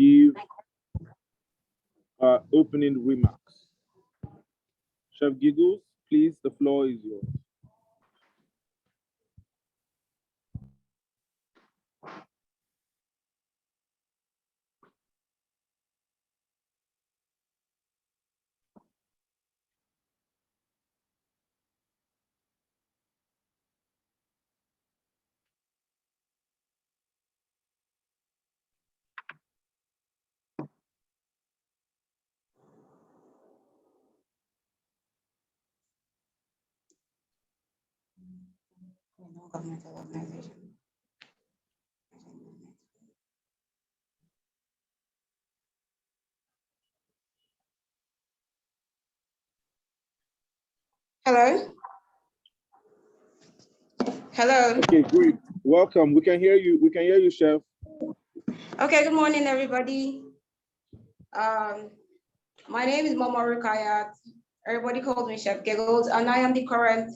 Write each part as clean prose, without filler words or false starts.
give opening remarks. Chef Giggles, please, the floor is yours. Non-governmental organization. Hello? Hello? Okay, great. Welcome. We can hear you. We can hear you, Chef. Okay, good morning, everybody. My name is Mama Rukayat. Everybody calls me Chef Giggles, and I am the current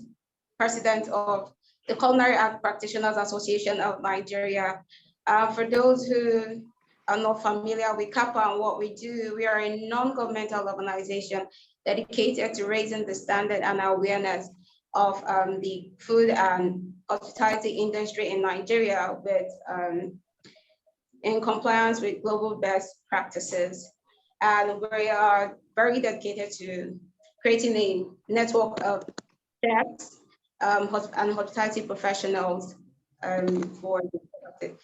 president of the Culinary Art Practitioners Association of Nigeria. For those who are not familiar with CAPA and what we do, we are a non-governmental organization dedicated to raising the standard and awareness of the food and hospitality industry in Nigeria with in compliance with global best practices. And we are very dedicated to creating a network of chefs and hospitality professionals for the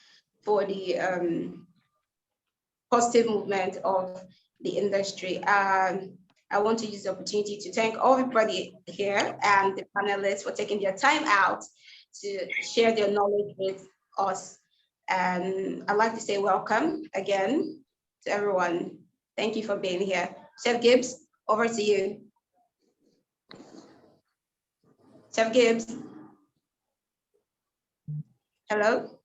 positive movement of the industry. I want to use the opportunity to thank everybody here and the panelists for taking their time out to share their knowledge with us. And I'd like to say welcome again to everyone. Thank you for being here. Chef Gibbs, over to you. Chef Gibbs. Hello?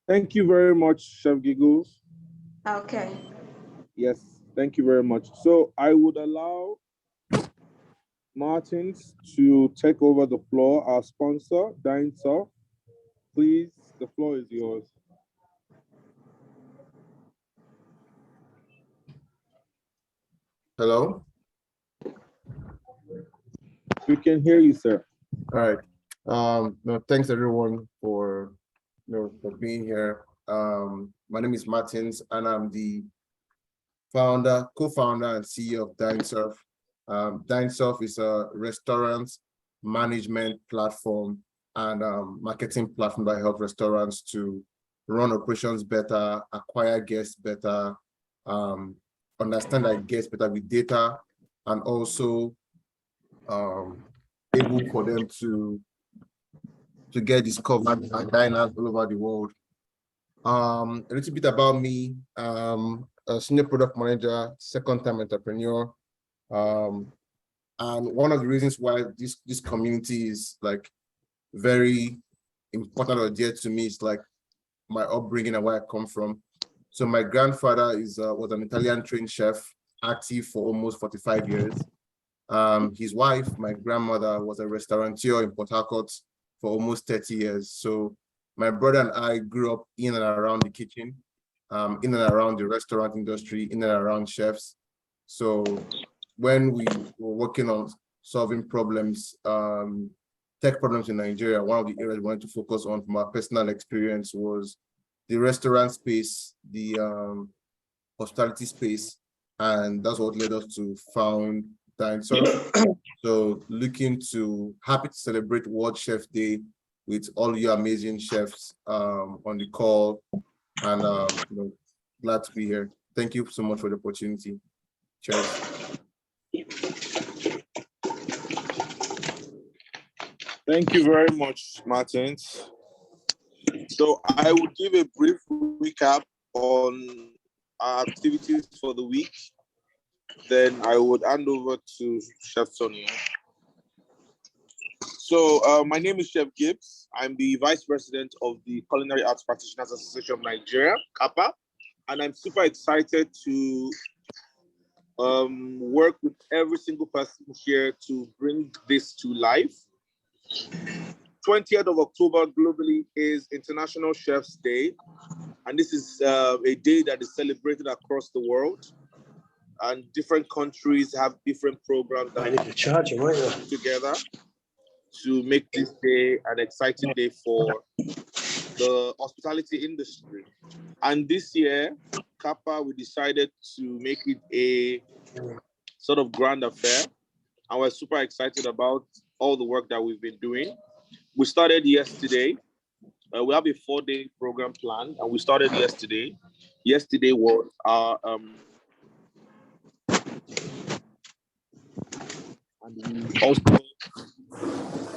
Thank you very much, Chef Giggles. Okay. Yes, thank you very much. So I would allow Martins to take over the floor. Our sponsor, DineSoft. Please, the floor is yours. Hello? We can hear you, sir. All right. No, thanks everyone for for being here. My name is Martins, and I'm the co-founder and CEO of DineSoft. DineSoft is a restaurant management platform and marketing platform that helps restaurants to run operations better, acquire guests better, understand their guests better with data, and also able for them to get discovered by diners all over the world. A little bit about me. A senior product manager, second-time entrepreneur. And one of the reasons why this community is like very important or dear to me is like my upbringing and where I come from. So my grandfather was an Italian trained chef, active for almost 45 years. His wife, my grandmother, was a restaurateur in Port Harcourt for almost 30 years. So my brother and I grew up in and around the kitchen, in and around the restaurant industry, in and around chefs. So when we were working on solving problems, tech problems in Nigeria, one of the areas we wanted to focus on from our personal experience was the restaurant space, the hospitality space, and that's what led us to found DineSoft. So happy to celebrate World Chef Day with all you amazing chefs on the call, and glad to be here. Thank you so much for the opportunity. Cheers. Thank you very much, Martins. So I will give a brief recap on our activities for the week. Then I would hand over to Chef Sonia. So my name is Chef Gibbs. I'm the Vice President of the Culinary Arts Practitioners Association of Nigeria, CAPA, and I'm super excited to work with every single person here to bring this to life. 20th of October globally is International Chefs Day. And this is a day that is celebrated across the world. And different countries have different programs that come together to make this day an exciting day for the hospitality industry. And this year, CAPA, we decided to make it a sort of grand affair. And we're super excited about all the work that we've been doing. We started yesterday. We have a 4-day program planned, and we started yesterday. Yesterday was our and we also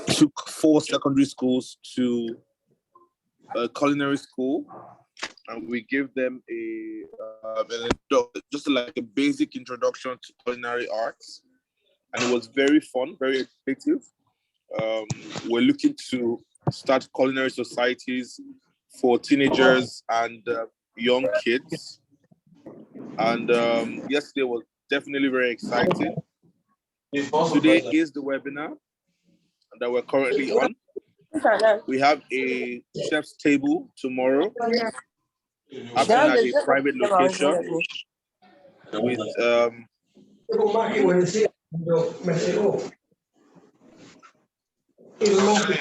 took 4 secondary schools to a culinary school, and we gave them just like a basic introduction to culinary arts, and it was very fun, very effective. We're looking to start culinary societies for teenagers and young kids, and yesterday was definitely very exciting. Today is the webinar that we're currently on. We have a chef's table tomorrow, happening at a private location with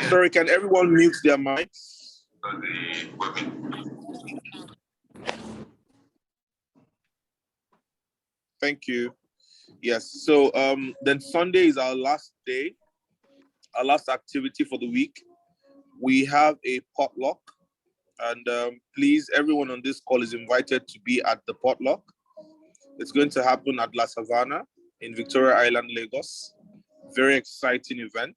sorry, can everyone mute their mics? Thank you. Yes, so then Sunday is our last day, our last activity for the week. We have a potluck, and please, everyone on this call is invited to be at the potluck. It's going to happen at La Savannah in Victoria Island, Lagos. Very exciting event.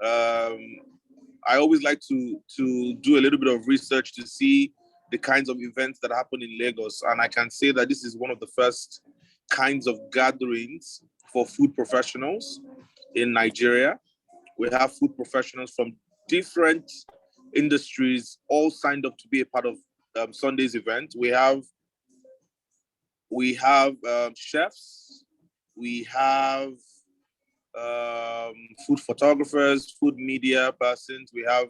I always like to do a little bit of research to see the kinds of events that happen in Lagos, and I can say that this is one of the first kinds of gatherings for food professionals in Nigeria. We have food professionals from different industries all signed up to be a part of Sunday's event. We have chefs, we have food photographers, food media persons, we have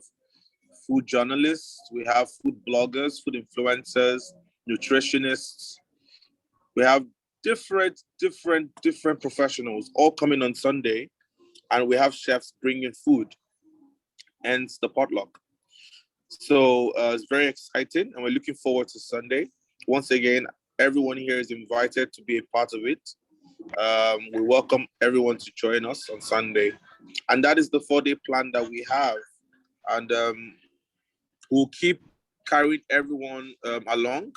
food journalists, we have food bloggers, food influencers, nutritionists. We have different professionals all coming on Sunday, and we have chefs bringing food, hence the potluck. So it's very exciting, and we're looking forward to Sunday. Once again, everyone here is invited to be a part of it. We welcome everyone to join us on Sunday. And that is the 4-day plan that we have. And we'll keep carrying everyone along.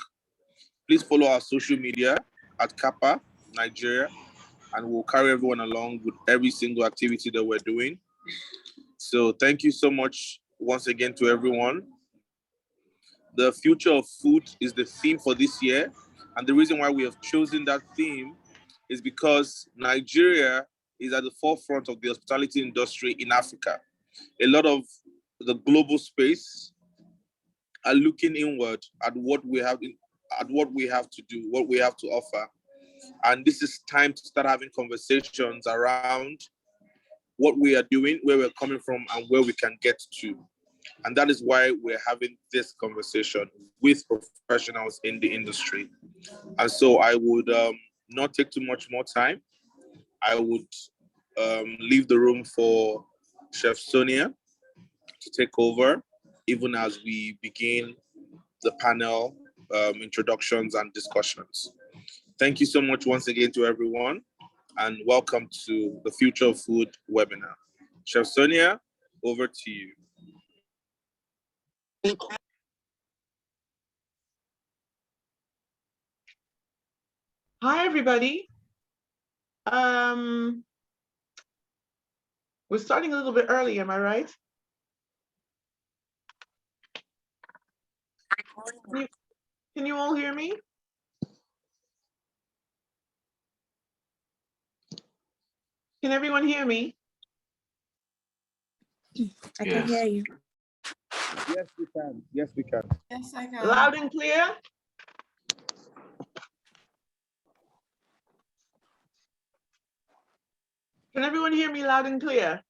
Please follow our social media at CAPA Nigeria, and we'll carry everyone along with every single activity that we're doing. So thank you so much once again to everyone. The future of food is the theme for this year. And the reason why we have chosen that theme is because Nigeria is at the forefront of the hospitality industry in Africa. A lot of the global space are looking inward at what we have to do, what we have to offer. And this is time to start having conversations around what we are doing, where we're coming from, and where we can get to. And that is why we're having this conversation with professionals in the industry. And so I would not take too much more time. I would leave the room for Chef Sonia to take over, even as we begin the panel introductions and discussions. Thank you so much once again to everyone, and welcome to the Future of Food webinar. Chef Sonia, over to you. Hi, everybody. We're starting a little bit early, am I right? Can you all hear me? Can everyone hear me? I can hear you. Yes, we can. Yes, we can. Yes, I can. Loud and clear? Can everyone hear me loud and clear?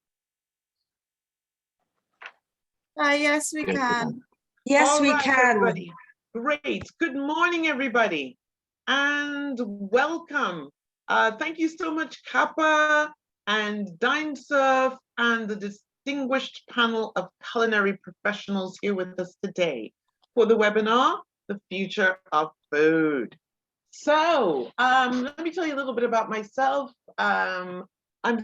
Yes, we can. Yes, All we right, can. everybody. Great. Good morning, everybody, and welcome. Thank you so much, CAPA and DineSurf and the distinguished panel of culinary professionals here with us today for the webinar, The Future of Food. So let me tell you a little bit about myself. I'm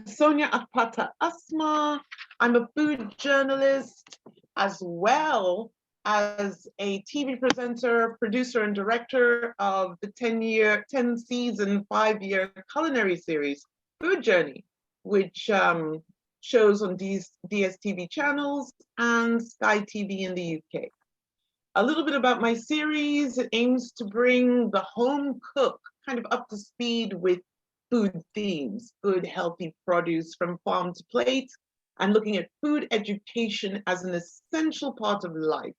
Sonia Akpata Asma. I'm a food journalist as well as a TV presenter, producer, and director of the 10-season, 5-year culinary series, Food Journey, which shows on DSTV channels and Sky TV in the UK. A little bit about my series. It aims to bring the home cook kind of up to speed with food themes, good, healthy produce from farm to plate, and looking at food education as an essential part of life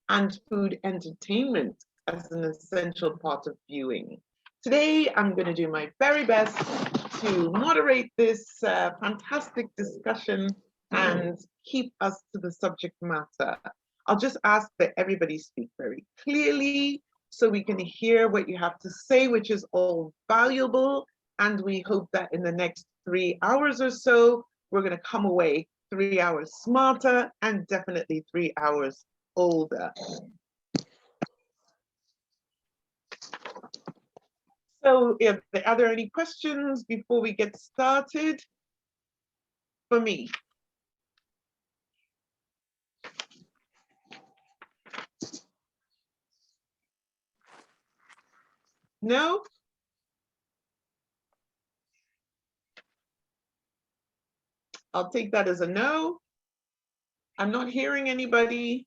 and food entertainment as an essential part of viewing. Today, I'm going to do my very best to moderate this fantastic discussion and keep us to the subject matter. I'll just ask that everybody speak very clearly so we can hear what you have to say, which is all valuable. And we hope that in the next 3 hours or so, we're going to come away 3 hours smarter and definitely 3 hours older. So are there any questions before we get started for me? No? I'll take that as a no. I'm not hearing anybody.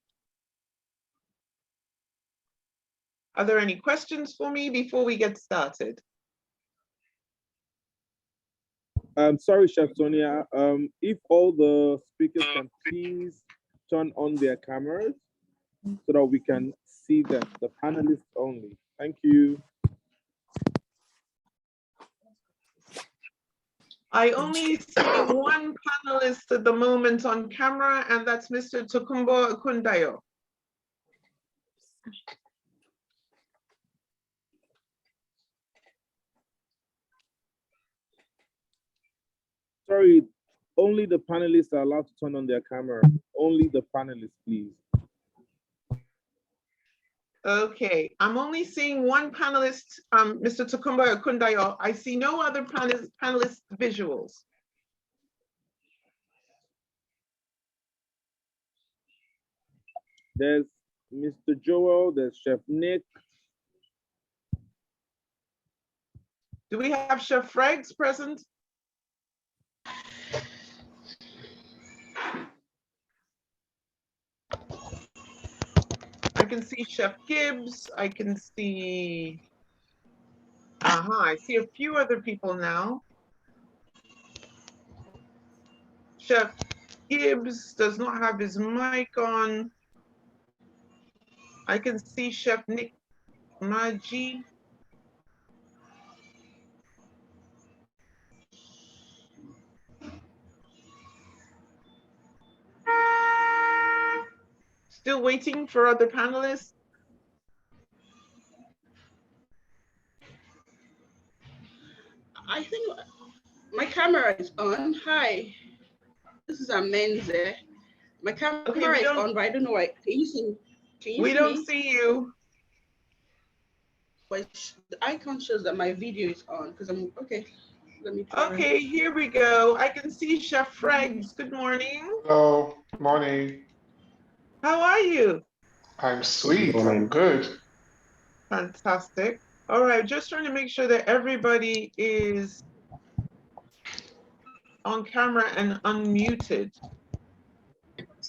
Are there any questions for me before we get started? Sorry, Chef Sonia. If all the speakers can please turn on their cameras so that we can see them, the panelists only. Thank you. I only see one panelist at the moment on camera, and that's Mr. Tokumbo Akundayo. Sorry, only the panelists are allowed to turn on their camera. Only the panelists, please. Okay, I'm only seeing one panelist, Mr. Tokumbo Akundayo. I see no other panelist visuals. There's Mr. Joel, there's Chef Nick. Do we have Chef Freggs present? I can see Chef Gibbs. I can see, I see a few other people now. Chef Gibbs does not have his mic on. I can see Chef Nick Maji. Still waiting for other panelists. I think my camera is on. Hi, this is Amenze. My camera is on, but I don't know why. Can you see? We don't see you. But the icon shows that my video is on because I'm okay. Let me try. Okay, here we go. I can see Chef Freggs. Good morning. Hello, morning. How are you? I'm sweet. I'm good. Fantastic. All right, just trying to make sure that everybody is on camera and unmuted.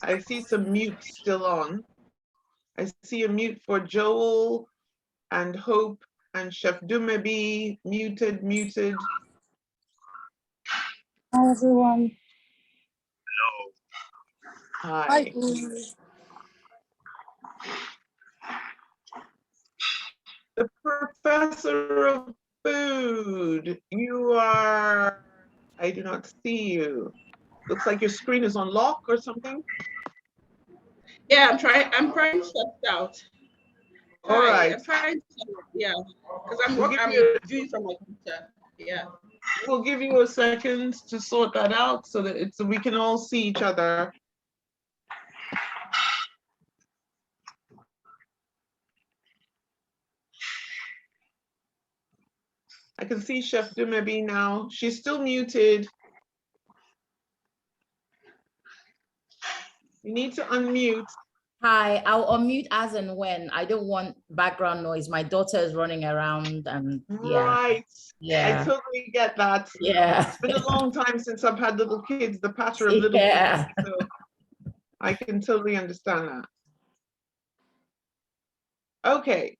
I see some mute still on. I see a mute for Joel and Hope and Chef Dumebi, muted. Hi, everyone. Hi. The professor of food, you are, I do not see you. Looks like your screen is on lock or something. Yeah, I'm trying stuff out. All right. I'm trying to, yeah, because I'm viewing from my computer. Yeah. We'll give you a second to sort that out so that we can all see each other. I can see Chef Dumebi now. She's still muted. You need to unmute. Hi, I'll unmute as and when. I don't want background noise. My daughter is running around and yeah. Right. Yeah. I totally get that. Yeah. It's been a long time since I've had little kids, the patter of little yeah. kids. So I can totally understand that. Okay.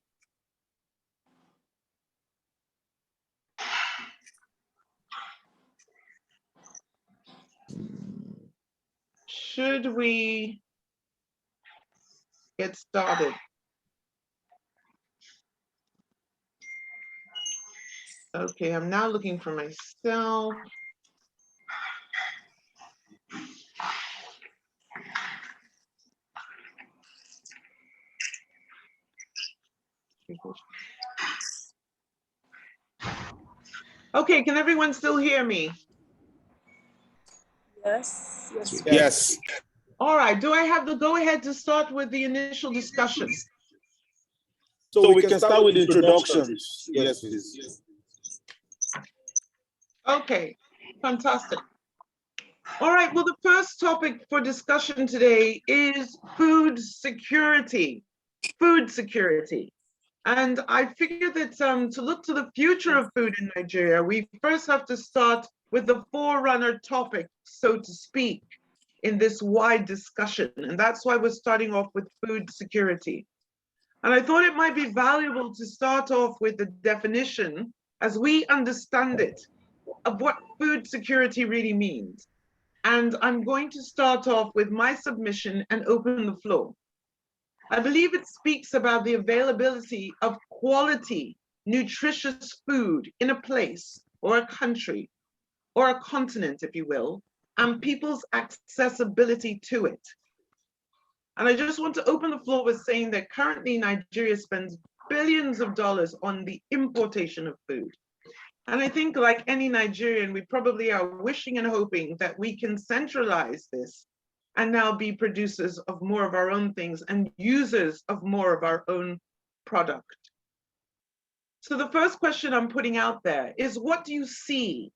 Should we get started? Okay, I'm now looking for myself. Okay, can everyone still hear me? Yes. Yes. Yes. All right, do I have the go-ahead to start with the initial discussion? So we can start with introductions. Yes, please. Okay, fantastic. All right, well, the first topic for discussion today is food security. Food security. And I figure that to look to the future of food in Nigeria, we first have to start with the forerunner topic, so to speak, in this wide discussion. And that's why we're starting off with food security. And I thought it might be valuable to start off with the definition, as we understand it, of what food security really means. And I'm going to start off with my submission and open the floor. I believe it speaks about the availability of quality, nutritious food in a place or a country or a continent, if you will, and people's accessibility to it. And I just want to open the floor with saying that currently Nigeria spends billions of dollars on the importation of food. And I think, like any Nigerian, we probably are wishing and hoping that we can centralize this and now be producers of more of our own things and users of more of our own product. So the first question I'm putting out there is, what do you see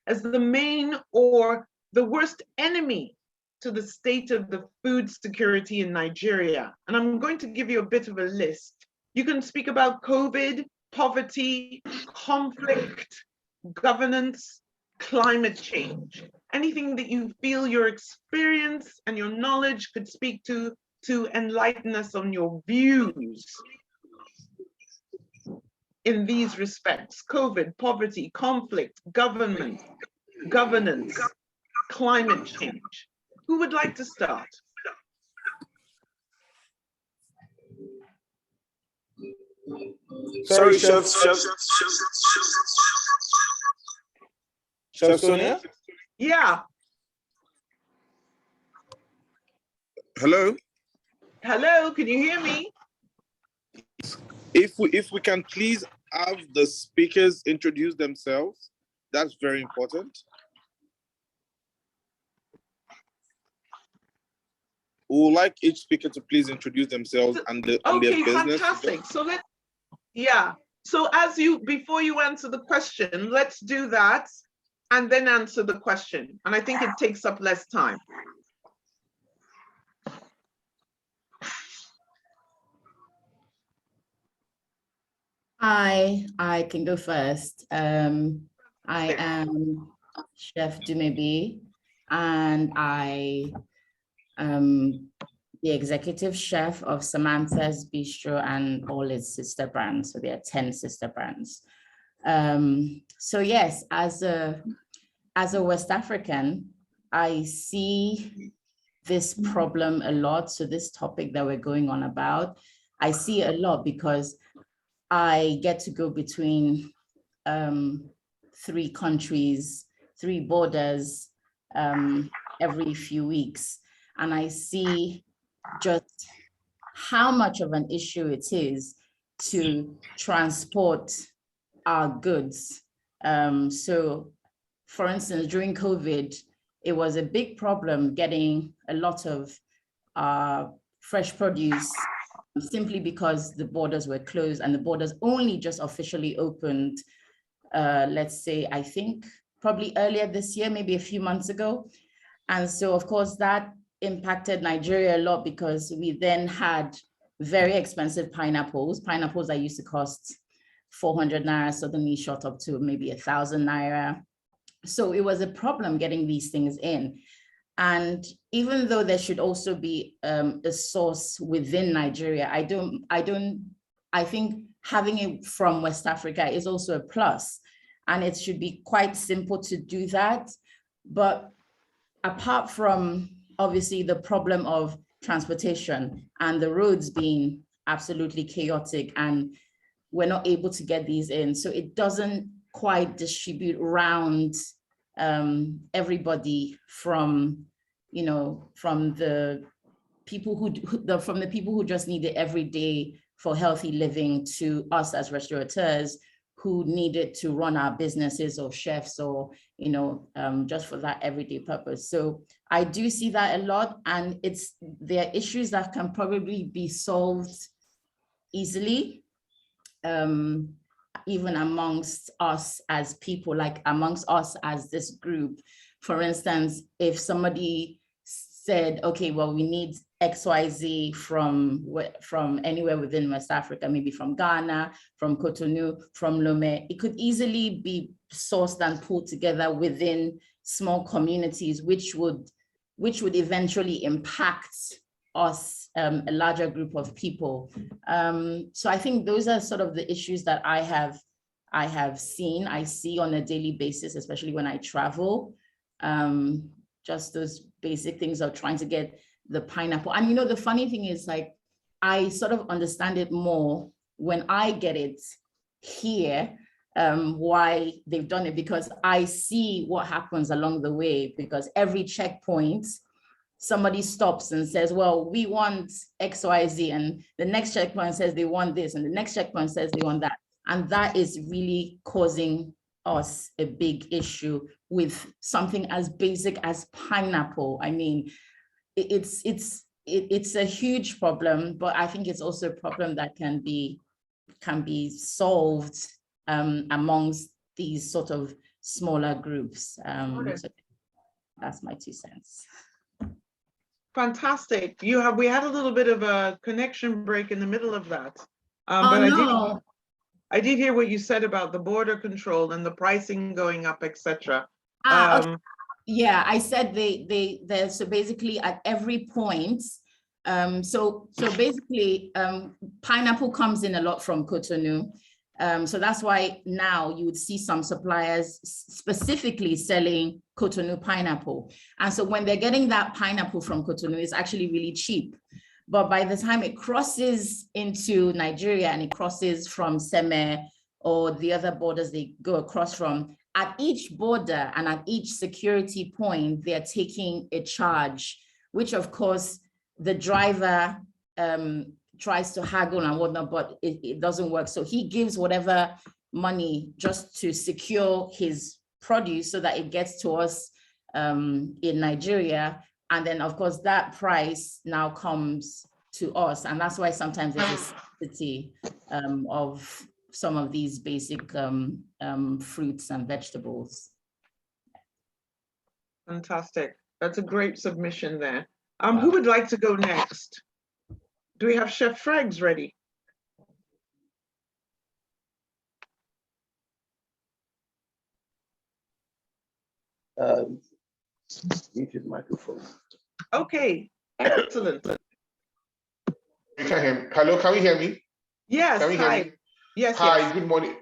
as the main or the worst enemy to the state of the food security in Nigeria? And I'm going to give you a bit of a list. You can speak about COVID, poverty, conflict, governance, climate change. Anything that you feel your experience and your knowledge could speak to enlighten us on your views in these respects: COVID, poverty, conflict, government, governance, climate change. Who would like to start? Sorry, Chef Sonia? Yeah. Hello? Hello, can you hear me? If we can please have the speakers introduce themselves, that's very important. We would like each speaker to please introduce themselves and their business. Fantastic. So so before you answer the question, let's do that and then answer the question. And I think it takes up less time. Hi, I can go first. I am Chef Dumebi, and I am the executive chef of Samantha's Bistro and all its sister brands. So there are 10 sister brands. So yes, as a West African, I see this problem a lot. So this topic that we're going on about, I see a lot because I get to go between 3 countries, 3 borders every few weeks. And I see just how much of an issue it is to transport our goods. So for instance, during COVID, it was a big problem getting a lot of fresh produce simply because the borders were closed, and the borders only just officially opened, let's say, I think probably earlier this year, maybe a few months ago. And so of course that impacted Nigeria a lot, because we then had very expensive pineapples. Pineapples that used to cost 400 naira suddenly shot up to maybe 1,000 naira. So it was a problem getting these things in. And even though there should also be a source within Nigeria, I think having it from West Africa is also a plus. And it should be quite simple to do that. But apart from obviously the problem of transportation and the roads being absolutely chaotic, and we're not able to get these in, so it doesn't quite distribute around everybody from, you know, from the people who just need it every day for healthy living to us as restaurateurs who need it to run our businesses, or chefs, or, you know, just for that everyday purpose. So I do see that a lot, and there are issues that can probably be solved easily, even amongst us as people, like amongst us as this group. For instance, if somebody said, okay, well, we need XYZ from anywhere within West Africa, maybe from Ghana, from Cotonou, from Lomé, it could easily be sourced and pulled together within small communities, which would eventually impact us, a larger group of people. So I think those are sort of the issues that I see on a daily basis, especially when I travel. Just those basic things of trying to get the pineapple. And you know, the funny thing is, like, I sort of understand it more when I get it here, why they've done it, because I see what happens along the way, because every checkpoint, somebody stops and says, well, we want XYZ, and the next checkpoint says they want this, and the next checkpoint says they want that. And that is really causing us a big issue with something as basic as pineapple. I mean, it's a huge problem, but I think it's also a problem that can be solved amongst these sort of smaller groups. So that's my 2 cents. Fantastic. We had a little bit of a connection break in the middle of that. But no. I did hear what you said about the border control and the pricing going up, etc. Okay. Yeah, I said they're so basically at every point. So basically, pineapple comes in a lot from Cotonou. So that's why now you would see some suppliers specifically selling Cotonou pineapple. And so when they're getting that pineapple from Cotonou, it's actually really cheap. But by the time it crosses into Nigeria and it crosses from Seme or the other borders they go across from, at each border and at each security point, they're taking a charge, which of course the driver tries to haggle and whatnot, but it doesn't work. So he gives whatever money just to secure his produce so that it gets to us in Nigeria. And then of course that price now comes to us. And that's why sometimes there's a scarcity of some of these basic fruits and vegetables. Fantastic. That's a great submission there. Who would like to go next? Do we have Chef Freggs ready? Mute his microphone. Okay, excellent. Hello, can we hear me? Yes, can we hi. Hear me? Yes, hi, yes.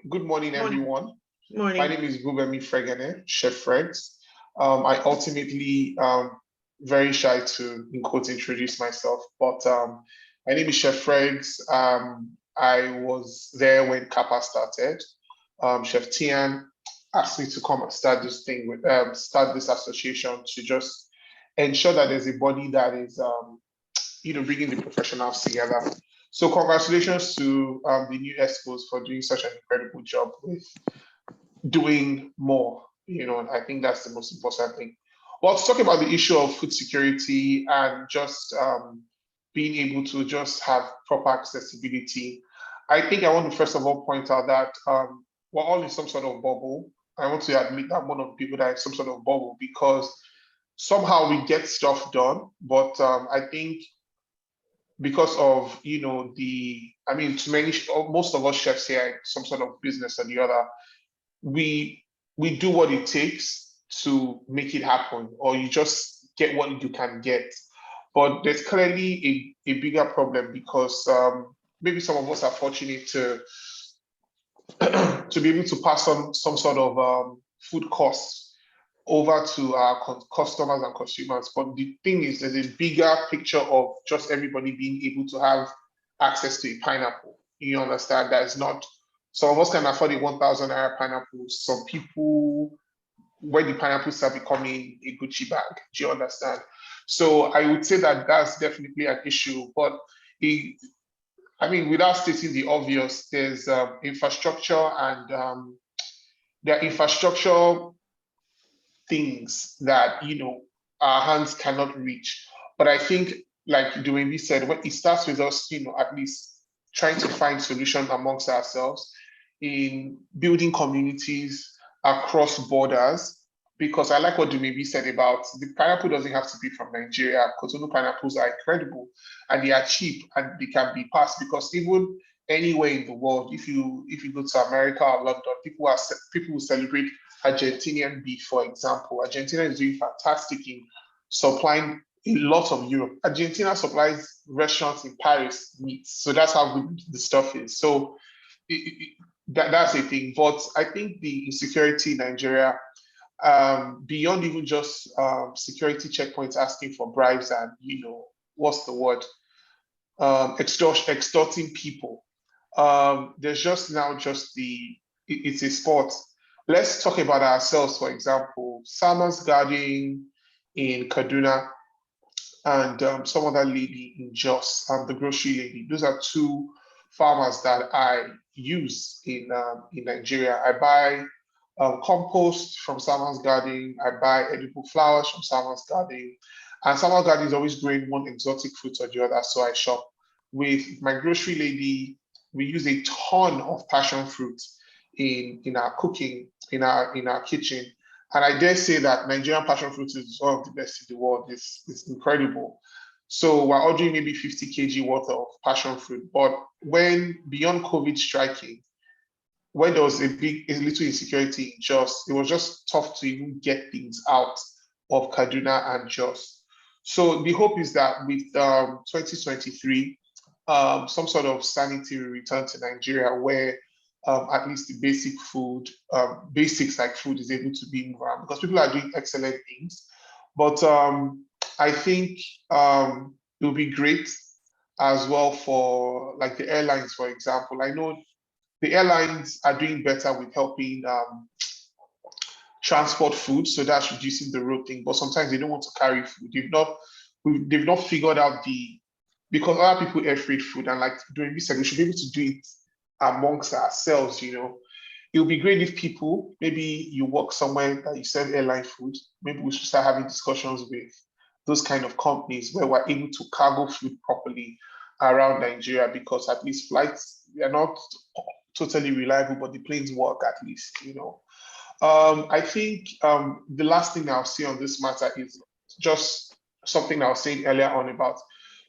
Good morning, everyone. Morning. My name is Bubemi Fregene, Chef Freggs. I ultimately very shy to, in quotes, introduce myself, but my name is Chef Freggs. I was there when CAPA started. Chef Tian asked me to come and start this thing with start this association to just ensure that there's a body that is bringing the professionals together. So congratulations to the new ESCOs for doing such an incredible job with doing more. I think that's the most important thing. Well, to talk about the issue of food security and just being able to just have proper accessibility, I think I want to first of all point out that we're all in some sort of bubble. I want to admit that I'm one of the people that is some sort of bubble, because somehow we get stuff done, but I think because of most of us chefs here, some sort of business or the other, we do what it takes to make it happen, or you just get what you can get. But there's clearly a bigger problem, because maybe some of us are fortunate to be able to pass on some sort of food costs over to our customers and consumers. But the thing is, there's a bigger picture of just everybody being able to have access to a pineapple. You understand? That is not, some of us can afford a 1,000 naira pineapple. Some people, when the pineapples start becoming a Gucci bag, do you understand? So I would say that that's definitely an issue. But without stating the obvious, there's infrastructure, and there are infrastructure things that our hands cannot reach. But I think, like Duwembi said, when it starts with us, at least trying to find solutions amongst ourselves in building communities across borders. Because I like what Duwembi said about the pineapple doesn't have to be from Nigeria. Cotonou pineapples are incredible, and they are cheap, and they can be passed, because even anywhere in the world, if you go to America or London, people will celebrate Argentinian beef, for example. Argentina is doing fantastic in supplying a lot of Europe. Argentina supplies restaurants in Paris meat, so that's how good the stuff is. So that's a thing. But I think the insecurity in Nigeria, beyond even just security checkpoints asking for bribes and what's the word, extorting people. There's just now it's a sport. Let's talk about ourselves, for example. Salma's Garden in Kaduna and some other lady in Jos, the grocery lady. Those are two farmers that I use in Nigeria. I buy compost from Salma's Garden. I buy edible flowers from Salma's Garden. And Salma's Garden is always growing one exotic fruit or the other, so I shop. With my grocery lady, we use a ton of passion fruit in our cooking, in our kitchen. And I dare say that Nigerian passion fruit is one of the best in the world. It's incredible. So we're ordering maybe 50 kg worth of passion fruit. But when, beyond COVID striking, when there was a little insecurity in Jos, it was just tough to even get things out of Kaduna and Jos. So the hope is that with 2023, some sort of sanity will return to Nigeria, where at least the basic food, basics like food is able to be moved around, because people are doing excellent things. But I think it will be great as well for like the airlines, for example. I know the airlines are doing better with helping transport food, so that's reducing the road thing. But sometimes they don't want to carry food. They've not figured out because other people air freight food, and like during this, we should be able to do it amongst ourselves. It would be great if people, maybe you work somewhere that you serve airline food, maybe we should start having discussions with those kind of companies where we're able to cargo food properly around Nigeria, because at least flights, they're not totally reliable, but the planes work at least. I think the last thing I'll say on this matter is just something I was saying earlier on about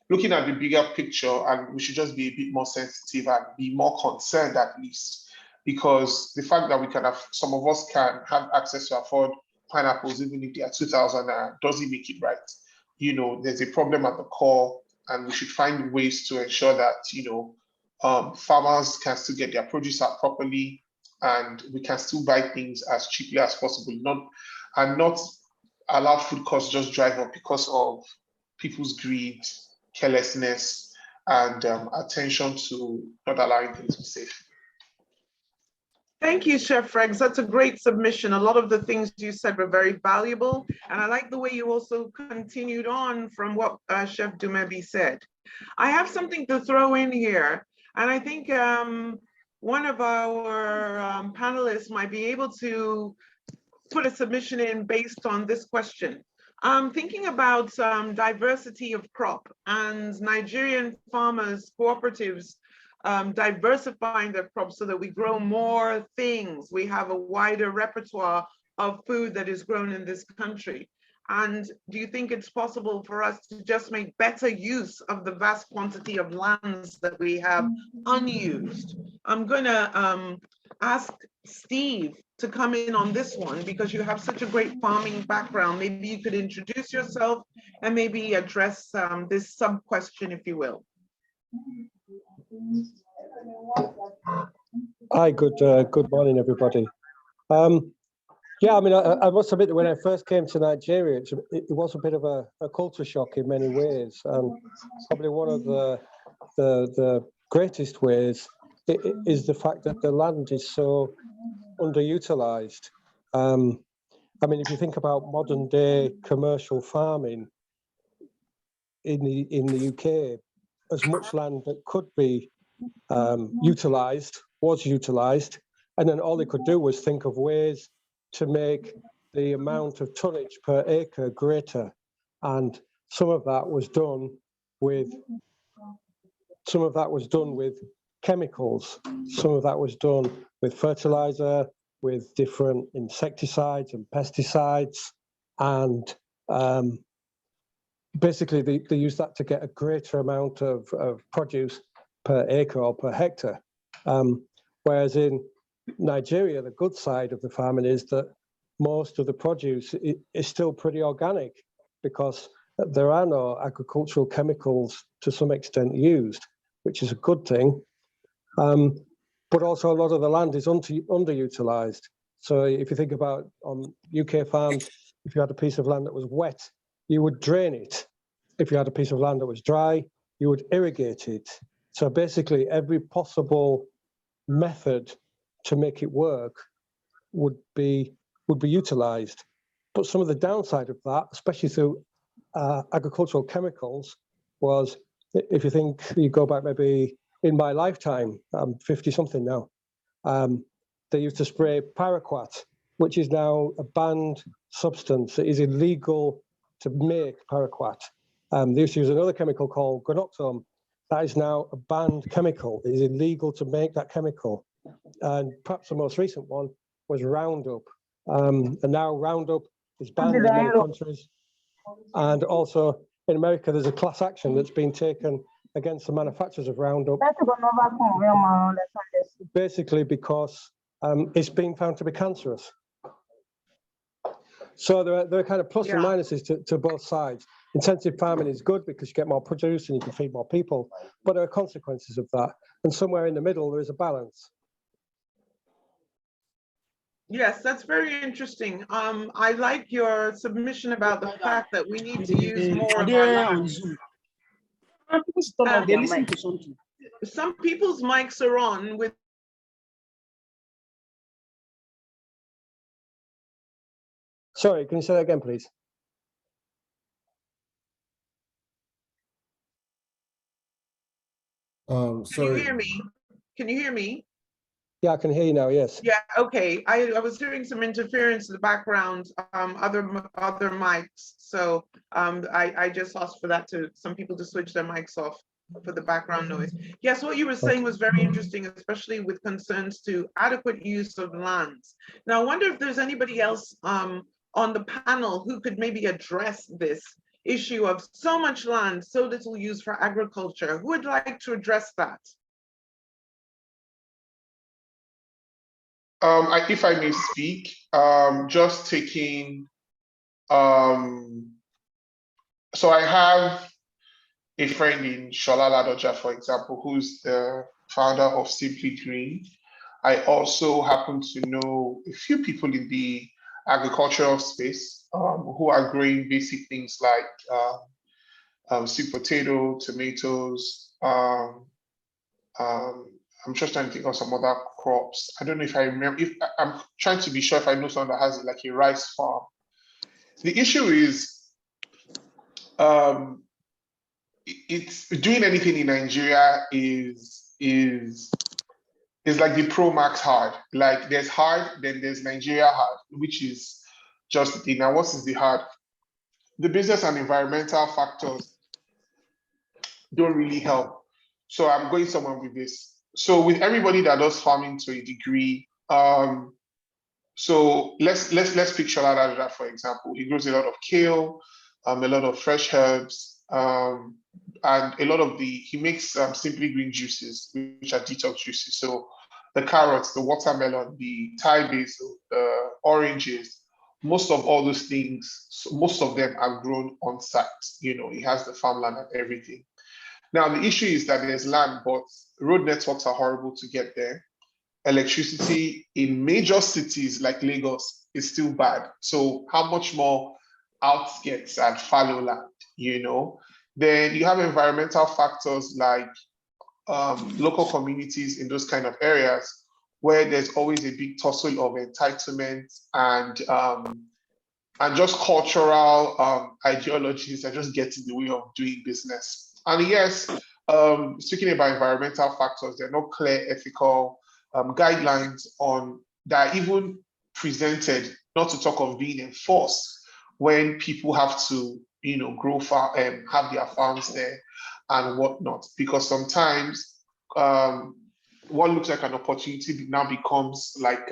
looking at the bigger picture, and we should just be a bit more sensitive and be more concerned, at least, because the fact that some of us can have access to afford pineapples, even if they are 2,000 naira, doesn't make it right. There's a problem at the core, and we should find ways to ensure that, farmers can still get their produce out properly, and we can still buy things as cheaply as possible, not allow food costs just drive up because of people's greed, carelessness, and attention to not allowing things to be safe. Thank you, Chef Rex. That's a great submission. A lot of the things you said were very valuable. And I like the way you also continued on from what Chef Dumebi said. I have something to throw in here. And I think one of our panelists might be able to put a submission in based on this question. Thinking about diversity of crop and Nigerian farmers, cooperatives, diversifying their crops so that we grow more things. We have a wider repertoire of food that is grown in this country. And do you think it's possible for us to just make better use of the vast quantity of lands that we have unused? I'm gonna ask Steve to come in on this one because you have such a great farming background. Maybe you could introduce yourself and maybe address this sub-question, if you will. Hi, good morning, everybody. Yeah, I mean, I must admit that when I first came to Nigeria, it was a bit of a culture shock in many ways, and probably one of the greatest ways is the fact that the land is so underutilized. I mean, if you think about modern day commercial farming in the UK, as much land that could be was utilized, and then all they could do was think of ways to make the amount of tonnage per acre greater, and some of that was done with chemicals, some of that was done with fertilizer, with different insecticides and pesticides, and basically they use that to get a greater amount of produce per acre or per hectare. Whereas in Nigeria, the good side of the farming is that most of the produce is still pretty organic because there are no agricultural chemicals to some extent used, which is a good thing. But also a lot of the land is underutilized. So if you think about on UK farms, if you had a piece of land that was wet, you would drain it. If you had a piece of land that was dry, you would irrigate it. So basically every possible method to make it work would be utilized. But some of the downside of that, especially through agricultural chemicals, was if you think you go back maybe in my lifetime, I'm 50 something now, they used to spray paraquat, which is now a banned substance. It is illegal to make paraquat. They used to use another chemical called granoctone. That is now a banned chemical. It is illegal to make that chemical. And perhaps the most recent one was Roundup. And now Roundup is banned in many countries. And also in America, there's a class action that's been taken against the manufacturers of Roundup, basically because it's been found to be cancerous. So there are kind of plus and minuses to both sides. Intensive farming is good because you get more produce and you can feed more people, but there are consequences of that. And somewhere in the middle, there is a balance. Yes, that's very interesting. I like your submission about the fact that we need to use more of our land. Some people's mics are on with. Sorry, can you say that again, please? Sorry. Can you hear me? Can you hear me? Yeah, I can hear you now, yes. Yeah, okay. I was hearing some interference in the background, other mics. So I just asked for that some people to switch their mics off for the background noise. Yes, what you were saying was very interesting, especially with concerns to adequate use of lands. Now, I wonder if there's anybody else on the panel who could maybe address this issue of so much land, so little use for agriculture. Who would like to address that? If I may speak, just taking, so I have a friend in Shola Ladoja, for example, who's the founder of Simply Green. I also happen to know a few people in the agricultural space who are growing basic things like sweet potato, tomatoes, I'm just trying to think of some other crops. I don't know if I remember. If I'm trying to be sure if I know someone that has like a rice farm. The issue is, it's doing anything in Nigeria is like the Pro Max hard. Like there's hard, then there's Nigeria hard, which is just the thing. Now, what is the hard? The business and environmental factors don't really help. So I'm going somewhere with this. So with everybody that does farming to a degree, so let's pick Shola Dada, for example. He grows a lot of kale, a lot of fresh herbs, and a lot of he makes simply green juices, which are detox juices. So the carrots, the watermelon, the Thai basil, the oranges, most of all those things, most of them are grown on site. You know, he has the farmland and everything. Now, the issue is that there's land, but road networks are horrible to get there. Electricity in major cities like Lagos is still bad. So how much more outskirts and fallow land, you know? Then you have environmental factors like local communities in those kind of areas where there's always a big tussle of entitlement and just cultural ideologies that just get in the way of doing business. And yes, speaking about environmental factors, there are no clear ethical guidelines on that are even presented, not to talk of being enforced when people have to, you know, grow have their farms there and whatnot. Because sometimes what looks like an opportunity now becomes like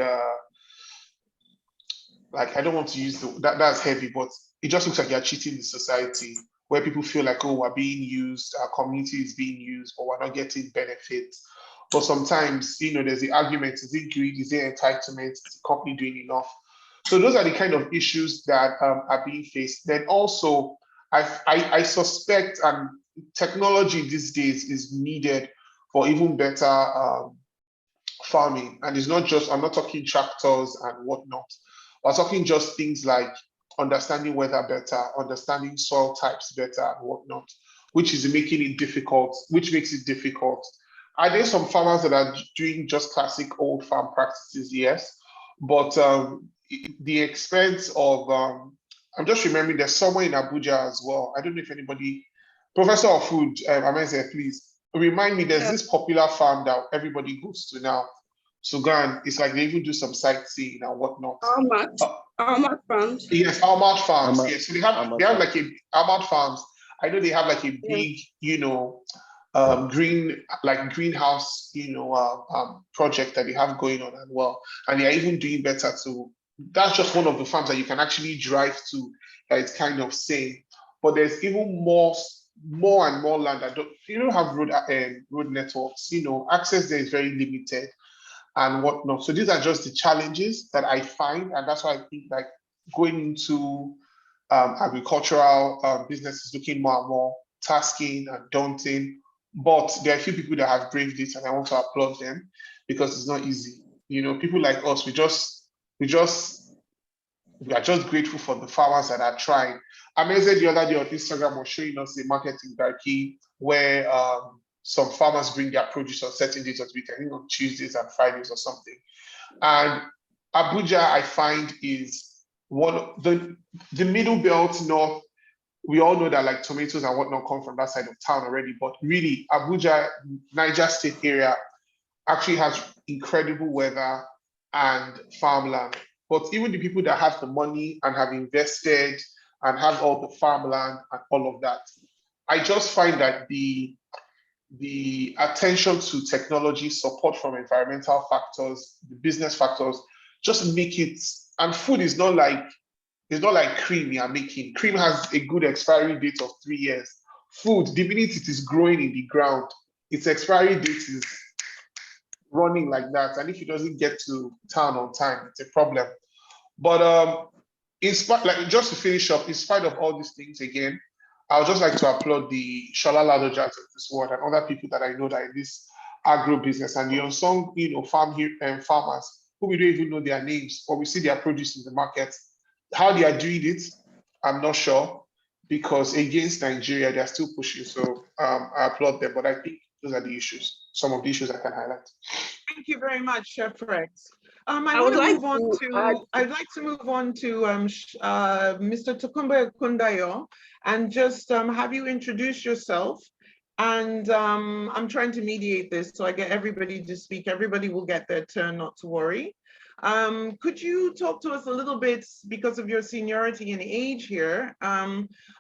I don't want to use that's heavy, but it just looks like you're cheating the society, where people feel like, oh, we're being used, our community is being used, but we're not getting benefits. But sometimes, you know, there's the argument, is it greed, is it entitlement, is the company doing enough? So those are the kind of issues that are being faced. Then also, I suspect technology these days is needed for even better farming. And it's not just, I'm not talking tractors and whatnot. We're talking just things like understanding weather better, understanding soil types better and whatnot, which is making it difficult, which makes it difficult. Are there some farmers that are doing just classic old farm practices? Yes, but the expense of, I'm just remembering there's somewhere in Abuja as well. I don't know if anybody, Professor of Food, Ameze, please remind me, there's this popular farm that everybody goes to now. Sugan, it's like they even do some sightseeing and whatnot. Almat Farms. Yes, Almat Farms. Yes, so they have like Almat Farms. I know they have like a big, you know, greenhouse, you know, project that they have going on as well, and they are even doing better too. That's just one of the farms that you can actually drive to. That it's kind of same, but there's even more and more land that you don't have road networks. You know, access there is very limited and whatnot. So these are just the challenges that I find, and that's why I think like going into agricultural business is looking more and more tasking and daunting. But there are a few people that have braved it, and I want to applaud them because it's not easy. You know, people like us, we are just grateful for the farmers that are trying. Amazing the other day on Instagram was showing us a market in Garki where some farmers bring their produce on certain days of the week, I think on Tuesdays and Fridays or something. And Abuja, I find, is one of the middle belt north. We all know that like tomatoes and whatnot come from that side of town already, but really Abuja, Niger State area actually has incredible weather and farmland. But even the people that have the money and have invested and have all the farmland and all of that, I just find that the attention to technology, support from environmental factors, the business factors, just make it, and food is not like, it's not like cream you are making. Cream has a good expiry date of 3 years. Food, the minute it is growing in the ground, its expiry date is running like that. And if it doesn't get to town on time, it's a problem. But in spite, like just to finish up, in spite of all these things again, I would just like to applaud the Shola Ladojas of this world and other people that I know that are in this agro business and the unsung, you know, farmers who we don't even know their names, or we see their produce in the market. How they are doing it, I'm not sure, because against Nigeria, they're still pushing. So I applaud them. But I think those are the issues, some of the issues I can highlight. Thank you very much, Chef Rex. I'd like to move on to Mr. Tokumba Kundayo and just have you introduce yourself. And I'm trying to mediate this so I get everybody to speak. Everybody will get their turn, not to worry. Could you talk to us a little bit, because of your seniority and age here,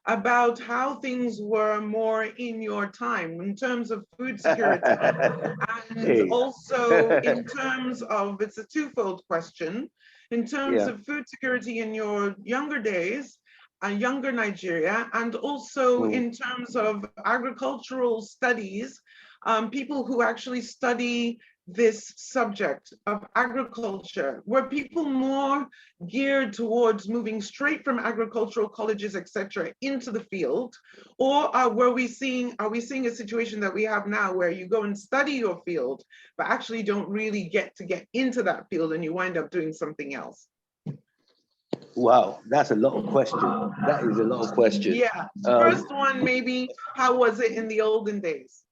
about how things were more in your time in terms of food security and also in terms of, it's a twofold question, in terms of food security in your younger days, younger Nigeria, and also in terms of agricultural studies, people who actually study this subject of agriculture. Were people more geared towards moving straight from agricultural colleges, etc., into the field, or are we seeing a situation that we have now where you go and study your field, but actually don't really get into that field and you wind up doing something else? Wow, that's a lot of questions. That is a lot of questions. Yeah, first one, maybe, how was it in the olden days?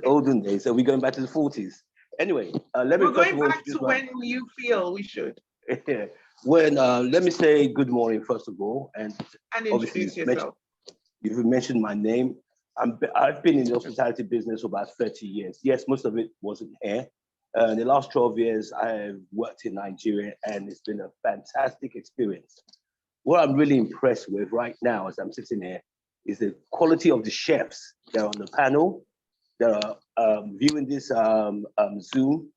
Olden days, are we going back to the 40s? Anyway, let me We're going back to when you feel we should. When, let me say good morning, first of all. And introduce yourself. You've mentioned my name. I've been in the hospitality business for about 30 years. Yes, most of it wasn't here. The last 12 years, I've worked in Nigeria, and it's been a fantastic experience. What I'm really impressed with right now, as I'm sitting here, is the quality of the chefs that are on the panel, that are viewing this Zoom.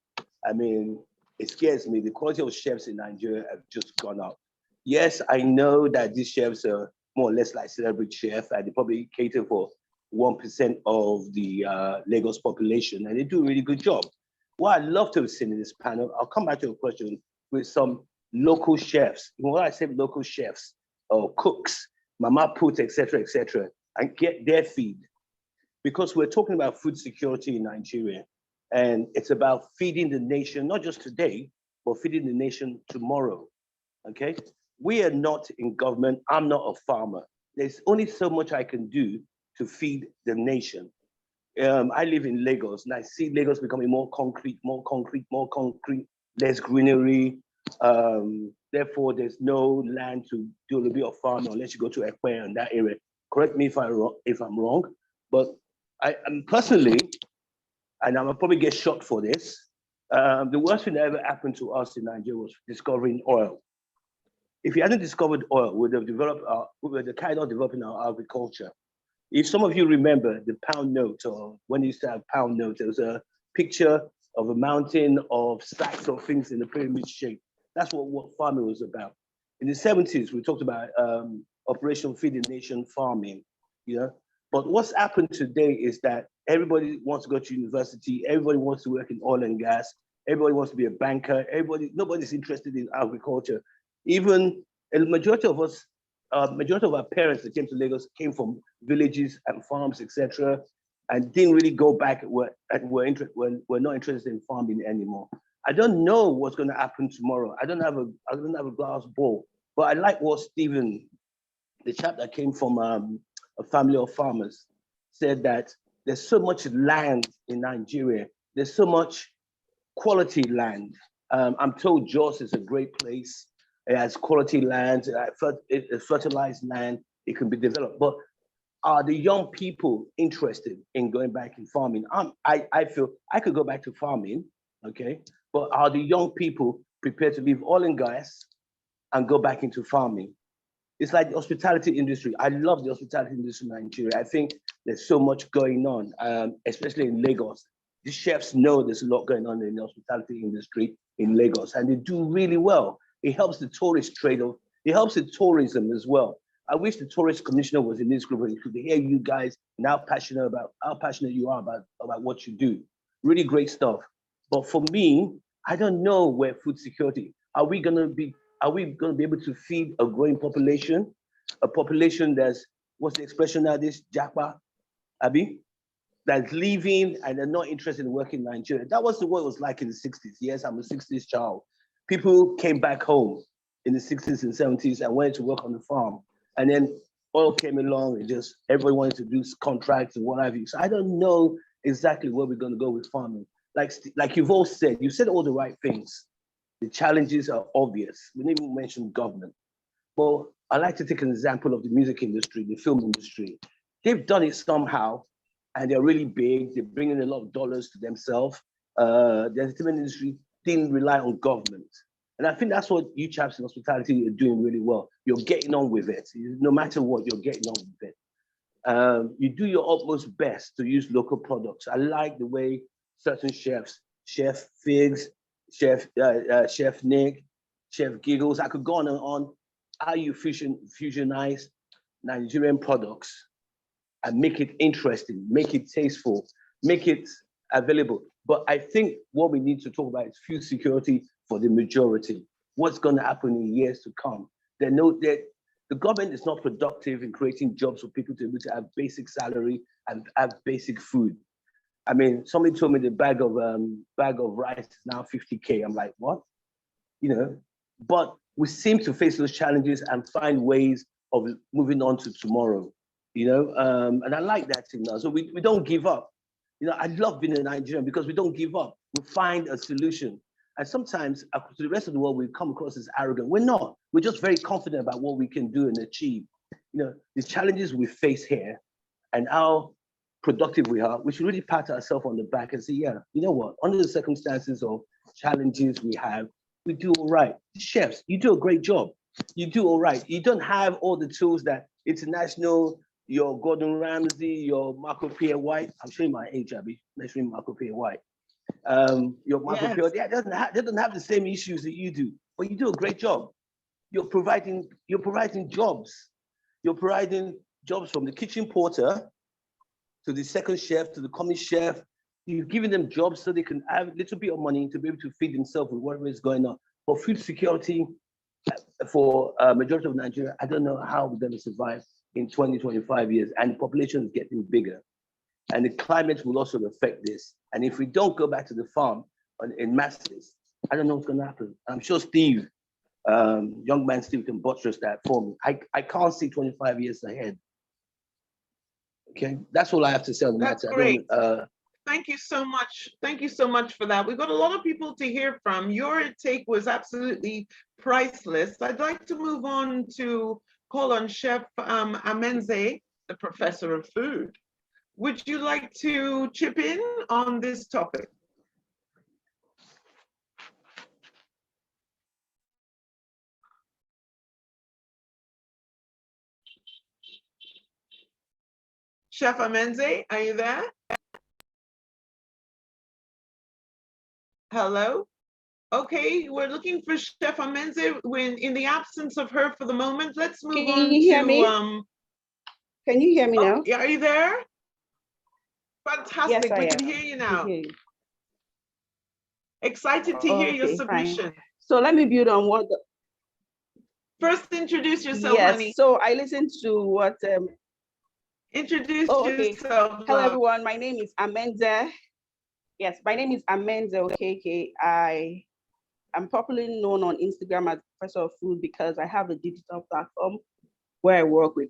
I mean, it scares me. The quality of chefs in Nigeria have just gone up. Yes, I know that these chefs are more or less like celebrity chefs, and they probably cater for 1% of the Lagos population, and they do a really good job. What I'd love to have seen in this panel, I'll come back to a question with some local chefs. When I say local chefs or cooks, mama put, etc., and get their feed. Because we're talking about food security in Nigeria, and it's about feeding the nation, not just today, but feeding the nation tomorrow, okay? We are not in government. I'm not a farmer. There's only so much I can do to feed the nation. I live in Lagos, and I see Lagos becoming more concrete, less greenery. Therefore, there's no land to do a little bit of farming unless you go to Ekpe and that area. Correct me if I'm wrong, but I'm personally, and I'll probably get shot for this, the worst thing that ever happened to us in Nigeria was discovering oil. If you hadn't discovered oil, we would have carried on developing our agriculture. If some of you remember the pound note, or when you used to have pound notes, there was a picture of a mountain of sacks of things in the pyramid shape. That's what farming was about. In the 70s, we talked about Operation Feed the Nation farming, you know. But what's happened today is that everybody wants to go to university, everybody wants to work in oil and gas, everybody wants to be a banker, nobody's interested in agriculture. Even a majority of us, majority of our parents that came to Lagos came from villages and farms, etc., and didn't really go back were not interested in farming anymore. I don't know what's going to happen tomorrow. I don't have a glass ball, but I like what Stephen, the chap that came from a family of farmers, said that there's so much land in Nigeria. There's so much quality land. I'm told Jos is a great place. It has quality land, it's fertilized land, it can be developed. But are the young people interested in going back in farming? I feel I could go back to farming, okay? But are the young people prepared to leave oil and gas and go back into farming? It's like the hospitality industry. I love the hospitality industry in Nigeria. I think there's so much going on, especially in Lagos. The chefs know there's a lot going on in the hospitality industry in Lagos, and they do really well. It helps the tourist trade. It helps the tourism as well. I wish the tourist commissioner was in this group and could hear you guys and how passionate you are about what you do. Really great stuff. But for me, I don't know where food security. Are we gonna be able to feed a growing population? A population that's, what's the expression nowadays? Japa, Abi? That's leaving and they're not interested in working in Nigeria. That was what it was like in the 60s. Yes, I'm a 60s child. People came back home in the 60s and 70s and went to work on the farm. And then oil came along and just everybody wanted to do contracts and what have you. So I don't know exactly where we're going to go with farming. Like you've all said, you said all the right things. The challenges are obvious. We didn't even mention government. Well, I like to take an example of the music industry, the film industry. They've done it somehow, and they're really big. They're bringing a lot of dollars to themselves. The entertainment industry didn't rely on government. And I think that's what you chaps in hospitality are doing really well. You're getting on with it. No matter what, you're getting on with it. You do your utmost best to use local products. I like the way certain chefs, Chef Figs, Chef Nick, Chef Giggles, I could go on and on, how you fusionize Nigerian products and make it interesting, make it tasteful, make it available. But I think what we need to talk about is food security for the majority. What's going to happen in years to come? They know that the government is not productive in creating jobs for people to be able to have basic salary and have basic food. I mean, somebody told me the bag of rice is now 50K. I'm like, what? You know, but we seem to face those challenges and find ways of moving on to tomorrow, you know, and I like that thing now. So we don't give up. You know, I love being a Nigerian because we don't give up. We find a solution. And sometimes to the rest of the world, we come across as arrogant. We're not. We're just very confident about what we can do and achieve. You know, the challenges we face here and how productive we are, we should really pat ourselves on the back and say, yeah, you know what, under the circumstances of challenges we have, we do all right. Chefs, you do a great job. You do all right. You don't have all the tools that international, your Gordon Ramsay, your Marco Pierre White, I'm showing my age, I'll be mentioning Marco Pierre White. Your Marco Pierre, yeah, doesn't have the same issues that you do, but you do a great job. You're providing jobs. You're providing jobs from the kitchen porter to the second chef, to the commis chef. You've given them jobs so they can have a little bit of money to be able to feed themselves with whatever is going on. For food security, for majority of Nigeria, I don't know how we're going to survive in 20, 25 years. And the population is getting bigger. And the climate will also affect this. And if we don't go back to the farm in masses, I don't know what's going to happen. I'm sure Steve, young man Steve, can buttress that for me. I can't see 25 years ahead. Okay, that's all I have to say on the matter. That's great. Thank you so much. Thank you so much for that. We've got a lot of people to hear from. Your take was absolutely priceless. I'd like to move on to call on Chef Amenze, the professor of food. Would you like to chip in on this topic? Chef Amenze, are you there? Hello? Okay, we're looking for Chef Amenze. When in the absence of her for the moment, let's move on to. Can you hear me? Can you hear me now? Yeah, are you there? Fantastic, yes, we can hear you now. Excited to hear your submission. Fine. So let me build on what First introduce yourself, yes, honey. So I listened to what Introduce yourself. Hello everyone, my name is Amenze. Yes, my name is Amenze Okeke. I am popularly known on Instagram as Professor of Food because I have a digital platform where I work with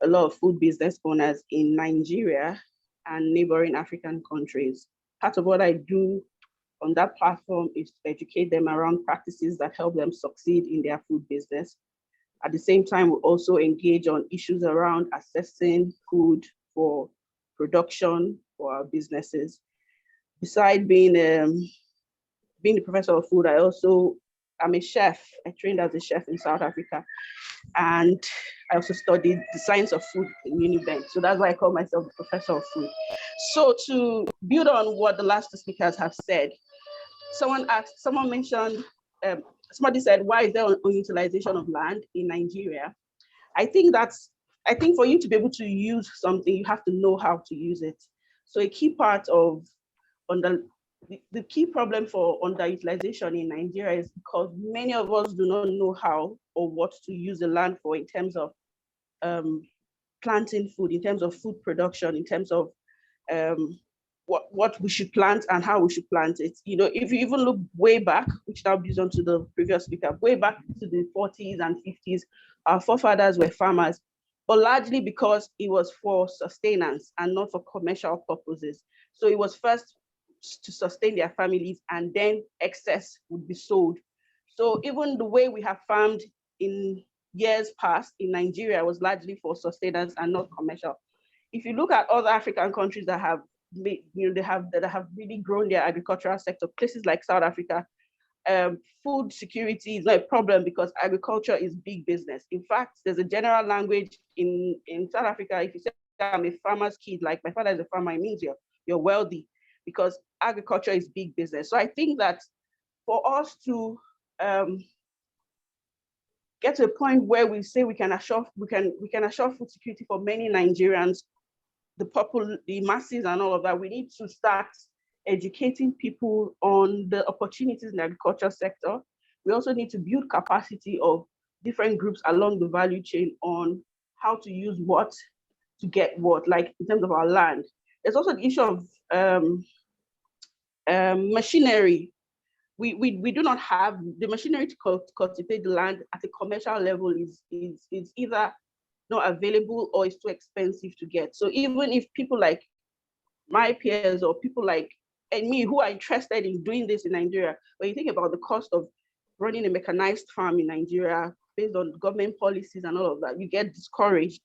a lot of food business owners in Nigeria and neighboring African countries. Part of what I do on that platform is to educate them around practices that help them succeed in their food business. At the same time, we also engage on issues around assessing food for production for our businesses. Besides being the professor of food, I'm a chef. I trained as a chef in South Africa. And I also studied the science of food in Unibank. So that's why I call myself the professor of food. So to build on what the last two speakers have said, somebody said, why is there unutilization of land in Nigeria? I think for you to be able to use something, you have to know how to use it. So a key part of the key problem for underutilization in Nigeria is because many of us do not know how or what to use the land for in terms of planting food, in terms of food production, in terms of what we should plant and how we should plant it. You know, if you even look way back, which now builds on to the previous speaker, way back to the 40s and 50s, our forefathers were farmers, but largely because it was for sustenance and not for commercial purposes. So it was first to sustain their families, and then excess would be sold. So even the way we have farmed in years past in Nigeria was largely for sustenance and not commercial. If you look at other African countries that have made, that have really grown their agricultural sector, places like South Africa, food security is not a problem because agriculture is big business. In fact, there's a general language in South Africa. If you say I'm a farmer's kid, like my father is a farmer, it means you're wealthy, because agriculture is big business. So I think that for us to get to a point where we say we can assure food security for many Nigerians, the masses and all of that, we need to start educating people on the opportunities in the agriculture sector. We also need to build capacity of different groups along the value chain on how to use what to get what, like in terms of our land. There's also the issue of machinery. We do not have the machinery to cultivate the land at a commercial level is either not available or it's too expensive to get. So even if people like my peers or people like and me who are interested in doing this in Nigeria, when you think about the cost of running a mechanized farm in Nigeria based on government policies and all of that, you get discouraged.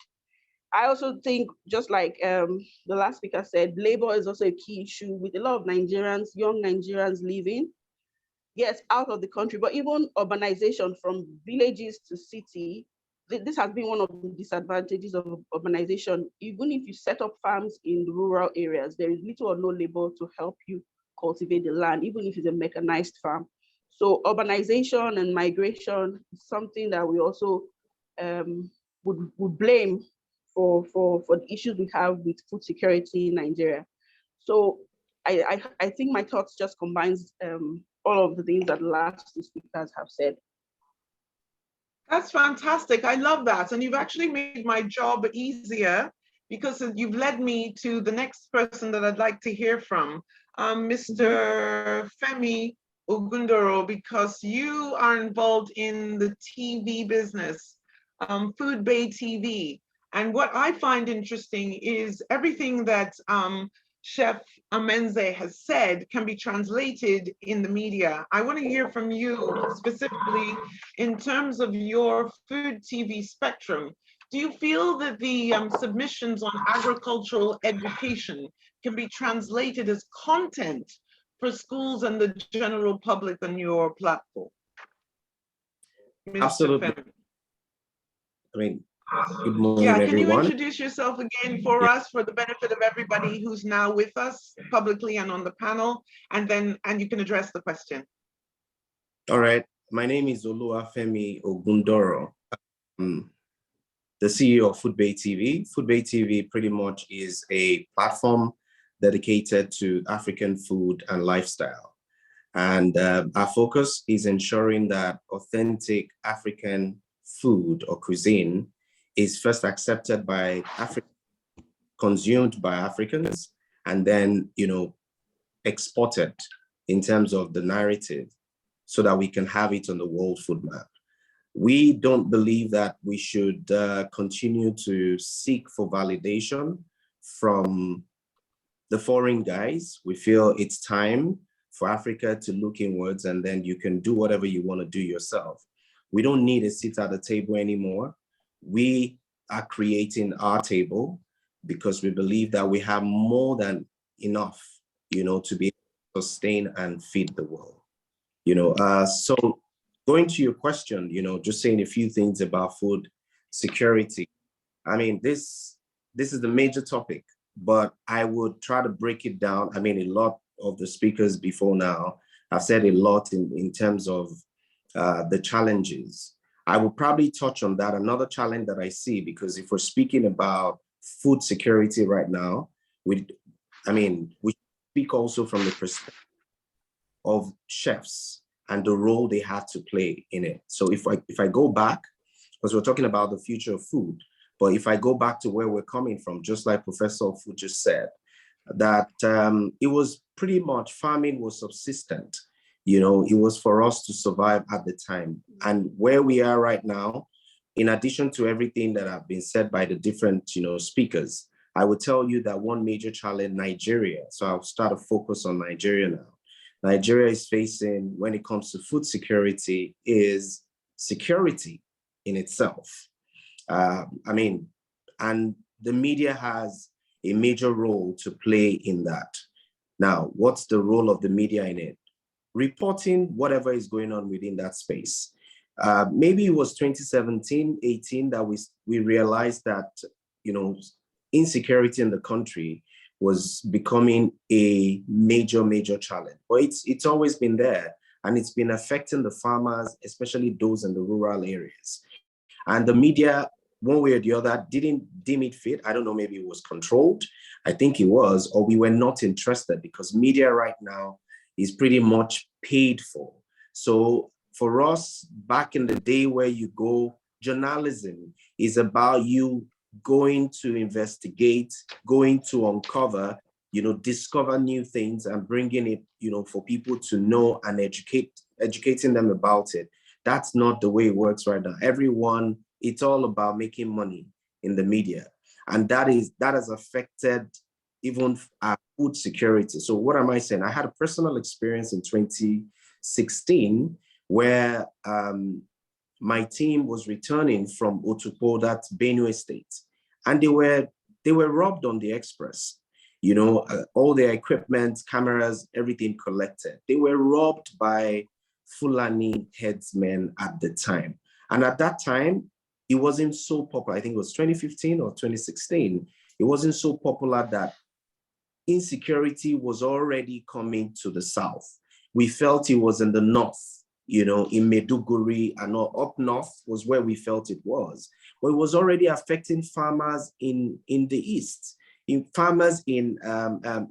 I also think, just like the last speaker said, labor is also a key issue with a lot of Nigerians, young Nigerians living, yes, out of the country, but even urbanization from villages to city. This has been one of the disadvantages of urbanization. Even if you set up farms in the rural areas, there is little or no labor to help you cultivate the land, even if it's a mechanized farm. So urbanization and migration is something that we also would blame for the issues we have with food security in Nigeria. So I think my thoughts just combines all of the things that the last two speakers have said. That's fantastic. I love that. And you've actually made my job easier because you've led me to the next person that I'd like to hear from, Mr. Femi Ogundoro, because you are involved in the TV business, Food Bay TV. And what I find interesting is everything that Chef Amenze has said can be translated in the media. I want to hear from you specifically in terms of your food TV spectrum. Do you feel that the submissions on agricultural education can be translated as content for schools and the general public on your platform? Mr. Absolutely. Femi. I mean, good morning, can everyone. you introduce yourself again for us, for the benefit of everybody who's now with us publicly and on the panel, and you can address the question. All right, my name is Oluwafemi Ogundoro, the CEO of Food Bay TV. Food Bay TV pretty much is a platform dedicated to African food and lifestyle. And our focus is ensuring that authentic African food or cuisine is first accepted by Africans, consumed by Africans, and then, exported in terms of the narrative so that we can have it on the world food map. We don't believe that we should continue to seek for validation from the foreign guys. We feel it's time for Africa to look inwards, and then you can do whatever you want to do yourself. We don't need a seat at the table anymore. We are creating our table because we believe that we have more than enough, to be able to sustain and feed the world. So going to your question, just saying a few things about food security. I mean, this is the major topic, but I would try to break it down. I mean, a lot of the speakers before now have said a lot in terms of the challenges. I will probably touch on that. Another challenge that I see, because if we're speaking about food security right now, we speak also from the perspective of chefs and the role they have to play in it. So if I go back, because we're talking about the future of food, but if I go back to where we're coming from, just like Professor Fu just said, that it was pretty much farming was subsistent. It was for us to survive at the time. And where we are right now, in addition to everything that have been said by the different, speakers, I would tell you that one major challenge, Nigeria, so I'll start to focus on Nigeria now. Nigeria is facing, when it comes to food security, is security in itself. And the media has a major role to play in that. Now, what's the role of the media in it? Reporting whatever is going on within that space. Maybe it was 2017, 18 that we realized that, insecurity in the country was becoming a major challenge. But it's always been there, and it's been affecting the farmers, especially those in the rural areas. And the media, one way or the other, didn't deem it fit. I don't know, maybe it was controlled. I think it was, or we were not interested, because media right now is pretty much paid for. So for us, back in the day where you go, journalism is about you going to investigate, going to uncover, discover new things and bringing it, for people to know and educating them about it. That's not the way it works right now. Everyone, it's all about making money in the media. And that has affected even our food security. So what am I saying? I had a personal experience in 2016 where my team was returning from Otukpo, that's Benue State, and they were robbed on the express. All their equipment, cameras, everything collected. They were robbed by Fulani headsmen at the time. And at that time, it wasn't so popular. I think it was 2015 or 2016. It wasn't so popular that insecurity was already coming to the south. We felt it was in the north, in Maiduguri and up north was where we felt it was. But it was already affecting farmers in the east, farmers in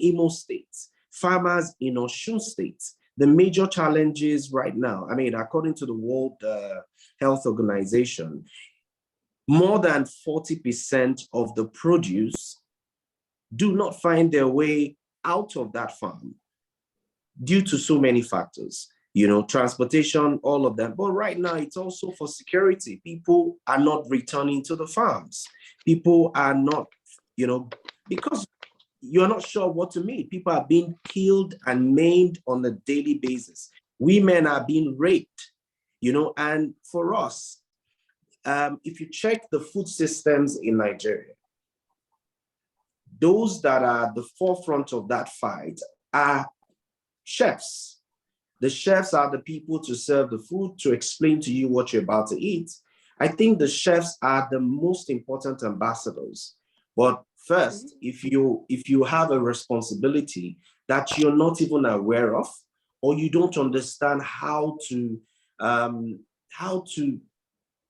Imo State, farmers in Osun State. The major challenges right now, according to the World Health Organization, more than 40% of the produce do not find their way out of that farm due to so many factors, transportation, all of them. But right now, it's also for security. People are not returning to the farms. People are not, because you're not sure what to meet. People are being killed and maimed on a daily basis. Women are being raped, and for us, if you check the food systems in Nigeria, those that are at the forefront of that fight are chefs. The chefs are the people to serve the food, to explain to you what you're about to eat. I think the chefs are the most important ambassadors. But first, if you have a responsibility that you're not even aware of, or you don't understand how to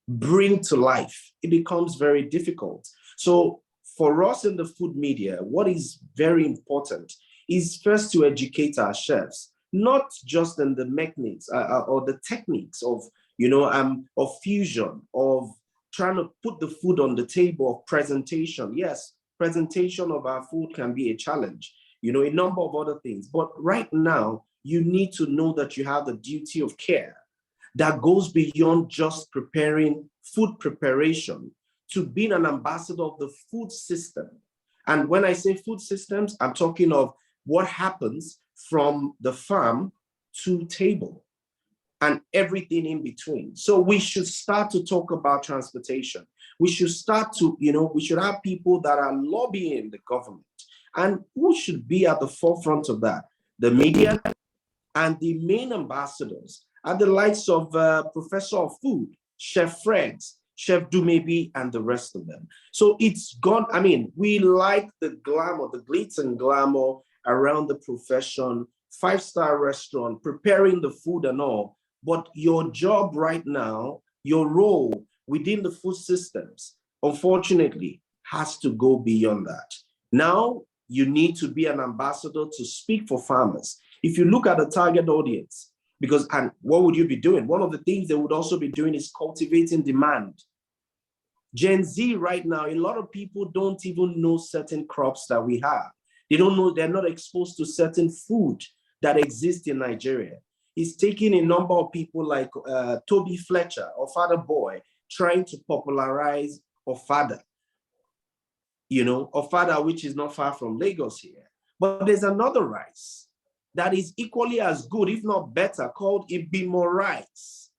bring to life, it becomes very difficult. So for us in the food media, what is very important is first to educate our chefs, not just in the mechanics or the techniques of, of fusion, of trying to put the food on the table, of presentation. Yes, presentation of our food can be a challenge, a number of other things. But right now, you need to know that you have the duty of care that goes beyond just preparing food preparation to being an ambassador of the food system. And when I say food systems, I'm talking of what happens from the farm to table and everything in between. So we should start to talk about transportation. We should start to, we should have people that are lobbying the government. And who should be at the forefront of that? The media and the main ambassadors are the likes of Professor of Food, Chef Fred's, Chef Dumebi, and the rest of them. So it's gone. We like the glamour, the glitz and glamour around the profession, 5-star restaurant, preparing the food and all. But your job right now, your role within the food systems, unfortunately, has to go beyond that. Now, you need to be an ambassador to speak for farmers. If you look at the target audience, and what would you be doing? One of the things they would also be doing is cultivating demand. Gen Z right now, a lot of people don't even know certain crops that we have. They don't know, they're not exposed to certain food that exists in Nigeria. It's taking a number of people like Toby Fletcher or Father Boy trying to popularize Ofada. Ofada, which is not far from Lagos here. But there's another rice that is equally as good, if not better, called Ibimo rice.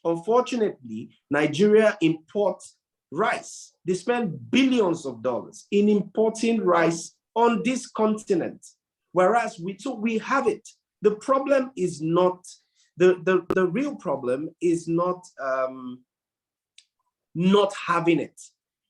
Unfortunately, Nigeria imports rice. They spend billions of dollars in importing rice on this continent, whereas we have it. The problem is not, the real problem is not having it.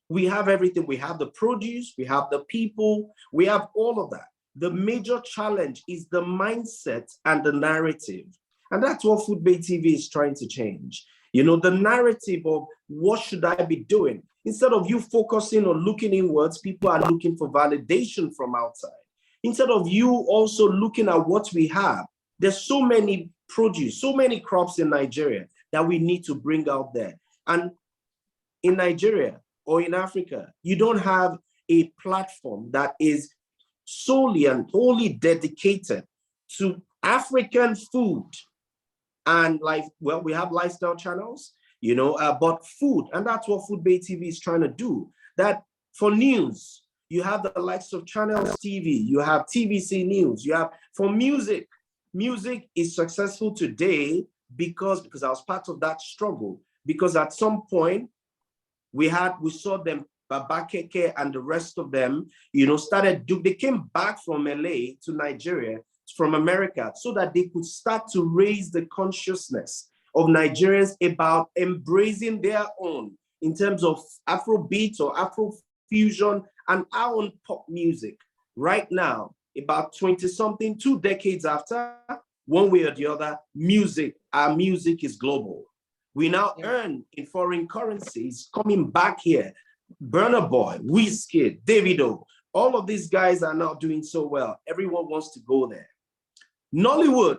We have everything. We have the produce, we have the people, we have all of that. The major challenge is the mindset and the narrative. And that's what Foodbay TV is trying to change. The narrative of what should I be doing? Instead of you focusing on looking inwards, people are looking for validation from outside. Instead of you also looking at what we have, there's so many produce, so many crops in Nigeria that we need to bring out there. And in Nigeria or in Africa, you don't have a platform that is solely and wholly dedicated to African food. And we have lifestyle channels, but food, and that's what Foodbay TV is trying to do. That for news, you have the likes of Channels TV, you have TVC News, you have for music. Music is successful today because I was part of that struggle. Because at some point we saw them, Babakeke and the rest of them, they came back from LA to Nigeria, from America, so that they could start to raise the consciousness of Nigerians about embracing their own in terms of Afrobeat or Afrofusion and our own pop music. Right now, about 20-something, 2 decades after, one way or the other, our music is global. We now earn in foreign currencies coming back here. Burna Boy, Wizkid, Davido, all of these guys are now doing so well. Everyone wants to go there. Nollywood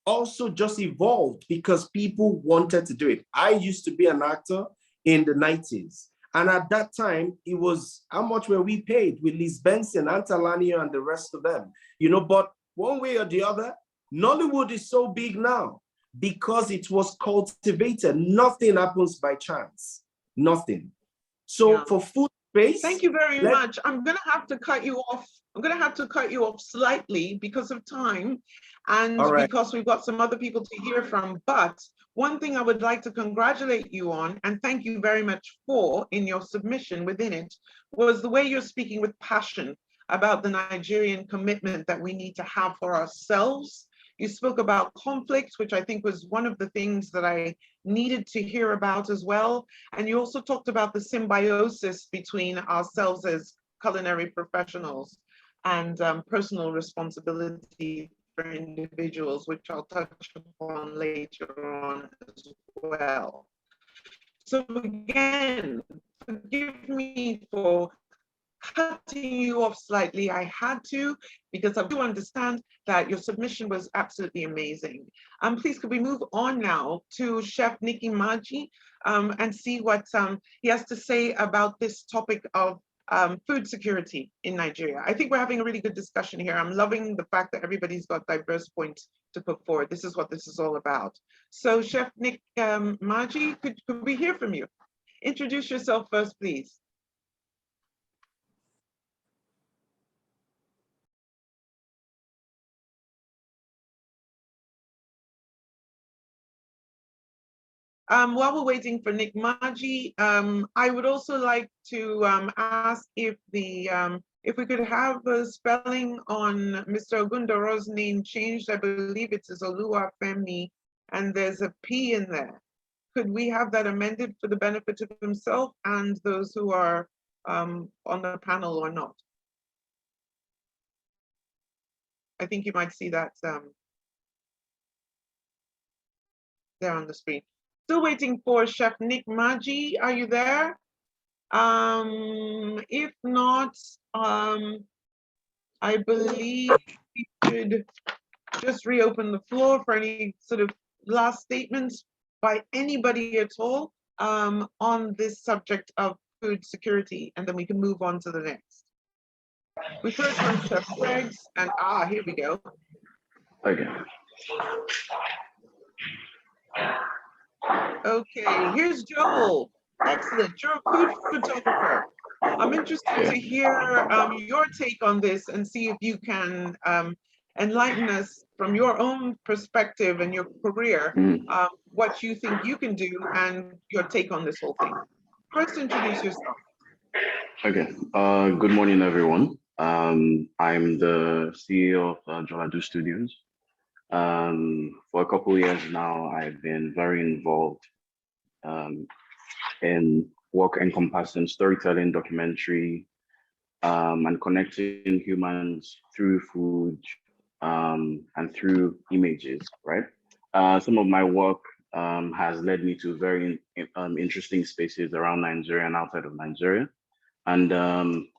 also just evolved because people wanted to do it. I used to be an actor in the 90s. And at that time, it was, how much were we paid with Liz Benson, Antalanio, and the rest of them? But one way or the other, Nollywood is so big now because it was cultivated. Nothing happens by chance. Nothing. So for food space. Thank you very much. I'm going to have to cut you off. I'm going to have to cut you off slightly because of time and because we've got some other people to hear from. But one thing I would like to congratulate you on, and thank you very much for in your submission within it, was the way you're speaking with passion about the Nigerian commitment that we need to have for ourselves. You spoke about conflict, which I think was one of the things that I needed to hear about as well. And you also talked about the symbiosis between ourselves as culinary professionals and personal responsibility for individuals, which I'll touch upon later on as well. So again, forgive me for cutting you off slightly. I had to, because I do understand that your submission was absolutely amazing. Please, could we move on now to Chef Nikki Maji and see what he has to say about this topic of food security in Nigeria. I think we're having a really good discussion here. I'm loving the fact that everybody's got diverse points to put forward. This is what this is all about. So Chef Nick Maji, could we hear from you? Introduce yourself first, please. While we're waiting for Nick Maji, I would also like to ask if we could have the spelling on Mr. Ogundoro's name changed. I believe it's Oluwafemi, and there's a P in there. Could we have that amended for the benefit of himself and those who are on the panel or not? I think you might see that there on the screen. Still waiting for Chef Nick Maji. Are you there? If not, I believe we should just reopen the floor for any sort of last statements by anybody at all on this subject of food security, and then we can move on to the next. We've heard from Chef Freggs, and here we go. Okay. Okay, here's Joel. Excellent. You're a food photographer. I'm interested to hear your take on this and see if you can enlighten us from your own perspective and your career, what you think you can do and your take on this whole thing. First, introduce yourself. Okay. Good morning, everyone. I'm the CEO of Joladu Studios. For a couple of years now, I've been very involved in work encompassing storytelling, documentary, and connecting humans through food and through images, right? Some of my work has led me to very interesting spaces around Nigeria and outside of Nigeria. And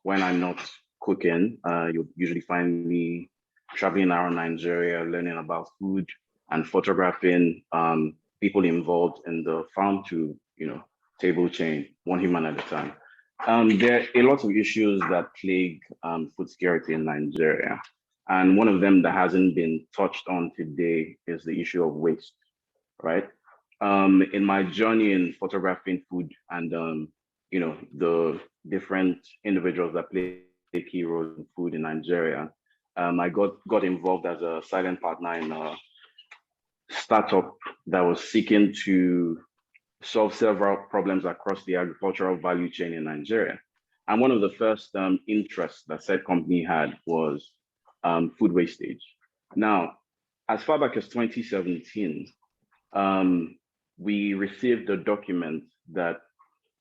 when I'm not cooking, you'll usually find me traveling around Nigeria, learning about food and photographing people involved in the farm to, table chain, one human at a time. There are a lot of issues that plague food security in Nigeria. And one of them that hasn't been touched on today is the issue of waste, right? In my journey in photographing food and the different individuals that play a key role in food in Nigeria, I got involved as a silent partner in a startup that was seeking to solve several problems across the agricultural value chain in Nigeria. And one of the first interests that said company had was food wastage. Now, as far back as 2017, we received a document that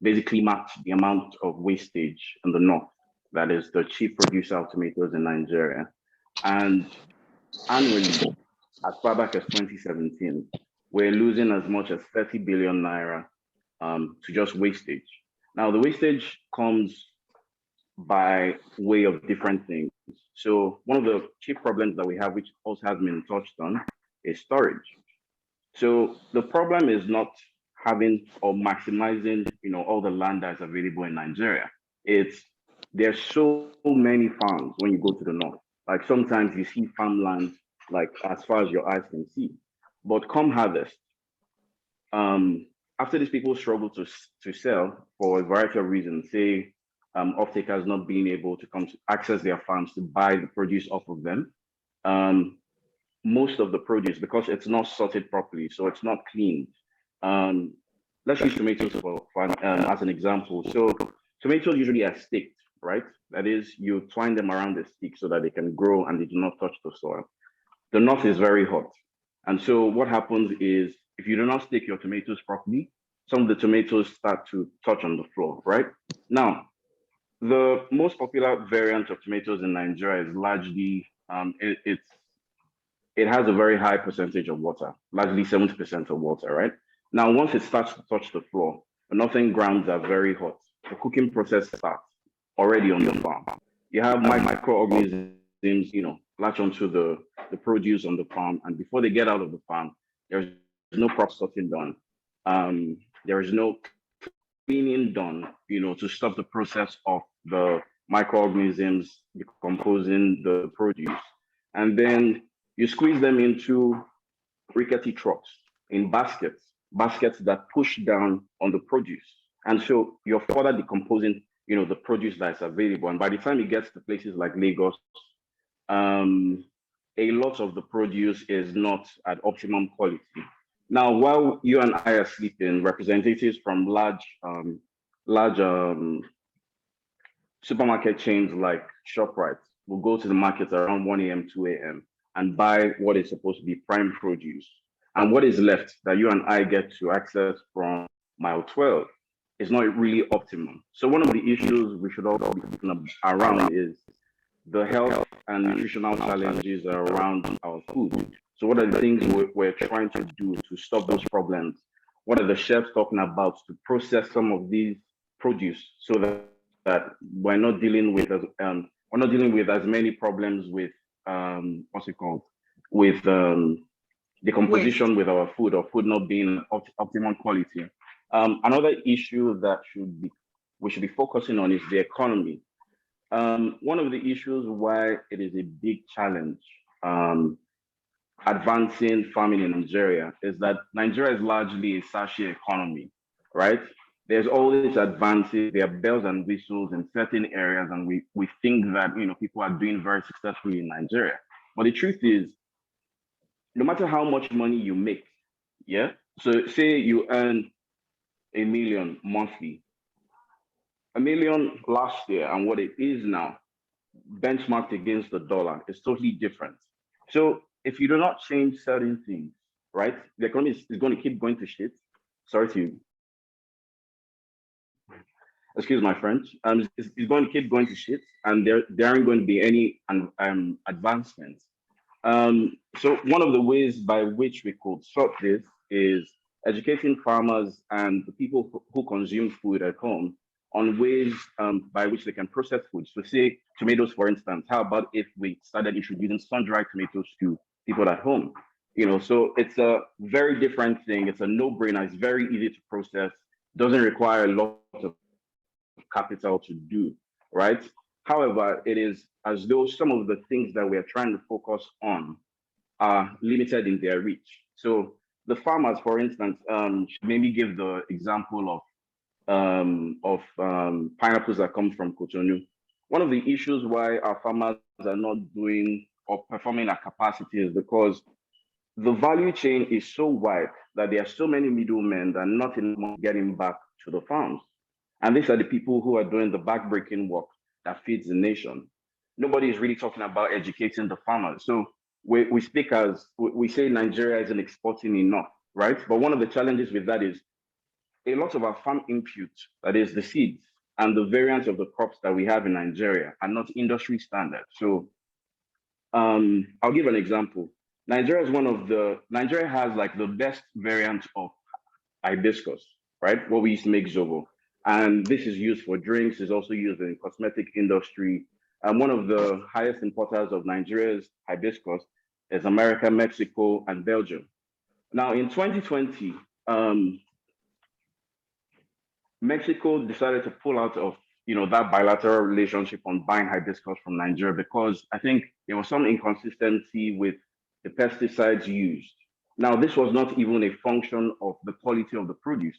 basically mapped the amount of wastage in the north, that is the chief producer of tomatoes in Nigeria. And annually, as far back as 2017, we're losing as much as 30 billion naira to just wastage. Now, the wastage comes by way of different things. So one of the chief problems that we have, which also has been touched on, is storage. So the problem is not having or maximizing, all the land that's available in Nigeria. There's so many farms when you go to the north. Like sometimes you see farmland like as far as your eyes can see. But come harvest, after these people struggle to sell for a variety of reasons, say off-takers not being able to come to access their farms to buy the produce off of them, most of the produce, because it's not sorted properly, so it's not cleaned. Let's use tomatoes as an example. So tomatoes usually are staked, right? That is, you twine them around the stick so that they can grow and they do not touch the soil. The north is very hot. And so what happens is, if you do not stake your tomatoes properly, some of the tomatoes start to touch on the floor, right? Now, the most popular variant of tomatoes in Nigeria is largely, it has a very high percentage of water, largely 70% of water, right? Now, once it starts to touch the floor, the northern grounds are very hot. The cooking process starts already on the farm. You have microorganisms, latch onto the produce on the farm, and before they get out of the farm, there's no crop sorting done. There is no cleaning done, to stop the process of the microorganisms decomposing the produce. And then you squeeze them into rickety trucks in baskets that push down on the produce. And so you're further decomposing, the produce that's available. And by the time it gets to places like Lagos, a lot of the produce is not at optimum quality. Now, while you and I are sleeping, representatives from large supermarket chains like ShopRite will go to the market around 1 a.m., 2 a.m. and buy what is supposed to be prime produce. And what is left that you and I get to access from mile 12 is not really optimum. So one of the issues we should also be thinking around is the health and nutritional challenges around our food. So what are the things we're trying to do to stop those problems? What are the chefs talking about to process some of these produce so that we're not dealing with as many problems with decomposition with our food, or food not being of optimum quality. Another issue that we should be focusing on is the economy. One of the issues why it is a big challenge advancing farming in Nigeria is that Nigeria is largely a sachet economy, right? there's all these advances, there are bells and whistles in certain areas, and we think that people are doing very successfully in Nigeria. But the truth is, no matter how much money you make, yeah. So say you earn 1 million monthly, 1 million last year, and what it is now, benchmarked against the dollar, is totally different. So if you do not change certain things, right, the economy is going to keep going to shit. Sorry to excuse my French. It's going to keep going to shit, and there aren't going to be any advancements. So one of the ways by which we could sort this is educating farmers and the people who consume food at home on ways by which they can process food. So say tomatoes, for instance, how about if we started introducing sun-dried tomatoes to people at home? So it's a very different thing. It's a no-brainer. It's very easy to process. Doesn't require a lot of capital to do, right? However, it is as though some of the things that we're trying to focus on are limited in their reach. So the farmers, for instance, should maybe give the example of pineapples that come from Cotonou. One of the issues why our farmers are not doing or performing at capacity is because the value chain is so wide that there are so many middlemen that not enough getting back to the farms. And these are the people who are doing the backbreaking work that feeds the nation. Nobody is really talking about educating the farmers. So we speak as, we say Nigeria isn't exporting enough, right? But one of the challenges with that is a lot of our farm input, that is the seeds and the variants of the crops that we have in Nigeria, are not industry standard. So I'll give an example. Nigeria has like the best variant of hibiscus, right? What we used to make zobo. And this is used for drinks, is also used in cosmetic industry. And one of the highest importers of Nigeria's hibiscus is America, Mexico, and Belgium. Now in 2020, Mexico decided to pull out of that bilateral relationship on buying hibiscus from Nigeria because I think there was some inconsistency with the pesticides used. Now, this was not even a function of the quality of the produce.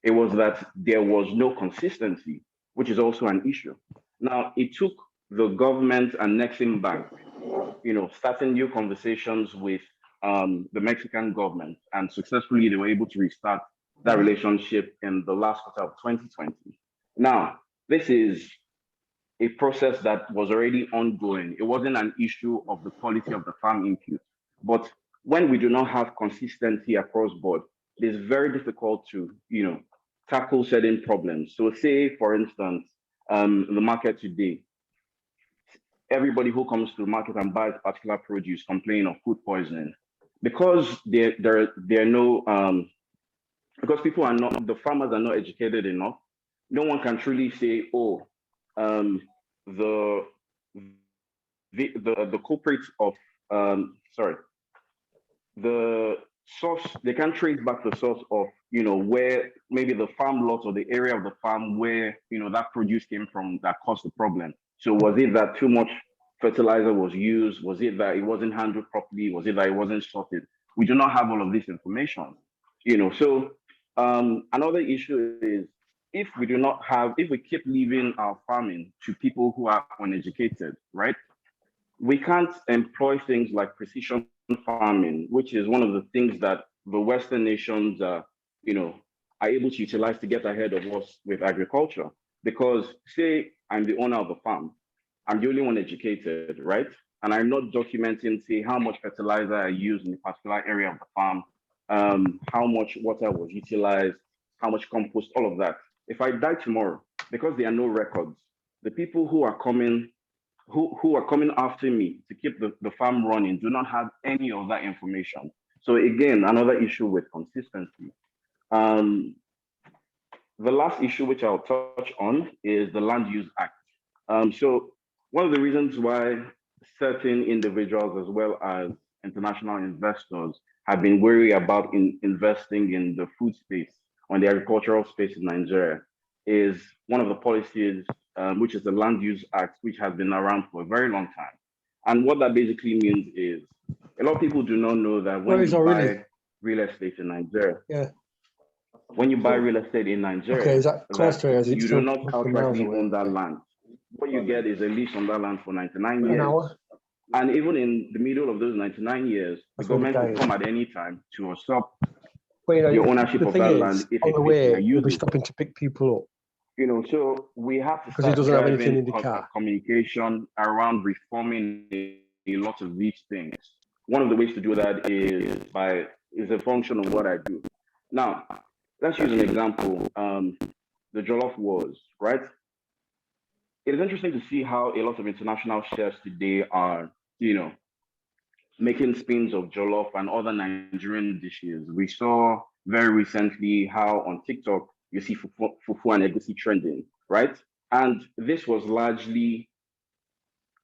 It was that there was no consistency, which is also an issue. Now, it took the government and Nexim Bank, starting new conversations with the Mexican government, and successfully they were able to restart that relationship in the last quarter of 2020. Now, this is a process that was already ongoing. It wasn't an issue of the quality of the farm input. But when we do not have consistency across board, it is very difficult to, tackle certain problems. So say, for instance, the market today, everybody who comes to the market and buys particular produce complain of food poisoning because there are no because the farmers are not educated enough. No one can truly say, oh, the culprits of the source, they can trace back the source of where maybe the farm lot or the area of the farm where that produce came from that caused the problem. So was it that too much fertilizer was used? Was it that it wasn't handled properly? Was it that it wasn't sorted? We do not have all of this information. So another issue is if we keep leaving our farming to people who are uneducated, right? We can't employ things like precision farming, which is one of the things that the Western nations are able to utilize to get ahead of us with agriculture. Because say I'm the owner of the farm, I'm the only one educated, right? And I'm not documenting, say, how much fertilizer I use in a particular area of the farm, how much water was utilized, how much compost, all of that. If I die tomorrow, because there are no records, the people who are coming after me to keep the farm running do not have any of that information. So again, another issue with consistency. The last issue which I'll touch on is the Land Use Act. So one of the reasons why certain individuals as well as international investors have been wary about investing in the food space or the agricultural space in Nigeria is one of the policies, which is the Land Use Act, which has been around for a very long time. And what that basically means is a lot of people do not know that when you buy real estate in Nigeria, When you buy real estate in Nigeria, Okay, is that close to it? Is it you do still not miles outrightly away? own that land. What you get is a lease on that land for 99 An years. hour? And even in the middle of those 99 years, That's the when the government guy will come at any time to usurp Well, you know, your ownership the of thing that is, land if on it the fits their way, you'll be uses. stopping to pick people up You know, so we have to because he start doesn't have anything driving in the car. communication around reforming a lot of these things. One of the ways to do that is a function of what I do. Now, let's use an example. The Jollof Wars, right? It is interesting to see how a lot of international chefs today are, making spins of jollof and other Nigerian dishes. We saw very recently how on TikTok you see fufu and egusi trending, right? And this was largely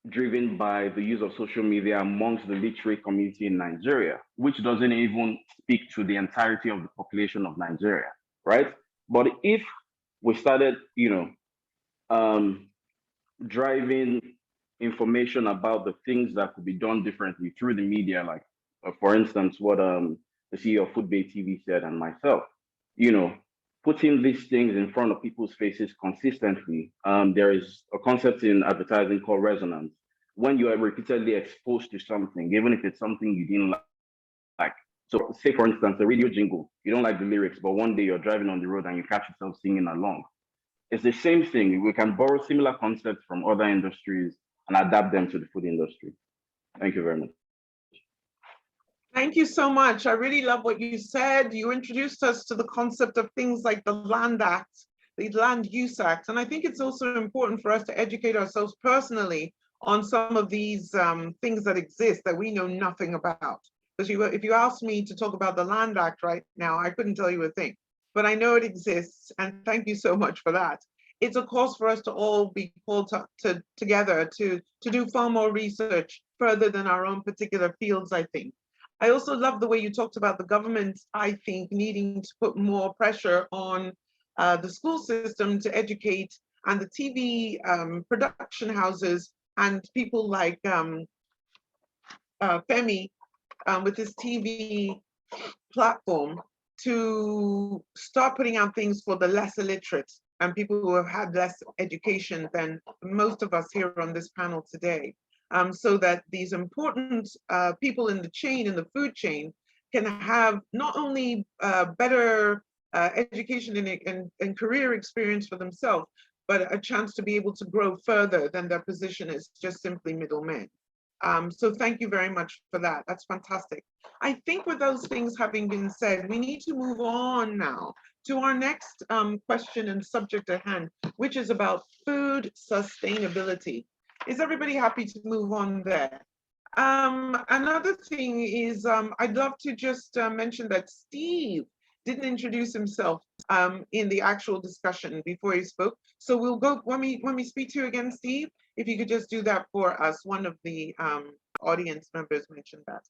driven by the use of social media amongst the literate community in Nigeria, which doesn't even speak to the entirety of the population of Nigeria, right? But if we started, driving information about the things that could be done differently through the media, like, for instance, what the CEO of Foodbay TV said and myself, putting these things in front of people's faces consistently. There is a concept in advertising called resonance. When you are repeatedly exposed to something, even if it's something you didn't like. So say, for instance, a radio jingle, you don't like the lyrics, but one day you're driving on the road and you catch yourself singing along. It's the same thing. We can borrow similar concepts from other industries and adapt them to the food industry. Thank you very much. Thank you so much. I really love what you said. You introduced us to the concept of things like the Land Act, the Land Use Act. And I think it's also important for us to educate ourselves personally on some of these things that exist that we know nothing about. Because if you asked me to talk about the Land Act right now, I couldn't tell you a thing, but I know it exists. And thank you so much for that. It's a cause for us to all be pulled together to do far more research further than our own particular fields, I think. I also love the way you talked about the government, I think, needing to put more pressure on the school system to educate, and the TV production houses and people like Femi with his TV platform to start putting out things for the less illiterate and people who have had less education than most of us here on this panel today. So that these important people in the chain, in the food chain, can have not only better education and career experience for themselves, but a chance to be able to grow further than their position as just simply middlemen. So thank you very much for that. That's fantastic. I think with those things having been said, we need to move on now to our next question and subject at hand, which is about food sustainability. Is everybody happy to move on there? Another thing is, I'd love to just mention that Steve didn't introduce himself in the actual discussion before he spoke. So we'll go, when we speak to you again, Steve, if you could just do that for us. One of the audience members mentioned that.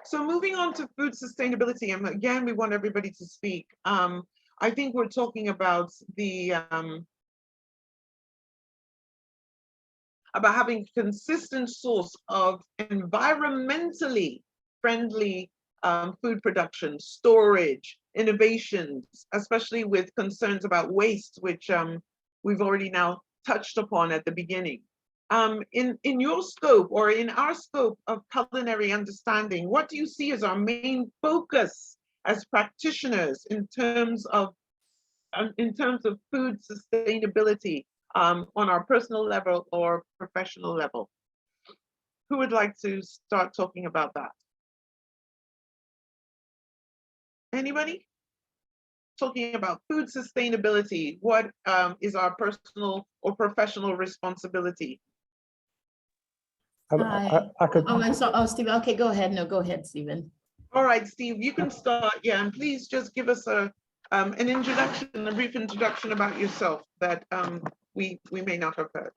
So moving on to food sustainability, and again, we want everybody to speak. I think we're talking about the about having consistent source of environmentally friendly food production, storage, innovations, especially with concerns about waste, which we've already now touched upon at the beginning. In your scope, or in our scope of culinary understanding, what do you see as our main focus as practitioners in terms of food sustainability on our personal level or professional level? Who would like to start talking about that? Anybody? Talking about food sustainability, what is our personal or professional responsibility? I could. Oh, Stephen, okay, go ahead. No, go ahead, Stephen. All right, Steve, you can start. Yeah, and please just give us an introduction, a brief introduction about yourself that we may not have heard.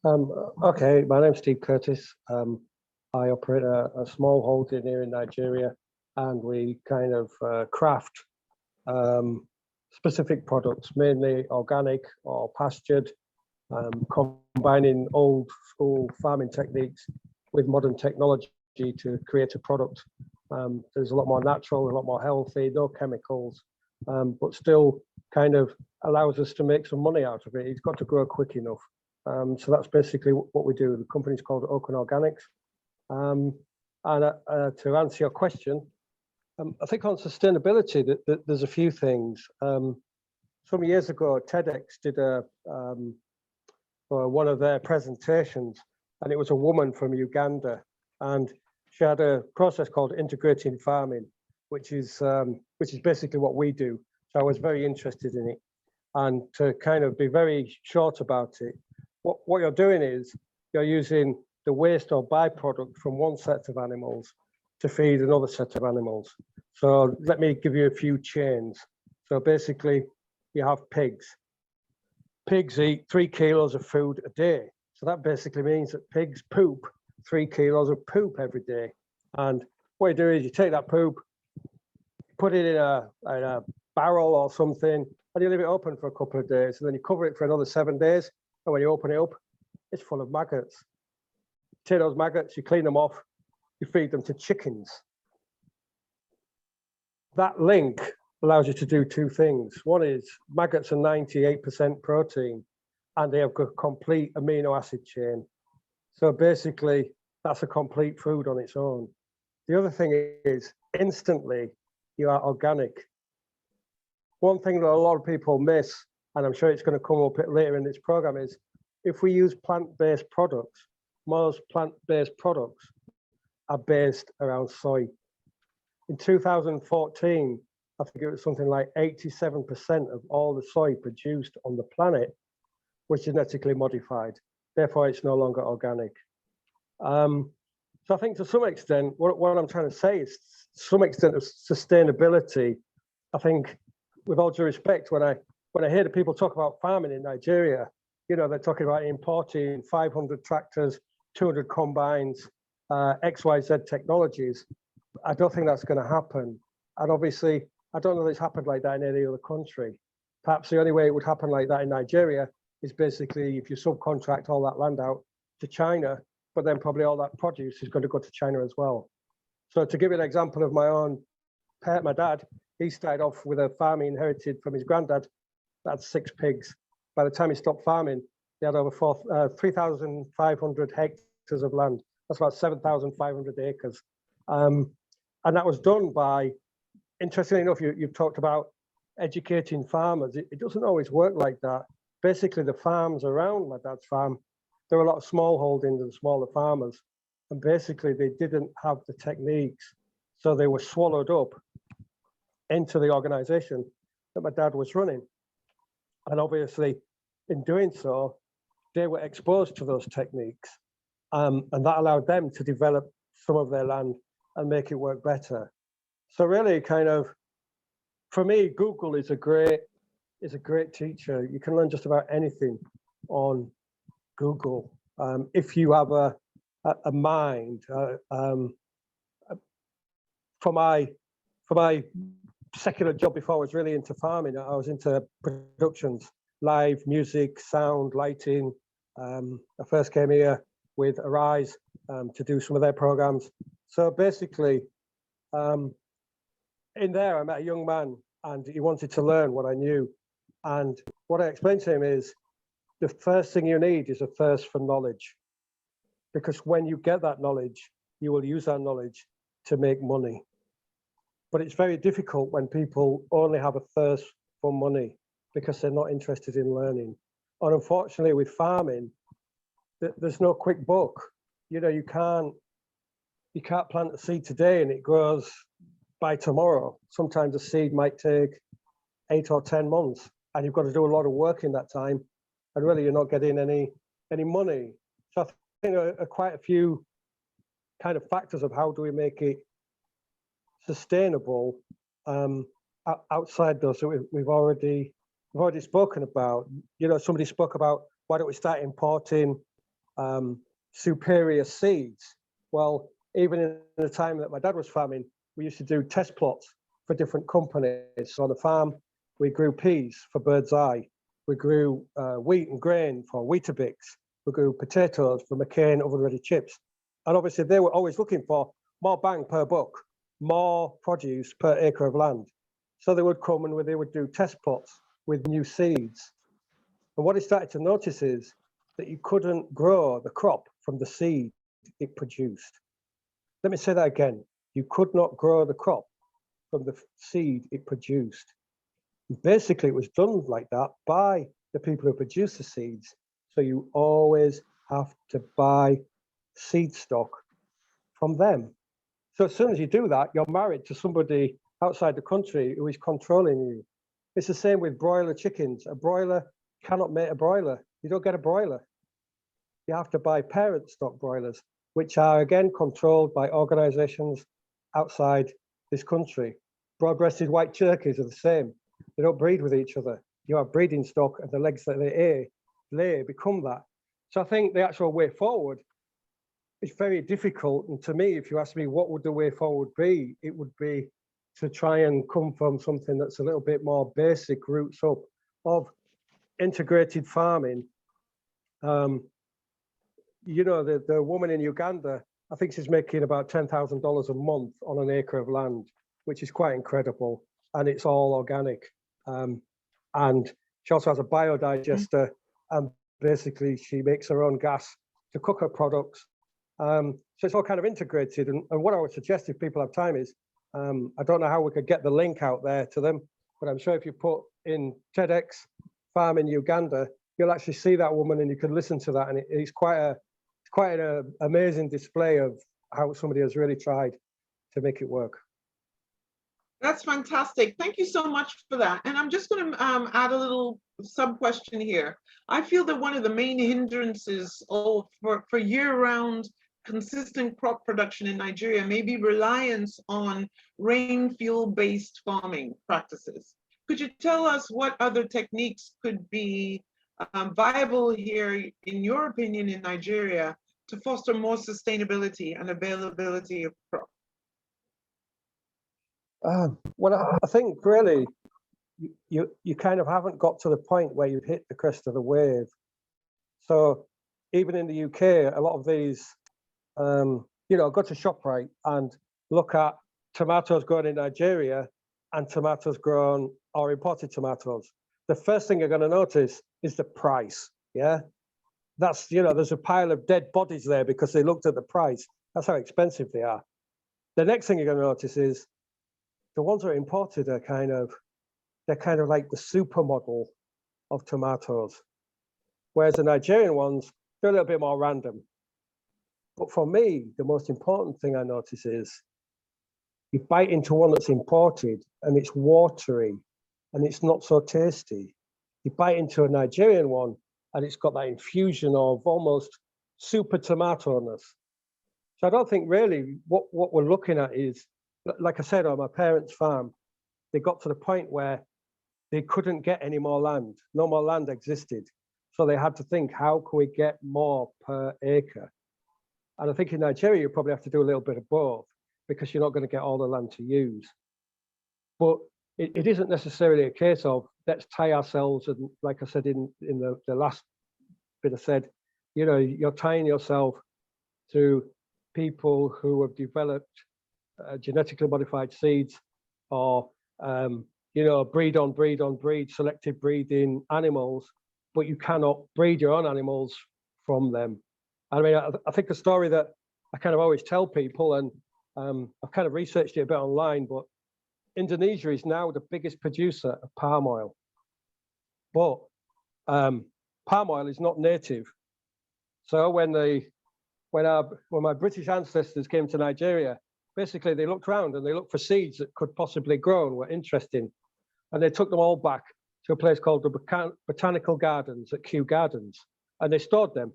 Okay, my name's Steve Curtis. I operate a small holding here in Nigeria, and we kind of craft specific products, mainly organic or pastured, combining old school farming techniques with modern technology to create a product. There's a lot more natural, a lot more healthy, no chemicals, but still kind of allows us to make some money out of it. It's got to grow quick enough. So that's basically what we do. The company's called Oaken Organics. And to answer your question, I think on sustainability, there's a few things. Some years ago, TEDx did one of their presentations, and it was a woman from Uganda, and she had a process called integrating farming, which is basically what we do. So I was very interested in it, and to kind of be very short about it, what you're doing is you're using the waste or byproduct from one set of animals to feed another set of animals. So let me give you a few chains. So basically, you have pigs. Pigs eat 3 kilos of food a day. So that basically means that pigs poop 3 kilos of poop every day. And what you do is you take that poop, put it in a barrel or something, and you leave it open for a couple of days. And then you cover it for another 7 days. And when you open it up, it's full of maggots. Take those maggots, you clean them off, you feed them to chickens. That link allows you to do two things. One is maggots are 98% protein, and they have a complete amino acid chain. So basically, that's a complete food on its own. The other thing is instantly you are organic. One thing that a lot of people miss, and I'm sure it's going to come up later in this program, is if we use plant-based products, most plant-based products are based around soy. In 2014, I think it was something like 87% of all the soy produced on the planet was genetically modified. Therefore, it's no longer organic. So I think to some extent, what I'm trying to say is some extent of sustainability. I think, with all due respect, when I hear the people talk about farming in Nigeria, you know, they're talking about importing 500 tractors, 200 combines, XYZ technologies. I don't think that's going to happen. And obviously, I don't know that it's happened like that in any other country. Perhaps the only way it would happen like that in Nigeria is basically if you subcontract all that land out to China, but then probably all that produce is going to go to China as well. So to give you an example of my own pet, my dad, he started off with a farm he inherited from his granddad. That's 6 pigs. By the time he stopped farming, he had over 3,500 hectares of land. That's about 7,500 acres. And that was done by, interestingly enough, you've talked about educating farmers. It doesn't always work like that. Basically, the farms around my dad's farm, there were a lot of small holdings and smaller farmers. And basically, they didn't have the techniques. So they were swallowed up into the organization that my dad was running. And obviously, in doing so, they were exposed to those techniques. And that allowed them to develop some of their land and make it work better. So really kind of, for me, Google is a great teacher. You can learn just about anything on Google. If you have a mind, for my secular job before I was really into farming, I was into productions, live music, sound, lighting. I first came here with Arise to do some of their programs. So basically, in there, I met a young man and he wanted to learn what I knew. And what I explained to him is the first thing you need is a thirst for knowledge. Because when you get that knowledge, you will use that knowledge to make money. But it's very difficult when people only have a thirst for money because they're not interested in learning. And unfortunately, with farming, there's no quick buck. You know, you can't plant a seed today and it grows by tomorrow. Sometimes a seed might take 8 or 10 months, and you've got to do a lot of work in that time, and really you're not getting any money. So I think quite a few kind of factors of how do we make it sustainable outside those that we've already spoken about. You know, somebody spoke about why don't we start importing superior seeds? Well, even in the time that my dad was farming, we used to do test plots for different companies. So on the farm, we grew peas for Bird's Eye. We grew wheat and grain for Weetabix. We grew potatoes for McCain Oven Ready Chips. And obviously they were always looking for more bang per buck, more produce per acre of land. So they would come and they would do test plots with new seeds. And what he started to notice is that you couldn't grow the crop from the seed it produced. Let me say that again. You could not grow the crop from the seed it produced. Basically, it was done like that by the people who produce the seeds. So you always have to buy seed stock from them. So as soon as you do that, you're married to somebody outside the country who is controlling you. It's the same with broiler chickens. A broiler cannot make a broiler. You don't get a broiler. You have to buy parent stock broilers, which are again controlled by organizations outside this country. Broad-breasted white turkeys are the same. They don't breed with each other. You have breeding stock and the legs that they lay become that. So I think the actual way forward is very difficult. And to me, if you ask me what would the way forward be, it would be to try and come from something that's a little bit more basic roots up of integrated farming. You know, the woman in Uganda, I think she's making about $10,000 a month on an acre of land, which is quite incredible. And it's all organic. And she also has a biodigester, and basically she makes her own gas to cook her products. So it's all kind of integrated. And what I would suggest if people have time is, I don't know how we could get the link out there to them, but I'm sure if you put in TEDx farm in Uganda, you'll actually see that woman and you can listen to that. And it's quite an amazing display of how somebody has really tried to make it work. That's fantastic. Thank you so much for that. And I'm just going to add a little sub question here. I feel that one of the main hindrances for year-round consistent crop production in Nigeria may be reliance on rain fuel-based farming practices. Could you tell us what other techniques could be viable here, in your opinion, in Nigeria to foster more sustainability and availability of crop? Well, I think really you kind of haven't got to the point where you've hit the crest of the wave. So even in the UK, a lot of these, you know, go to ShopRite and look at tomatoes grown in Nigeria and tomatoes grown or imported tomatoes. The first thing you're going to notice is the price. Yeah, that's, you know, there's a pile of dead bodies there because they looked at the price. That's how expensive they are. The next thing you're going to notice is the ones that are imported are they're kind of like the supermodel of tomatoes, whereas the Nigerian ones, they're a little bit more random. But for me, the most important thing I notice is you bite into one that's imported and it's watery and it's not so tasty. You bite into a Nigerian one and it's got that infusion of almost super tomato-ness. So I don't think really what we're looking at is, like I said, on my parents' farm, they got to the point where they couldn't get any more land. No more land existed. So they had to think, how can we get more per acre? And I think in Nigeria, you probably have to do a little bit of both because you're not going to get all the land to use. But it isn't necessarily a case of let's tie ourselves, and like I said in the last bit I said, you know, you're tying yourself to people who have developed genetically modified seeds or, you know, breed on breed, selective breeding animals, but you cannot breed your own animals from them. I mean, I think a story that I kind of always tell people, and I've kind of researched it a bit online, but Indonesia is now the biggest producer of palm oil. But palm oil is not native. So when my British ancestors came to Nigeria, basically they looked around and they looked for seeds that could possibly grow and were interesting. And they took them all back to a place called the Botanical Gardens at Kew Gardens, and they stored them.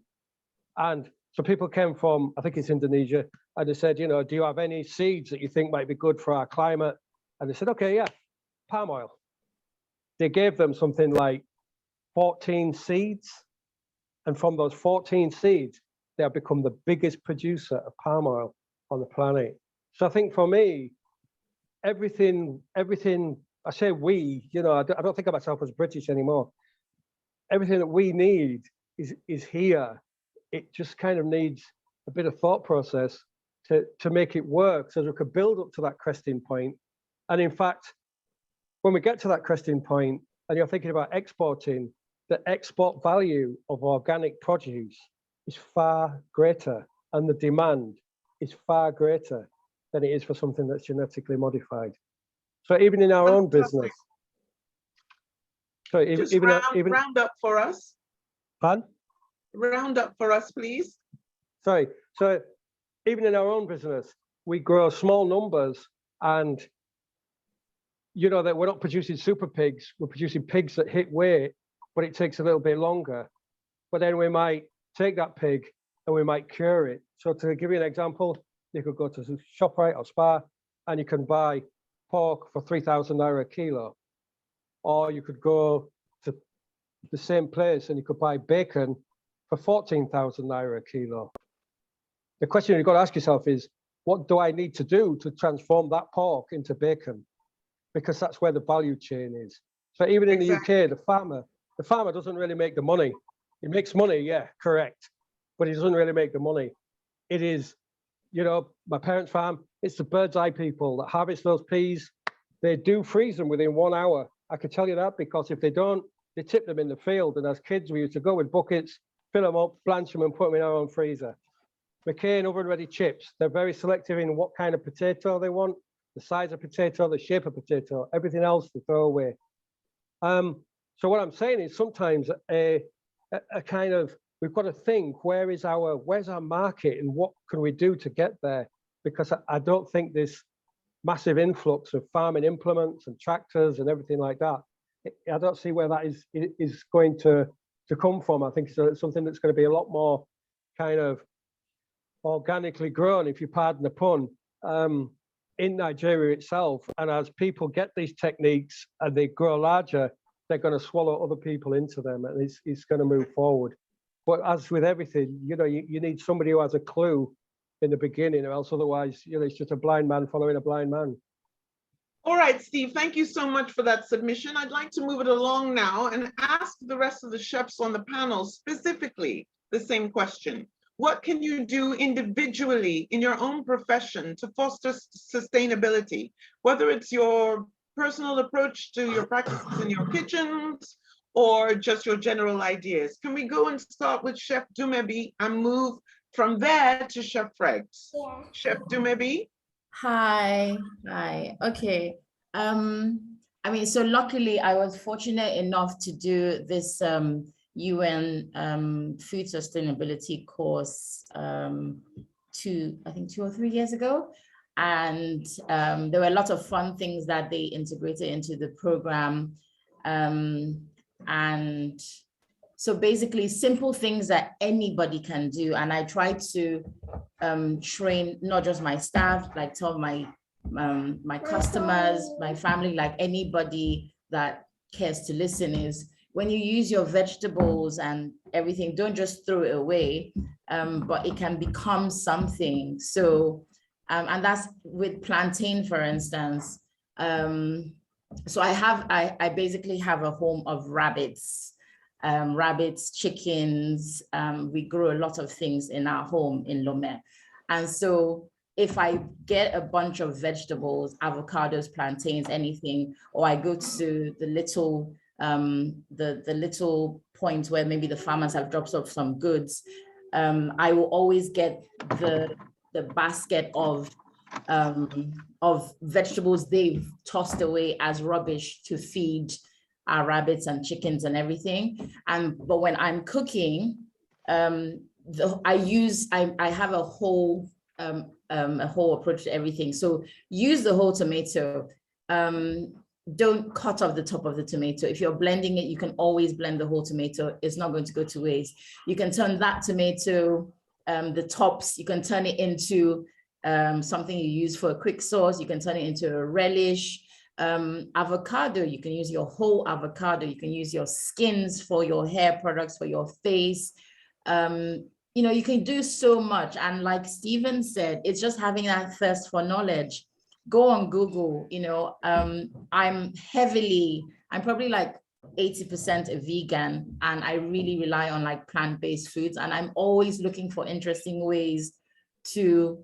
And so people came from, I think it's Indonesia, and they said, you know, do you have any seeds that you think might be good for our climate? And they said, okay, yeah, palm oil. They gave them something like 14 seeds. And from those 14 seeds, they have become the biggest producer of palm oil on the planet. So I think for me, everything, I say we, you know, I don't think of myself as British anymore. Everything that we need is here. It just kind of needs a bit of thought process to make it work so that we could build up to that cresting point. And in fact, when we get to that cresting point and you're thinking about exporting, the export value of organic produce is far greater and the demand is far greater than it is for something that's genetically modified. So even in our own business. So even round up for us. Pardon? Round up for us, please. Sorry. So even in our own business, we grow small numbers, and you know that we're not producing super pigs, we're producing pigs that hit weight, but it takes a little bit longer. But then we might take that pig and we might cure it. So to give you an example, you could go to ShopRite or Spar and you can buy pork for 3,000 naira a kilo. Or you could go to the same place and you could buy bacon for 14,000 naira a kilo. The question you've got to ask yourself is, what do I need to do to transform that pork into bacon? Because that's where the value chain is. So even in the UK, the farmer doesn't really make the money. He makes money, yeah, correct. But he doesn't really make the money. It is, you know, my parents' farm, it's the bird's eye people that harvest those peas. They do freeze them within 1 hour. I can tell you that because if they don't, they tip them in the field. And as kids, we used to go with buckets, fill them up, blanch them and put them in our own freezer. McCain oven-ready chips, they're very selective in what kind of potato they want, the size of potato, the shape of potato, everything else they throw away. So what I'm saying is sometimes a kind of, we've got to think, where's our market and what can we do to get there? Because I don't think this massive influx of farming implements and tractors and everything like that, I don't see where that is going to come from. I think it's something that's going to be a lot more kind of organically grown, if you pardon the pun, in Nigeria itself. And as people get these techniques and they grow larger, they're going to swallow other people into them, and it's going to move forward. But as with everything, you know, you need somebody who has a clue in the beginning, or else otherwise, you know, it's just a blind man following a blind man. All right, Steve, thank you so much for that submission. I'd like to move it along now and ask the rest of the chefs on the panel specifically the same question. What can you do individually in your own profession to foster sustainability, whether it's your personal approach to your practices in your kitchens or just your general ideas? Can we go and start with Chef Dumebi and move from there to Chef Freggs? Yeah. Chef Dumebi? Hi. Okay. I mean, so luckily I was fortunate enough to do this UN food sustainability course I think 2 or 3 years ago. And there were a lot of fun things that they integrated into the program. And so basically simple things that anybody can do. And I try to train not just my staff, like tell my customers, my family, like anybody that cares to listen, is when you use your vegetables and everything, don't just throw it away, but it can become something. So, and that's with plantain, for instance. So I basically have a home of rabbits, chickens. We grow a lot of things in our home in Lomé. And so if I get a bunch of vegetables, avocados, plantains, anything, or I go to the little point where maybe the farmers have dropped off some goods, I will always get the basket of vegetables they've tossed away as rubbish to feed our rabbits and chickens and everything. But when I'm cooking, I have a whole approach to everything. So use the whole tomato. Don't cut off the top of the tomato. If you're blending it, you can always blend the whole tomato. It's not going to go to waste. You can turn that tomato, the tops, you can turn it into something you use for a quick sauce. You can turn it into a relish. Avocado, you can use your whole avocado. You can use your skins for your hair products, for your face. You know, you can do so much. And like Stephen said, it's just having that thirst for knowledge. Go on Google, you know, I'm probably like 80% a vegan, and I really rely on like plant-based foods. And I'm always looking for interesting ways to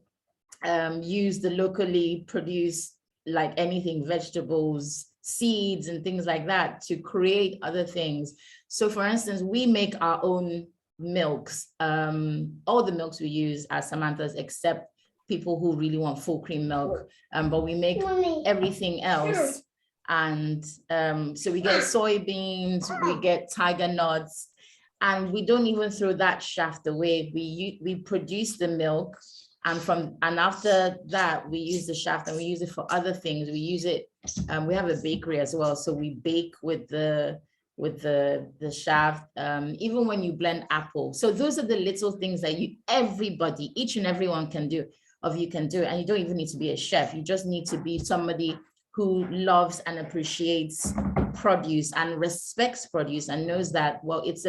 use the locally produced, like anything, vegetables, seeds and things like that to create other things. So for instance, we make our own milks. All the milks we use are Samantha's, except people who really want full cream milk. But we make everything else. And so we get soybeans, we get tiger nuts, and we don't even throw that shaft away. We produce the milk, and after that we use the shaft and we use it for other things. We use it. We have a bakery as well, so we bake with the shaft. Even when you blend apple. So those are the little things that everybody, each and everyone can do. And you don't even need to be a chef. You just need to be somebody who loves and appreciates produce and respects produce and knows that, well, it's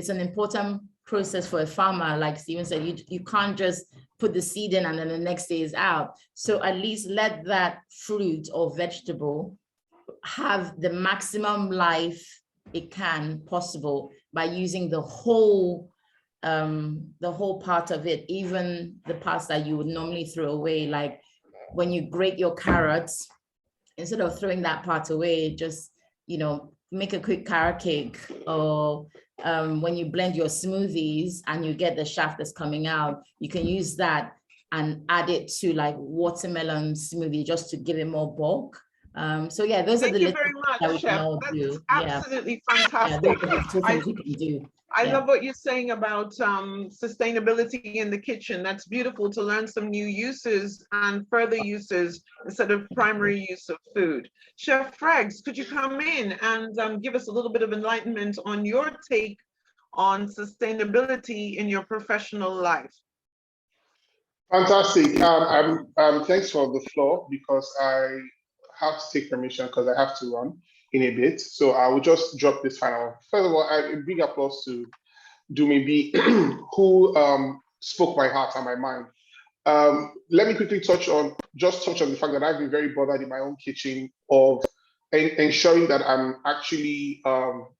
an important process for a farmer. Like Stephen said, you can't just put the seed in and then the next day is out. So at least let that fruit or vegetable have the maximum life it can possible by using the whole part of it, even the parts that you would normally throw away. Like when you grate your carrots, instead of throwing that part away, just, make a quick carrot cake. Or when you blend your smoothies and you get the shaft that's coming out, you can use that and add it to like watermelon smoothie just to give it more bulk. So yeah, those are the little things that we can all do. Absolutely fantastic. Yeah, those are the things we can do. I love what you're saying about sustainability in the kitchen. That's beautiful to learn some new uses and further uses instead of primary use of food. Chef Freggs, could you come in and give us a little bit of enlightenment on your take on sustainability in your professional life? Fantastic. Thanks for the floor, because I have to take permission because I have to run in a bit. So I will just drop this final. First of all, a big applause to Dumebi, who spoke my heart and my mind. Let me quickly touch on the fact that I've been very bothered in my own kitchen of ensuring that I'm actually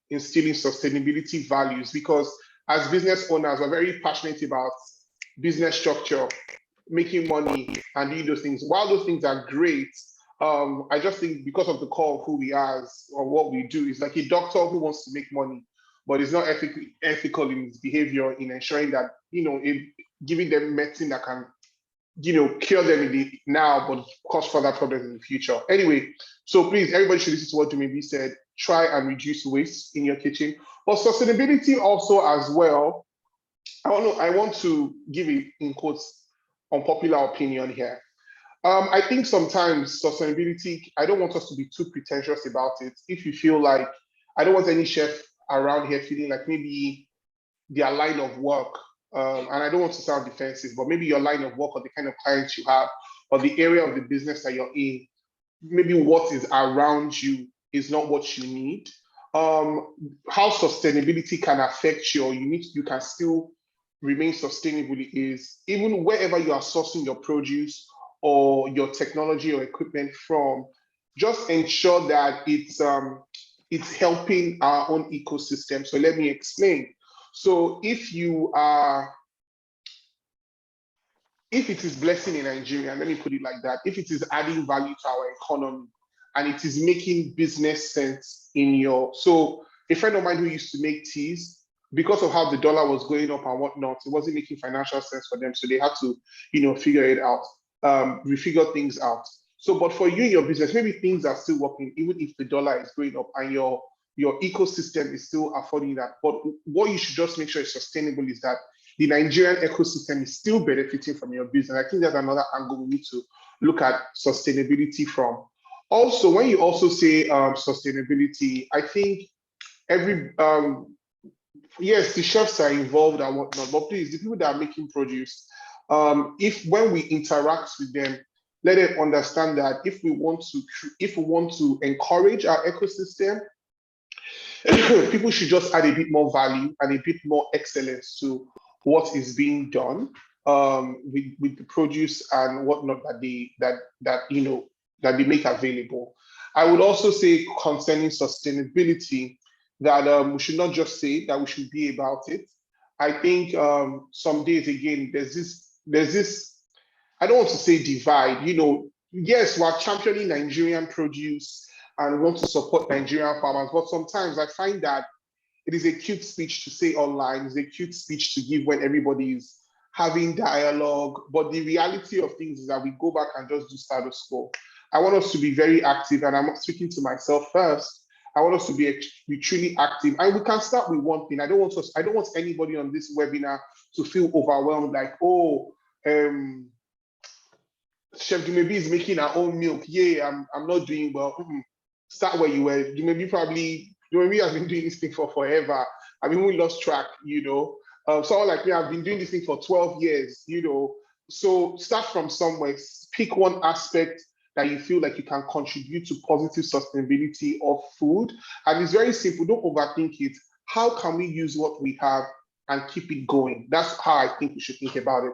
instilling sustainability values, because as business owners, we're very passionate about business structure, making money, and doing those things. While those things are great, I just think because of the core of who we are or what we do, is like a doctor who wants to make money, but is not ethical in his behavior in ensuring that, giving them medicine that can, cure them in the now, but cause further problems in the future. Anyway, so please, everybody should listen to what Dumebi said. Try and reduce waste in your kitchen. But sustainability also as well, I want to give it in quotes unpopular opinion here. I think sometimes sustainability, I don't want us to be too pretentious about it. If you feel like, I don't want any chef around here feeling like maybe their line of work, and I don't want to sound defensive, but maybe your line of work or the kind of clients you have or the area of the business that you're in, maybe what is around you is not what you need. How sustainability can affect you can still remain sustainable is even wherever you are sourcing your produce or your technology or equipment from, just ensure that it's helping our own ecosystem. So let me explain. So if it is blessing in Nigeria, let me put it like that, if it is adding value to our economy and it is making business sense so a friend of mine who used to make teas, because of how the dollar was going up and whatnot, it wasn't making financial sense for them. So they had to, figure it out, refigure things out. So, but for you, your business, maybe things are still working, even if the dollar is going up and your ecosystem is still affording that. But what you should just make sure is sustainable is that the Nigerian ecosystem is still benefiting from your business. I think there's another angle we need to look at sustainability from. Also, when you also say sustainability, I think yes, the chefs are involved and whatnot, but please, the people that are making produce, when we interact with them, let them understand that if we want to encourage our ecosystem, people should just add a bit more value and a bit more excellence to what is being done with the produce and whatnot that they make available. I would also say concerning sustainability that we should not just say that we should be about it. I think some days again, there's this, I don't want to say divide, yes, we're championing Nigerian produce and want to support Nigerian farmers. But sometimes I find that it is a cute speech to say online, it's a cute speech to give when everybody is having dialogue. But the reality of things is that we go back and just do status quo. I want us to be very active, and I'm speaking to myself first. I want us to be truly active, and we can start with one thing. I don't want anybody on this webinar to feel overwhelmed, like, oh, Chef Dumebi is making her own milk. Yeah, I'm not doing well. Start where you were. Dumebi has been doing this thing for forever. I mean, we lost track, you know. Someone like me, I've been doing this thing for 12 years, you know. So start from somewhere. Pick one aspect that you feel like you can contribute to positive sustainability of food. And it's very simple. Don't overthink it. How can we use what we have and keep it going? That's how I think we should think about it.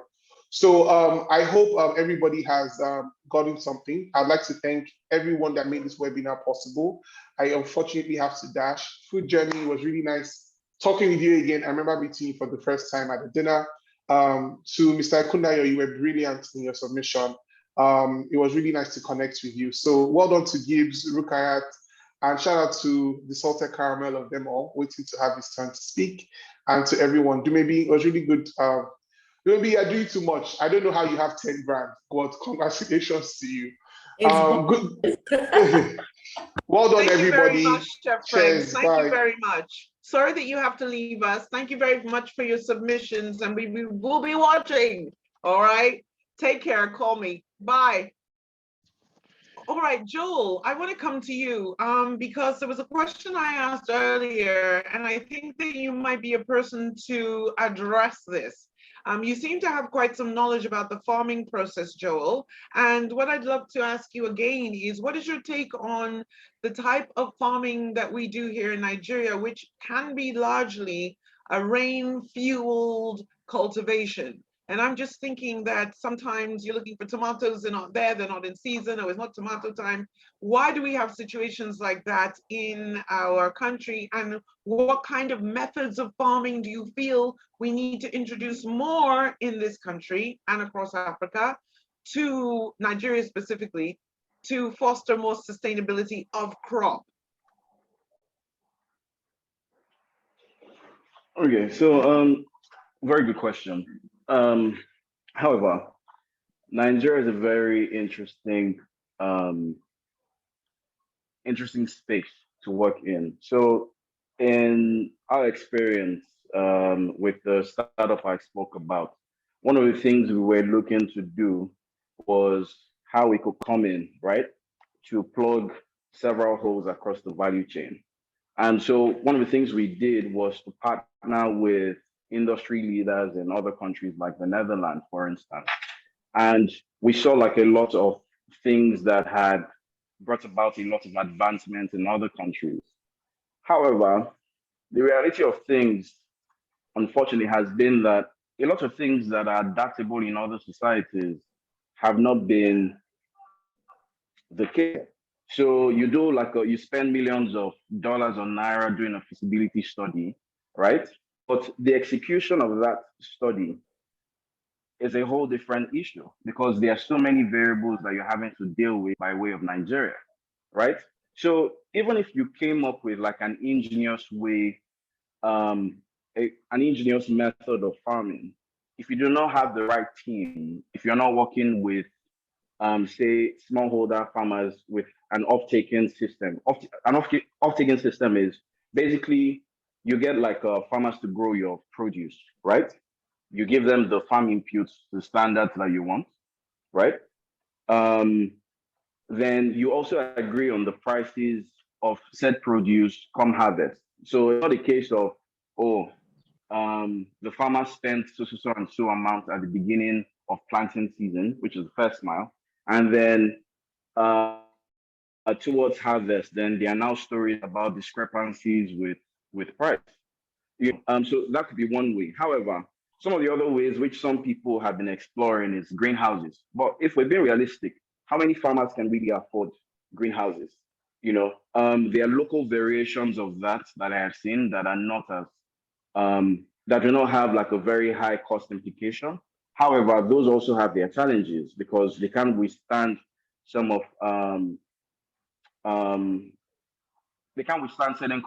So I hope everybody has gotten something. I'd like to thank everyone that made this webinar possible. I unfortunately have to dash. Food Journey was really nice talking with you again. I remember meeting you for the first time at the dinner. To Mr. Kundayo, you were brilliant in your submission. It was really nice to connect with you. So well done to Gibbs, Rukayat, and shout out to the Salted Caramel of them all, waiting to have his turn to speak. And to everyone, Dumebi, it was really good. Maybe you're doing too much. I don't know how you have 10 brands, but congratulations to you. Good. Well done, Thank everybody. You very much, Chef Cheers. Frank. Thank you very much. Sorry that you have to leave us. Thank you very much for your submissions, and we will be watching. All right. Take care. Call me. Bye. All right, Joel, I want to come to you because there was a question I asked earlier, and I think that you might be a person to address this. You seem to have quite some knowledge about the farming process, Joel. And what I'd love to ask you again is, what is your take on the type of farming that we do here in Nigeria, which can be largely a rain-fueled cultivation? And I'm just thinking that sometimes you're looking for tomatoes, they're not there, they're not in season, or it's not tomato time. Why do we have situations like that in our country? And what kind of methods of farming do you feel we need to introduce more in this country and across Africa, to Nigeria specifically, to foster more sustainability of crop? Okay, so very good question. However, Nigeria is a very interesting space to work in. So in our experience with the startup I spoke about, one of the things we were looking to do was how we could come in, right, to plug several holes across the value chain. And so one of the things we did was to partner with industry leaders in other countries like the Netherlands, for instance. And we saw like a lot of things that had brought about a lot of advancement in other countries. However, the reality of things, unfortunately, has been that a lot of things that are adaptable in other societies have not been the case. So you do like you spend millions of dollars on Naira doing a feasibility study, right? But the execution of that study is a whole different issue because there are so many variables that you're having to deal with by way of Nigeria, right? So even if you came up with like an ingenious way, an ingenious method of farming, if you do not have the right team, if you're not working with say smallholder farmers with an off-taking system. An off-taking system is basically you get like farmers to grow your produce, right? You give them the farm inputs, the standards that you want, right? Then you also agree on the prices of said produce come harvest. So it's not a case of, oh, the farmer spent so and so amount at the beginning of planting season, which is the first mile. And then towards harvest, then there are now stories about discrepancies with price. So that could be one way. However, some of the other ways which some people have been exploring is greenhouses. But if we're being realistic, how many farmers can really afford greenhouses? You know, there are local variations of that I have seen that are not as that do not have like a very high cost implication. However, those also have their challenges because they can't withstand some of they can't withstand certain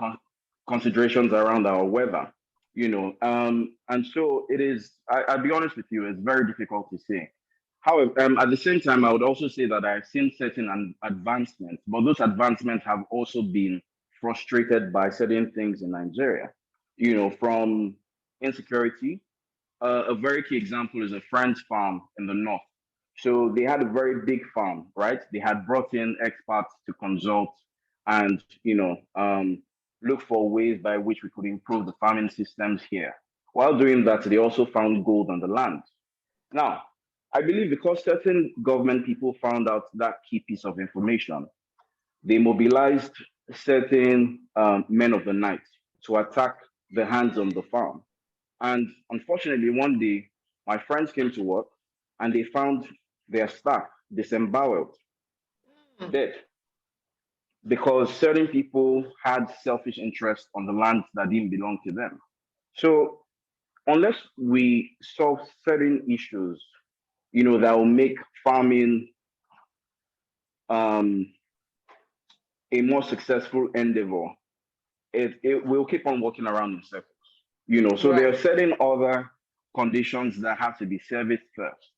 considerations around our weather, and so it is, I'll be honest with you, it's very difficult to say. However, at the same time, I would also say that I've seen certain advancements, but those advancements have also been frustrated by certain things in Nigeria, from insecurity. A very key example is a friend's farm in the north. So they had a very big farm, right? They had brought in experts to consult and, look for ways by which we could improve the farming systems here. While doing that, they also found gold on the land. Now, I believe because certain government people found out that key piece of information, they mobilized certain men of the night to attack the hands on the farm. And unfortunately, one day, my friends came to work and they found their staff disemboweled, dead, because certain people had selfish interest on the land that didn't belong to them. So unless we solve certain issues, that will make farming a more successful endeavor, it will keep on walking around in circles. So there are certain other conditions that have to be serviced first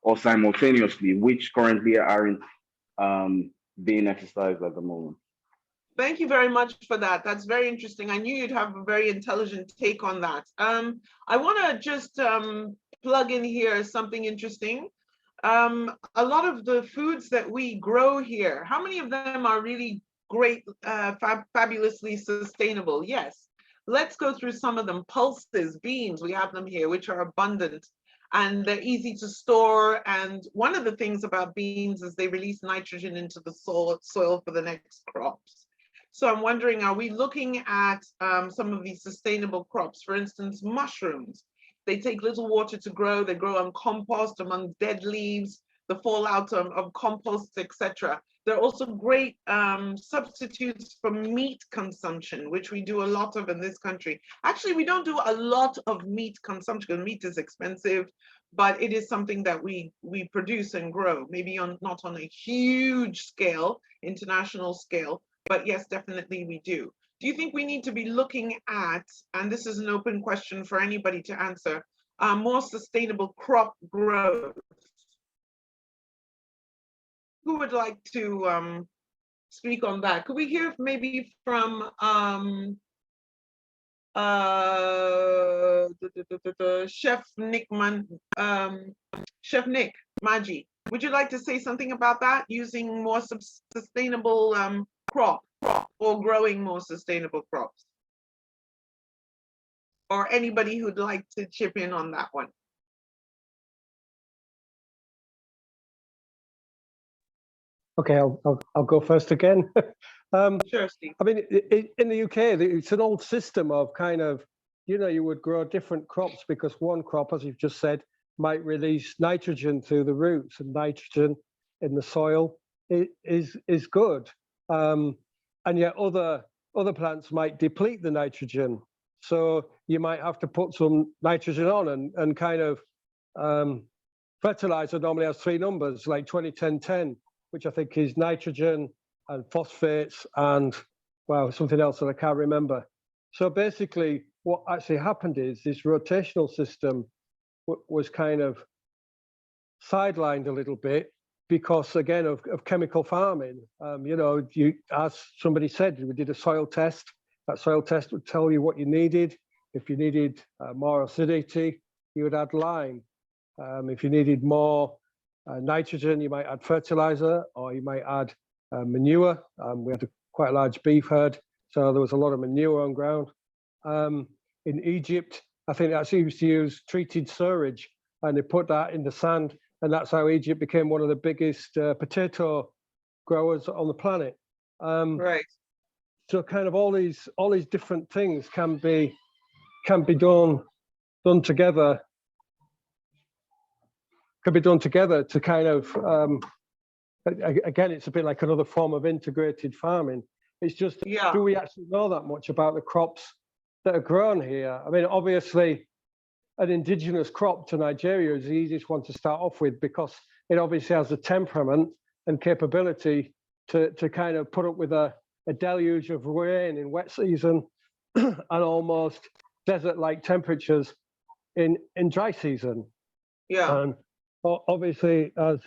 or simultaneously, which currently aren't being exercised at the moment. Thank you very much for that. That's very interesting. I knew you'd have a very intelligent take on that. I want to just plug in here something interesting. A lot of the foods that we grow here, how many of them are really great, fabulously sustainable? Yes. Let's go through some of them. Pulses, beans, we have them here, which are abundant and they're easy to store. And one of the things about beans is they release nitrogen into the soil for the next crops. So I'm wondering, are we looking at some of these sustainable crops? For instance, mushrooms. They take little water to grow. They grow on compost among dead leaves, the fallout of compost, etc. They're also great substitutes for meat consumption, which we do a lot of in this country. Actually, we don't do a lot of meat consumption because meat is expensive, but it is something that we produce and grow, maybe not on a huge scale, international scale, but yes, definitely we do. Do you think we need to be looking at, and this is an open question for anybody to answer, more sustainable crop growth? Who would like to speak on that? Could we hear maybe from Chef Nick Chef Nick Maji? Would you like to say something about that, using more sustainable crop or growing more sustainable crops? Or anybody who'd like to chip in on that one? Okay, I'll go first again. Sure, Steve. I mean, in the UK, it's an old system of kind of, you would grow different crops because one crop, as you've just said, might release nitrogen through the roots, and nitrogen in the soil is good. And yet other plants might deplete the nitrogen. So you might have to put some nitrogen on and kind of fertilizer normally has 3 numbers, like 20-10-10, which I think is nitrogen and phosphates and, well, something else that I can't remember. So basically what actually happened is this rotational system was kind of sidelined a little bit because, again, of chemical farming. As somebody said, we did a soil test. That soil test would tell you what you needed. If you needed more acidity, you would add lime. If you needed more nitrogen, you might add fertilizer, or you might add manure. We had quite a large beef herd, so there was a lot of manure on ground. In Egypt, I think they actually used to use treated sewage, and they put that in the sand, and that's how Egypt became one of the biggest potato growers on the planet. Right. So kind of all these different things can be done together. Could be done together to kind of again, it's a bit like another form of integrated farming. It's just, do we actually know that much about the crops that are grown here? I mean, obviously, an indigenous crop to Nigeria is the easiest one to start off with because it obviously has the temperament and capability to kind of put up with a deluge of rain in wet season and almost desert-like temperatures in dry season. Yeah. And obviously, as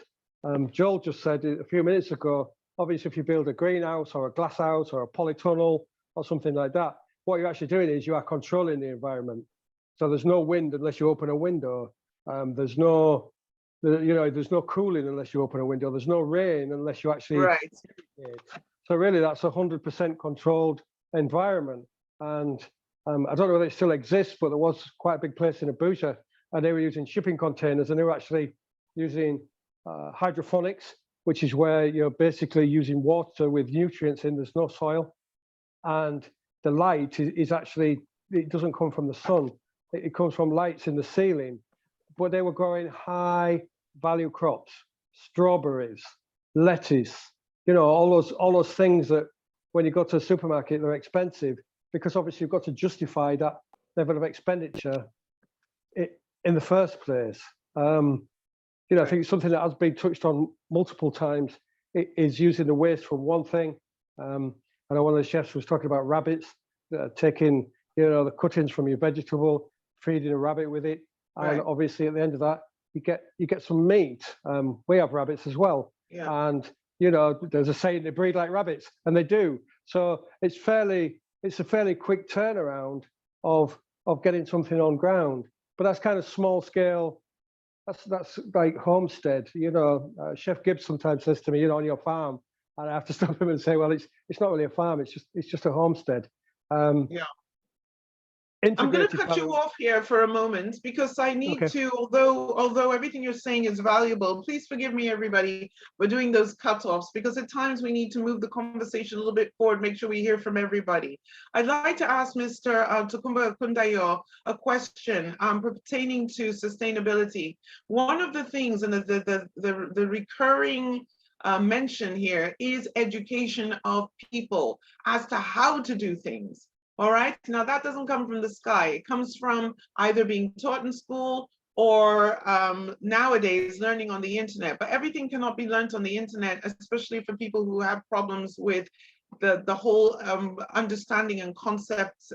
Joel just said a few minutes ago, obviously if you build a greenhouse or a glass house or a polytunnel or something like that, what you're actually doing is you are controlling the environment. So there's no wind unless you open a window. There's no, there's no cooling unless you open a window. There's no rain unless you actually. Right. So really, that's a 100% controlled environment. And I don't know whether it still exists, but there was quite a big place in Abuja, and they were using shipping containers, and they were actually using hydroponics, which is where you're basically using water with nutrients in. There's no soil, and the light is actually, it doesn't come from the sun. It comes from lights in the ceiling. But they were growing high value crops, strawberries, lettuce, all those things that when you go to a supermarket, they're expensive, because obviously you've got to justify that level of expenditure in the first place. I think something that has been touched on multiple times is using the waste from one thing. I know one of the chefs was talking about rabbits, taking the cuttings from your vegetable, feeding a rabbit with it, and obviously at the end of that you get some meat. We have rabbits as well, and there's a saying, they breed like rabbits, and they do. So it's a fairly quick turnaround of getting something on ground. But that's kind of small scale. That's like homestead. Chef Gibbs sometimes says to me, on your farm, and I have to stop him and say, well, it's not really a farm. It's just a homestead. I'm going to cut you off here for a moment, because I need to, although everything you're saying is valuable, please forgive me, everybody, for doing those cutoffs, because at times we need to move the conversation a little bit forward, make sure we hear from everybody. I'd like to ask Mr. Tokunbo Kundayo a question pertaining to sustainability. One of the things, and the recurring mention here, is education of people as to how to do things. All right, now that doesn't come from the sky. It comes from either being taught in school or nowadays learning on the internet. But everything cannot be learned on the internet, especially for people who have problems with the whole understanding and concept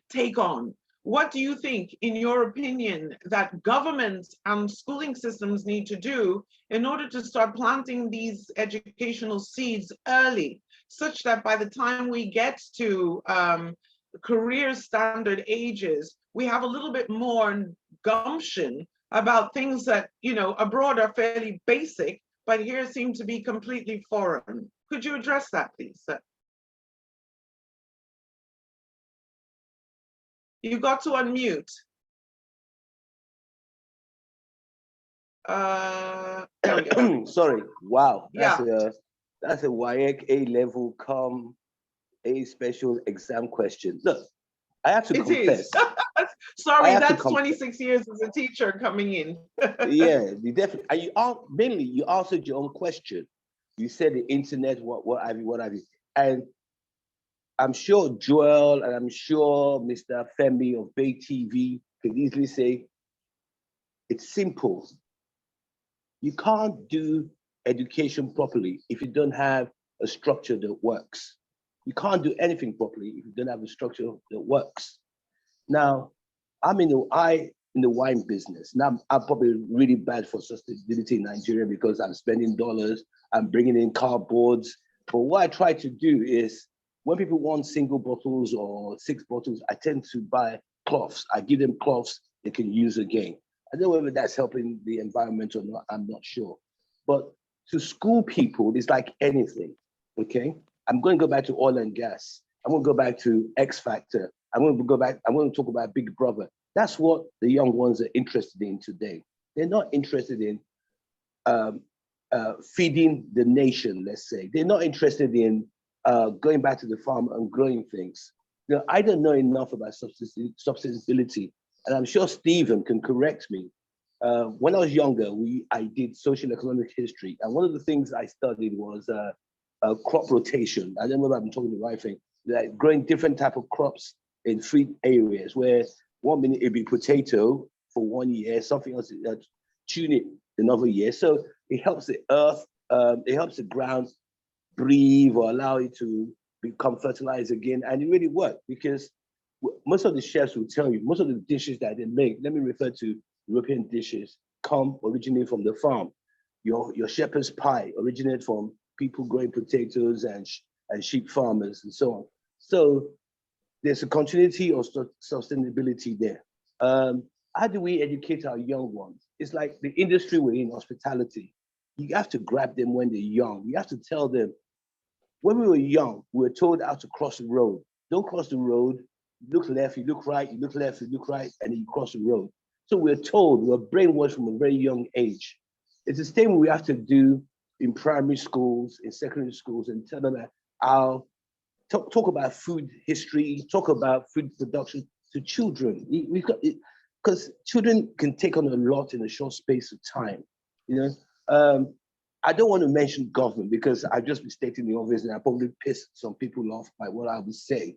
take on. What do you think, in your opinion, that governments and schooling systems need to do in order to start planting these educational seeds early, such that by the time we get to career standard ages, we have a little bit more gumption about things that, abroad are fairly basic, but here seem to be completely foreign? Could you address that, please, sir? You got to unmute. There we go. Sorry. Wow. Yeah. That's a WAEC A-level A special exam question. Look, I have to confess. Sorry, that's 26 years as a teacher coming in. Yeah, you definitely. And you answered your own question. You said the internet, what have you, and I'm sure Joel and I'm sure Mr. Femi of Bay TV could easily say, it's simple. You can't do education properly if you don't have a structure that works. You can't do anything properly if you don't have a structure that works. Now, I'm in the wine business. Now, I'm probably really bad for sustainability in Nigeria because I'm spending dollars, I'm bringing in cardboards. But what I try to do is, when people want single bottles or 6 bottles, I tend to buy cloths. I give them cloths they can use again. I don't know whether that's helping the environment or not, I'm not sure. But to school people, it's like anything, okay? I'm going to go back to oil and gas. I'm going to go back to X Factor. I'm going to talk about Big Brother. That's what the young ones are interested in today. They're not interested in feeding the nation, let's say. They're not interested in going back to the farm and growing things. I don't know enough about sustainability, and I'm sure Stephen can correct me. When I was younger, I did social economic history, and one of the things I studied was crop rotation. I don't know if I'm talking the right thing. Like growing different type of crops in 3 areas, where 1 minute it'd be potato for 1 year, something else, tune it another year. So it helps the earth, it helps the ground breathe or allow it to become fertilized again. And it really worked because most of the chefs will tell you, most of the dishes that they make, let me refer to European dishes, come originate from the farm. Your shepherd's pie originate from people growing potatoes and sheep farmers and so on. So there's a continuity of sustainability there. How do we educate our young ones? It's like the industry we're in, hospitality. You have to grab them when they're young. You have to tell them, when we were young, we were told how to cross the road. Don't cross the road, look left, you look right, you look left, you look right, and then you cross the road. So we're told, we're brainwashed from a very young age. It's the same we have to do in primary schools, in secondary schools, and tell them how, talk about food history, talk about food production to children. Because children can take on a lot in a short space of time. I don't want to mention government because I've just been stating the obvious and I probably piss some people off by what I would say.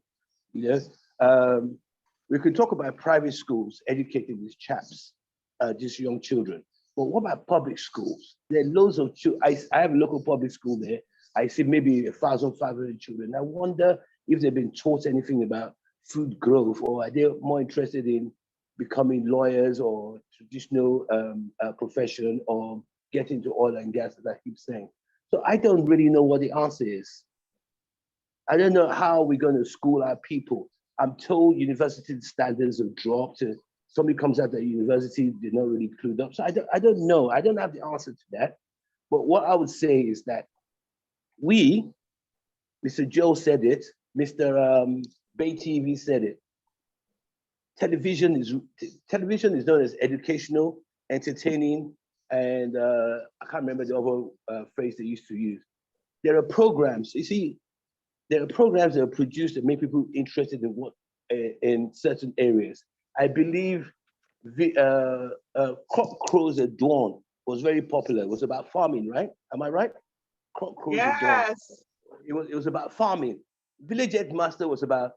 We could talk about private schools educating these chaps, these young children. But what about public schools? There are loads of children. I have a local public school there. I see maybe 1,500 children. I wonder if they've been taught anything about food growth, or are they more interested in becoming lawyers or traditional profession, or get into oil and gas, as I keep saying. So I don't really know what the answer is. I don't know how we're going to school our people. I'm told university standards have dropped. Somebody comes out of university, they're not really clued up. So I don't know. I don't have the answer to that. But what I would say is that Mr. Joe said it, Mr. Bay TV said it. Television is known as educational, entertaining, and I can't remember the other phrase they used to use. There are programs, you see, there are programs that are produced that make people interested in in certain areas. I believe the Crop Crows at Dawn was very popular. It was about farming, right? Am I right? Crop Crows at Dawn. It was about farming. Village Headmaster was about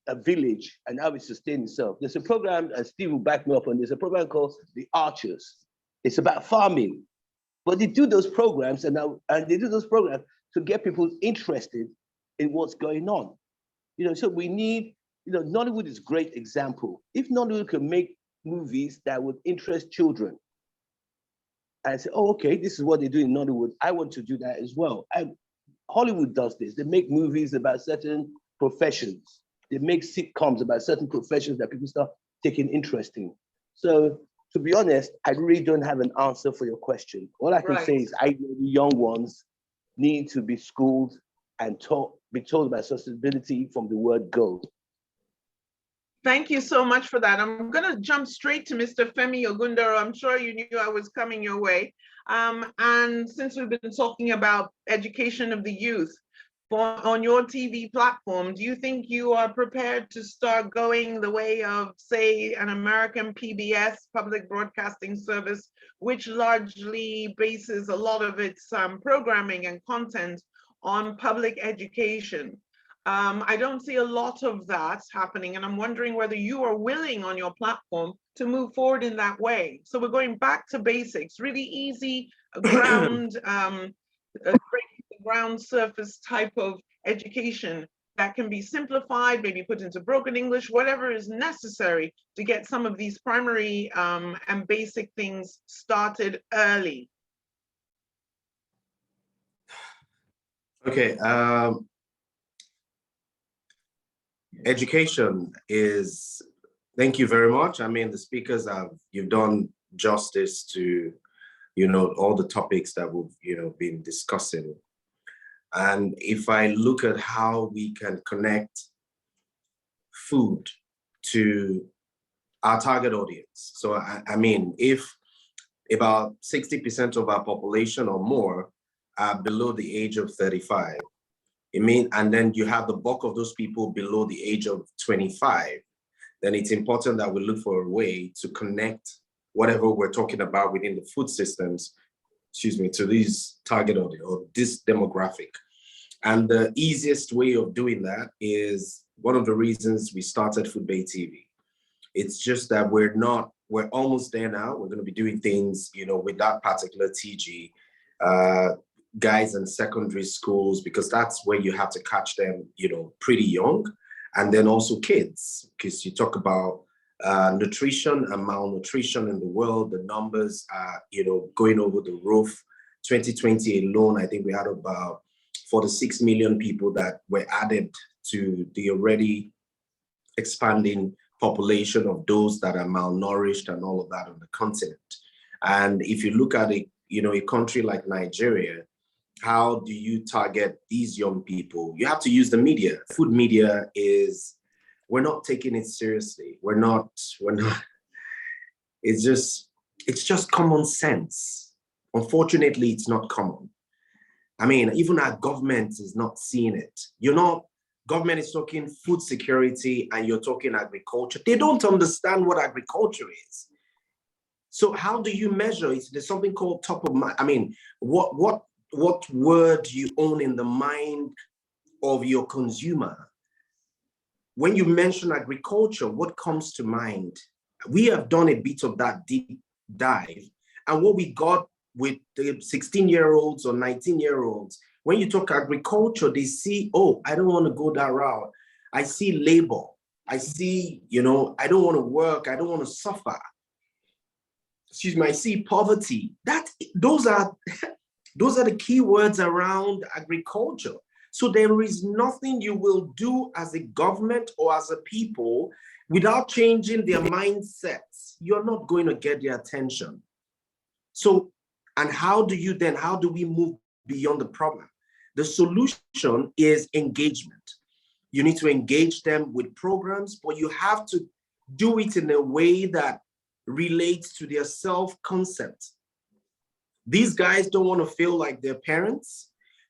a village and how it sustained itself. There's a program, and Steve will back me up on this, a program called The Archers. It's about farming. But they do those programs and they do those programs to get people interested in what's going on. So we need, Nollywood is a great example. If Nollywood can make movies that would interest children and say, oh, okay, this is what they do in Nollywood, I want to do that as well. And Hollywood does this. They make movies about certain professions. They make sitcoms about certain professions that people start taking interest in. So to be honest, I really don't have an answer for your question. All I can say is I know the young ones need to be schooled and be told about sustainability from the word go. Thank you so much for that. I'm going to jump straight to Mr. Femi Ogundoro. I'm sure you knew I was coming your way. And since we've been talking about education of the youth, on your TV platform, do you think you are prepared to start going the way of, say, an American PBS, public broadcasting service, which largely bases a lot of its programming and content on public education? I don't see a lot of that happening, and I'm wondering whether you are willing on your platform to move forward in that way. So we're going back to basics, really easy ground, ground surface type of education that can be simplified, maybe put into broken English, whatever is necessary to get some of these primary and basic things started early. Okay. Education is, thank you very much. I mean, the speakers you've done justice to, all the topics that we've, been discussing. And if I look at how we can connect food to our target audience. So, I mean, if about 60% of our population or more are below the age of 35, and then you have the bulk of those people below the age of 25, then it's important that we look for a way to connect whatever we're talking about within the food systems, to these target audience or this demographic. And the easiest way of doing that is one of the reasons we started Foodbay TV. It's just that we're almost there now. We're going to be doing things, with that particular TG guys in secondary schools, because that's where you have to catch them, pretty young. And then also kids, because you talk about nutrition and malnutrition in the world, the numbers are, going over the roof. 2020 alone, I think we had about 46 million people that were added to the already expanding population of those that are malnourished and all of that on the continent. And if you look at a country like Nigeria, how do you target these young people? You have to use the media. Food media we're not taking it seriously. We're not, it's just common sense. Unfortunately, it's not common. I mean, even our government is not seeing it. Government is talking food security and you're talking agriculture. They don't understand what agriculture is. So how do you measure it? There's something called top of mind. I mean, what word do you own in the mind of your consumer? When you mention agriculture, what comes to mind? We have done a bit of that deep dive. And what we got with the 16-year-olds or 19-year-olds, when you talk agriculture, they see, oh, I don't want to go that route. I see labor. I see, I don't want to work. I don't want to suffer. Excuse me, I see poverty. Those are the key words around agriculture. So there is nothing you will do as a government or as a people without changing their mindsets. You're not going to get their attention. So, and how do we move beyond the problem? The solution is engagement. You need to engage them with programs, but you have to do it in a way that relates to their self-concept. These guys don't want to feel like their parents.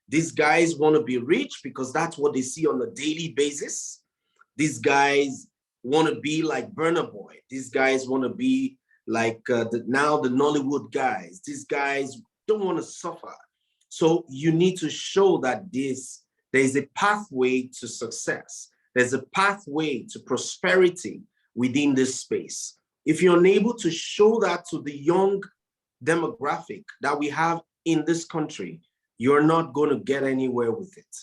These guys want to be rich because that's what they see on a daily basis. These guys want to be like Burna Boy. These guys want to be like the Nollywood guys. These guys don't want to suffer. So you need to show that there's a pathway to success. There's a pathway to prosperity within this space. If you're unable to show that to the young demographic that we have in this country, you're not going to get anywhere with it.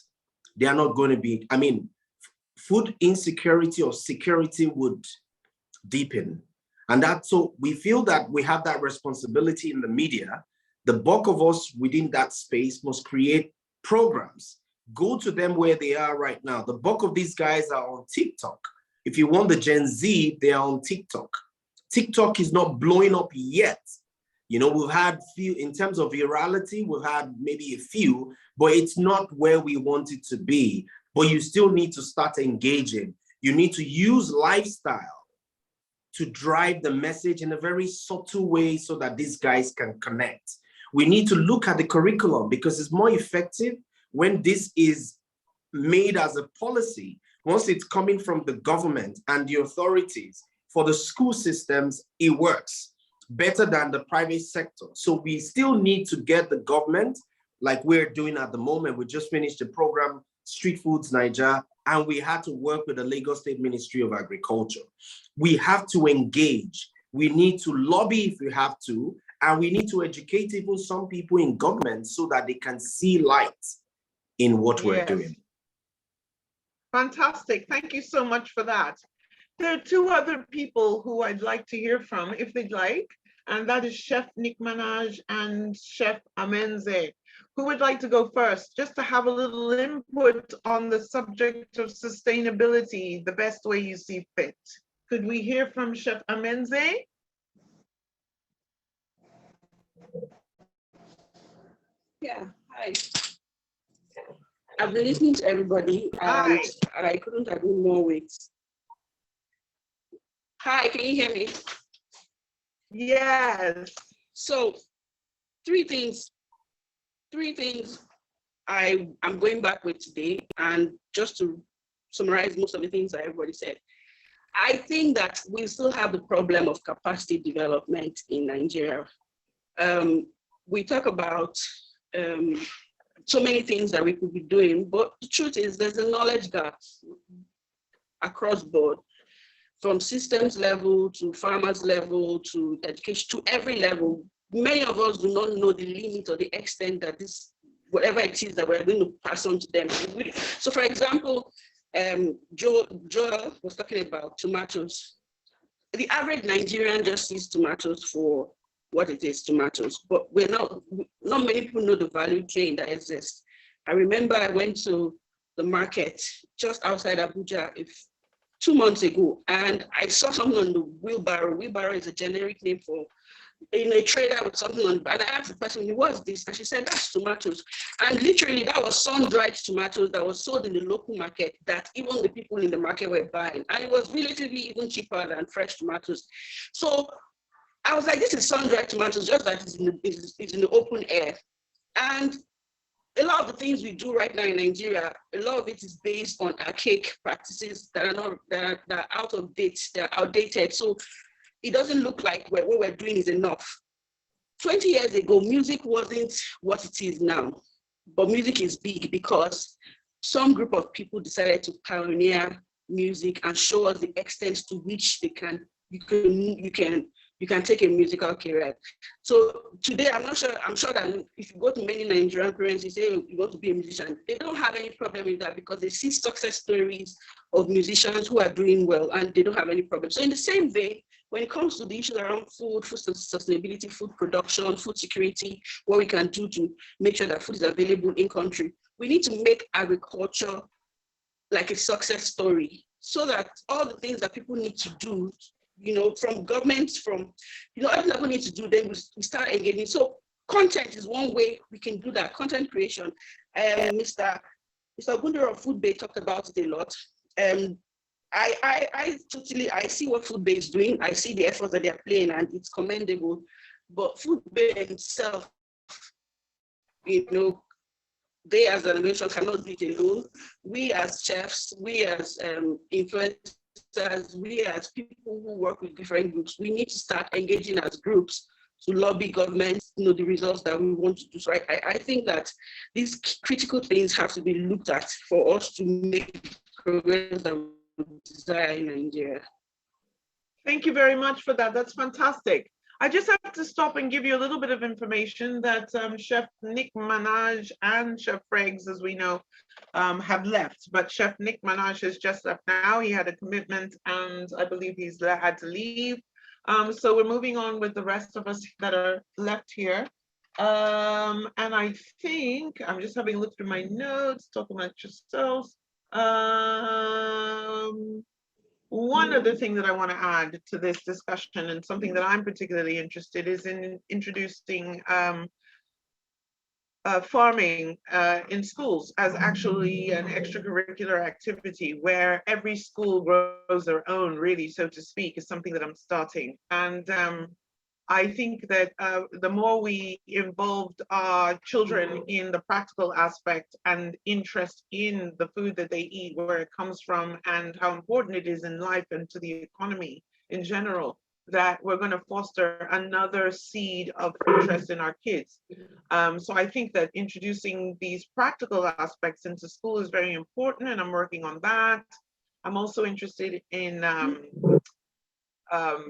They are not going to be, food insecurity or security would deepen. And so we feel that we have that responsibility in the media. The bulk of us within that space must create programs. Go to them where they are right now. The bulk of these guys are on TikTok. If you want the Gen Z, they are on TikTok. TikTok is not blowing up yet. We've had few, in terms of virality, we've had maybe a few, but it's not where we want it to be. But you still need to start engaging. You need to use lifestyle to drive the message in a very subtle way so that these guys can connect. We need to look at the curriculum because it's more effective when this is made as a policy. Once it's coming from the government and the authorities, for the school systems, it works better than the private sector. So we still need to get the government, like we're doing at the moment. We just finished the program, Street Foods Niger, and we had to work with the Lagos State Ministry of Agriculture. We have to engage. We need to lobby if we have to, and we need to educate even some people in government so that they can see light in what we're doing. Fantastic. Thank you so much for that. There are two other people who I'd like to hear from, if they'd like, and that is Chef Nick Manaj and Chef Amenze. Who would like to go first, just to have a little input on the subject of sustainability, the best way you see fit? Could we hear from Chef Amenze? Yeah, hi. I've been listening to everybody and I couldn't agree more with. Hi, can you hear me? Yes. So, three things I'm going back with today, and just to summarize most of the things that everybody said. I think that we still have the problem of capacity development in Nigeria. We talk about so many things that we could be doing, but the truth is there's a knowledge gap across board, from systems level to farmers level to education, to every level. Many of us do not know the limit or the extent that this whatever it is that we're going to pass on to them. So for example, Joel was talking about tomatoes. The average Nigerian just sees tomatoes for what it is, tomatoes, but not many people know the value chain that exists. I remember I went to the market just outside Abuja 2 months ago, and I saw something on the wheelbarrow. Wheelbarrow is a generic name for a trader with something on, and I asked the person, what's this? And she said, that's tomatoes. And literally that was sun-dried tomatoes that was sold in the local market that even the people in the market were buying. And it was relatively even cheaper than fresh tomatoes. So I was like, this is sun-dried tomatoes, just that it's in the open air. And a lot of the things we do right now in Nigeria, a lot of it is based on archaic practices that are out of date, they're outdated. So it doesn't look like what we're doing is enough. 20 years ago, music wasn't what it is now, but music is big because some group of people decided to pioneer music and show us the extent to which you can take a musical career. So today, I'm sure that if you go to many Nigerian parents, you say you want to be a musician, they don't have any problem with that because they see success stories of musicians who are doing well and they don't have any problem. So in the same vein, when it comes to the issues around food sustainability, food production, food security, what we can do to make sure that food is available in country, we need to make agriculture like a success story so that all the things that people need to do, from governments, everything that we need to do, then we start engaging. So content is one way we can do that, content creation. Mr. Gundor of Food Bay talked about it a lot. I see what Food Bay is doing. I see the efforts that they're playing and it's commendable. But Food Bay itself, they as an organization cannot do it alone. We as chefs, we as influencers, we as people who work with different groups, we need to start engaging as groups to lobby governments, the results that we want to do. So I think that these critical things have to be looked at for us to make progress that we desire in Nigeria. Thank you very much for that. That's fantastic. I just have to stop and give you a little bit of information that Chef Nick Manaj and Chef Freggs, as we know, have left. But Chef Nick Manaj has just left now. He had a commitment and I believe he's had to leave. So we're moving on with the rest of us that are left here. And I think, I'm just having a look through my notes, talking about yourselves. One other thing that I want to add to this discussion and something that I'm particularly interested is in introducing farming in schools as actually an extracurricular activity where every school grows their own, really, so to speak, is something that I'm starting. And I think that the more we involved our children in the practical aspect and interest in the food that they eat, where it comes from, and how important it is in life and to the economy in general, that we're going to foster another seed of interest in our kids. So I think that introducing these practical aspects into school is very important, and I'm working on that. I'm also interested in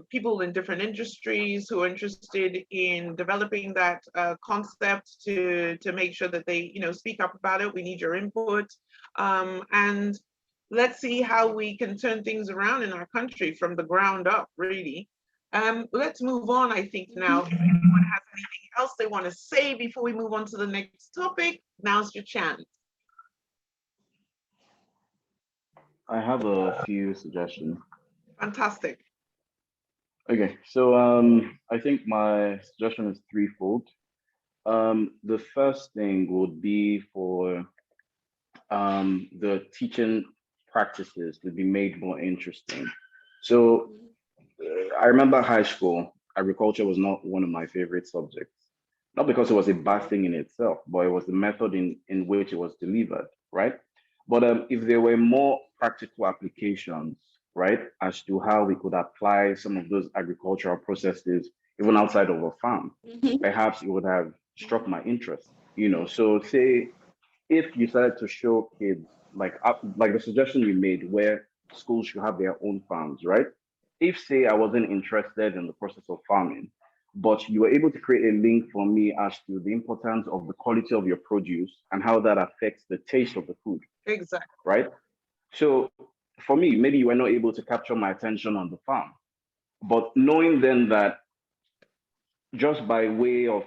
people in different industries who are interested in developing that concept to make sure that they speak up about it. We need your input, and let's see how we can turn things around in our country from the ground up, really. Let's move on, I think, now. If anyone has anything else they want to say before we move on to the next topic, now's your chance. I have a few suggestions. Fantastic. Okay, so I think my suggestion is threefold. The first thing would be for the teaching practices to be made more interesting. So I remember high school, agriculture was not one of my favorite subjects. Not because it was a bad thing in itself, but it was the method in which it was delivered, right? But if there were more practical applications, right, as to how we could apply some of those agricultural processes, even outside of a farm, perhaps it would have struck my interest, So say if you started to show kids, like the suggestion you made, where schools should have their own farms, right? If, say, I wasn't interested in the process of farming, but you were able to create a link for me as to the importance of the quality of your produce and how that affects the taste of the food. Exactly. Right? So for me, maybe you were not able to capture my attention on the farm, but knowing then that just by way of,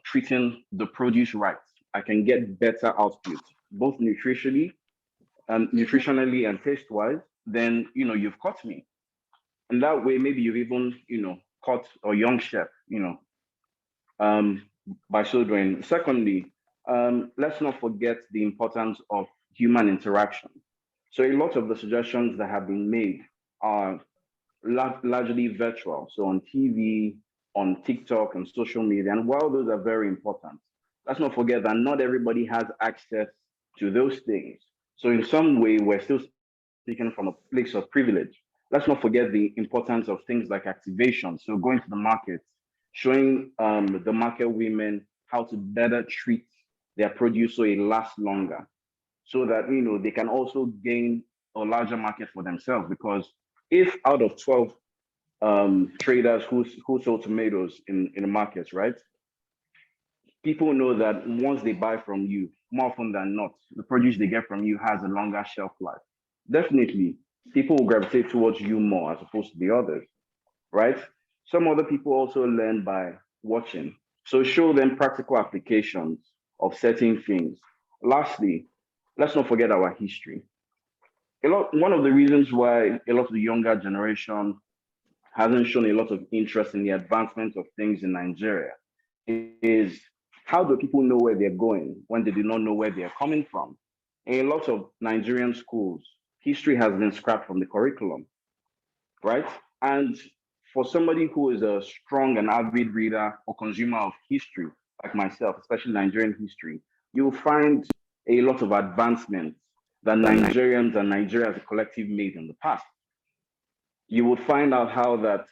treating the produce right, I can get better output, both nutritionally and taste-wise, then, you've caught me. And that way, maybe you've even, caught a young chef, by so doing. Secondly, let's not forget the importance of human interaction. So a lot of the suggestions that have been made are largely virtual. So on TV, on TikTok, and social media. And while those are very important, let's not forget that not everybody has access to those things. So in some way, we're still speaking from a place of privilege. Let's not forget the importance of things like activation. So going to the market, showing the market women how to better treat their produce so it lasts longer, so that they can also gain a larger market for themselves. Because if out of 12 traders who sold tomatoes in the markets, right, people know that once they buy from you, more often than not, the produce they get from you has a longer shelf life. Definitely, people will gravitate towards you more as opposed to the others, right? Some other people also learn by watching. So show them practical applications of certain things. Lastly, let's not forget our history. One of the reasons why a lot of the younger generation hasn't shown a lot of interest in the advancement of things in Nigeria is, how do people know where they're going when they do not know where they're coming from? In a lot of Nigerian schools, history has been scrapped from the curriculum, right? And for somebody who is a strong and avid reader or consumer of history, like myself, especially Nigerian history, you'll find a lot of advancements that Nigerians and Nigeria as a collective made in the past. You would find out how that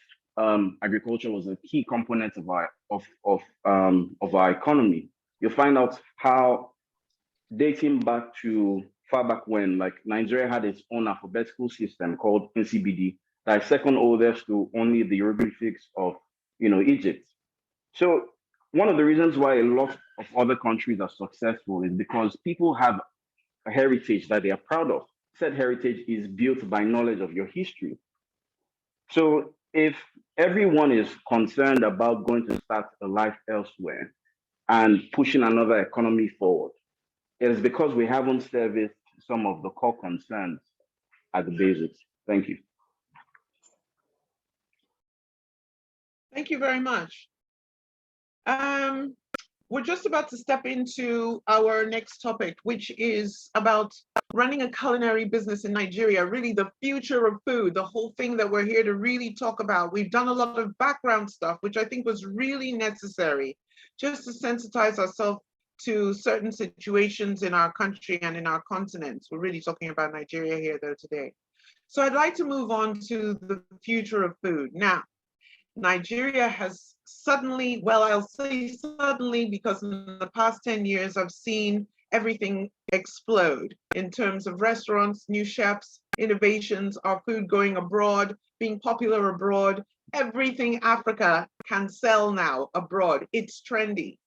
agriculture was a key component of our economy. You'll find out how, dating back to far back when, like, Nigeria had its own alphabetical system called NCBD, that is second oldest to only the hieroglyphics of Egypt. So one of the reasons why a lot of other countries are successful is because people have a heritage that they are proud of. Said heritage is built by knowledge of your history. So if everyone is concerned about going to start a life elsewhere and pushing another economy forward, it is because we haven't serviced some of the core concerns at the basics. Thank you. Thank you very much. We're just about to step into our next topic, which is about running a culinary business in Nigeria, really the future of food, the whole thing that we're here to really talk about. We've done a lot of background stuff, which I think was really necessary, just to sensitize ourselves to certain situations in our country and in our continent. We're really talking about Nigeria here, though, today. So I'd like to move on to the future of food. Now, Nigeria has suddenly, well, I'll say suddenly, because in the past 10 years, I've seen everything explode in terms of restaurants, new chefs, innovations, our food going abroad, being popular abroad. Everything Africa can sell now abroad. It's trendy.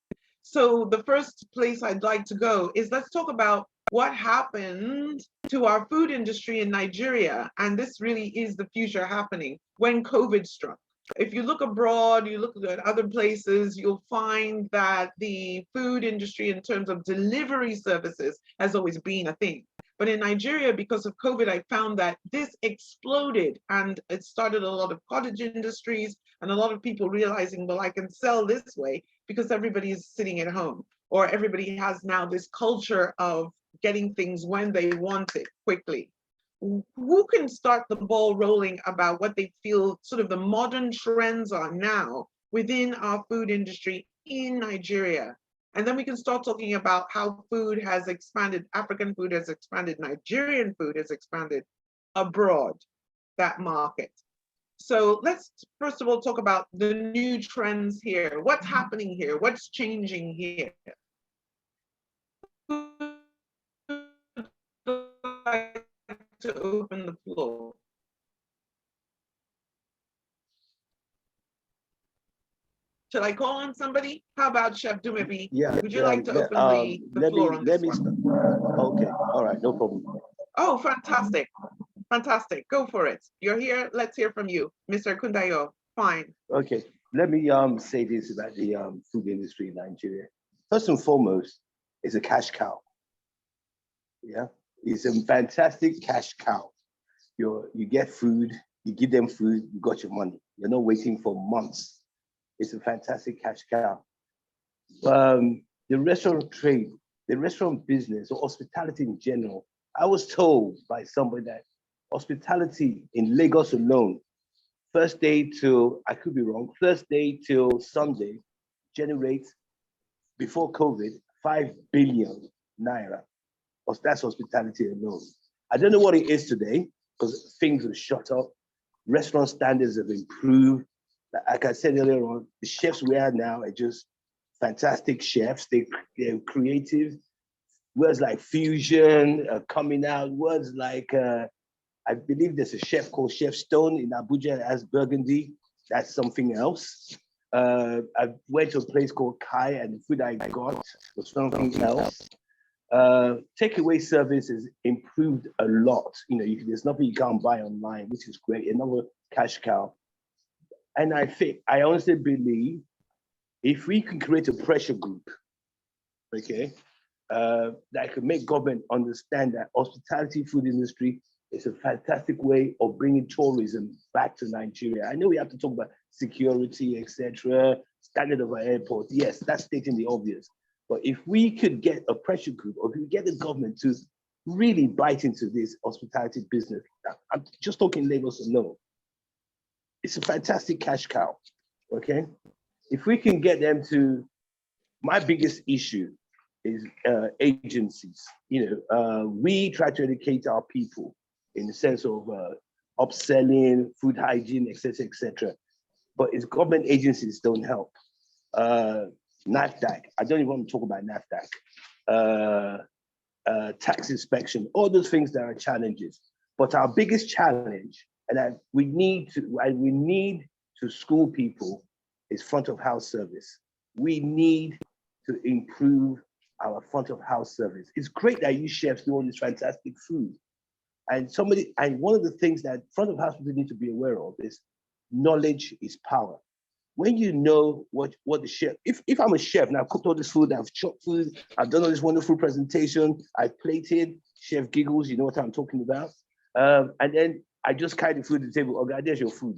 So the first place I'd like to go is, let's talk about what happened to our food industry in Nigeria. And this really is the future happening when COVID struck. If you look abroad, you look at other places, you'll find that the food industry in terms of delivery services has always been a thing. But in Nigeria, because of COVID, I found that this exploded, and it started a lot of cottage industries and a lot of people realizing, well, I can sell this way because everybody is sitting at home, or everybody has now this culture of getting things when they want it quickly. Who can start the ball rolling about what they feel sort of the modern trends are now within our food industry in Nigeria? And then we can start talking about how food has expanded, African food has expanded, Nigerian food has expanded abroad, that market. So let's first of all talk about the new trends here. What's happening here? What's changing here? To open the floor. Shall I call on somebody? How about Chef Dumebi? Yeah. Would you like to open the floor on this one? Okay. All right. No problem. Oh, fantastic. Fantastic. Go for it. You're here. Let's hear from you, Mr. Kundayo. Fine. Okay. Let me say this about the food industry in Nigeria. First and foremost, it's a cash cow. Yeah, it's a fantastic cash cow. You get food, you give them food, you got your money. You're not waiting for months. It's a fantastic cash cow. The restaurant trade, the restaurant business, or hospitality in general, I was told by somebody that hospitality in Lagos alone, first day till, I could be wrong, first day till Sunday, generates, before COVID, 5 billion naira. That's hospitality alone. I don't know what it is today because things have shut up. Restaurant standards have improved. Like I said earlier on, the chefs we have now are just fantastic chefs. They're creative. Words like fusion are coming out. Words like, I believe there's a chef called Chef Stone in Abuja as Burgundy. That's something else. I went to a place called Kai and the food I got was something else. Takeaway service has improved a lot. You know, there's nothing you can't buy online, which is great. Another cash cow. And I honestly believe if we can create a pressure group, okay, that could make government understand that hospitality food industry is a fantastic way of bringing tourism back to Nigeria. I know we have to talk about security, etc., standard of our airport. Yes, that's stating the obvious. But if we could get a pressure group, or if we get the government to really bite into this hospitality business, I'm just talking Lagos alone, it's a fantastic cash cow, okay? If we can get them to, my biggest issue is agencies. You know, we try to educate our people in the sense of upselling, food hygiene, etc., but it's government agencies don't help. NAFDAC, I don't even want to talk about NAFDAC. Tax inspection, all those things that are challenges. But our biggest challenge, and we need to school people, is front of house service. We need to improve our front of house service. It's great that you chefs do all this fantastic food. And one of the things that front of house people need to be aware of is knowledge is power. When you know what the chef, if I'm a chef and I've cooked all this food, I've chopped food, I've done all this wonderful presentation, I've plated, chef giggles, you know what I'm talking about. And then I just carry the food to the table, okay, there's your food.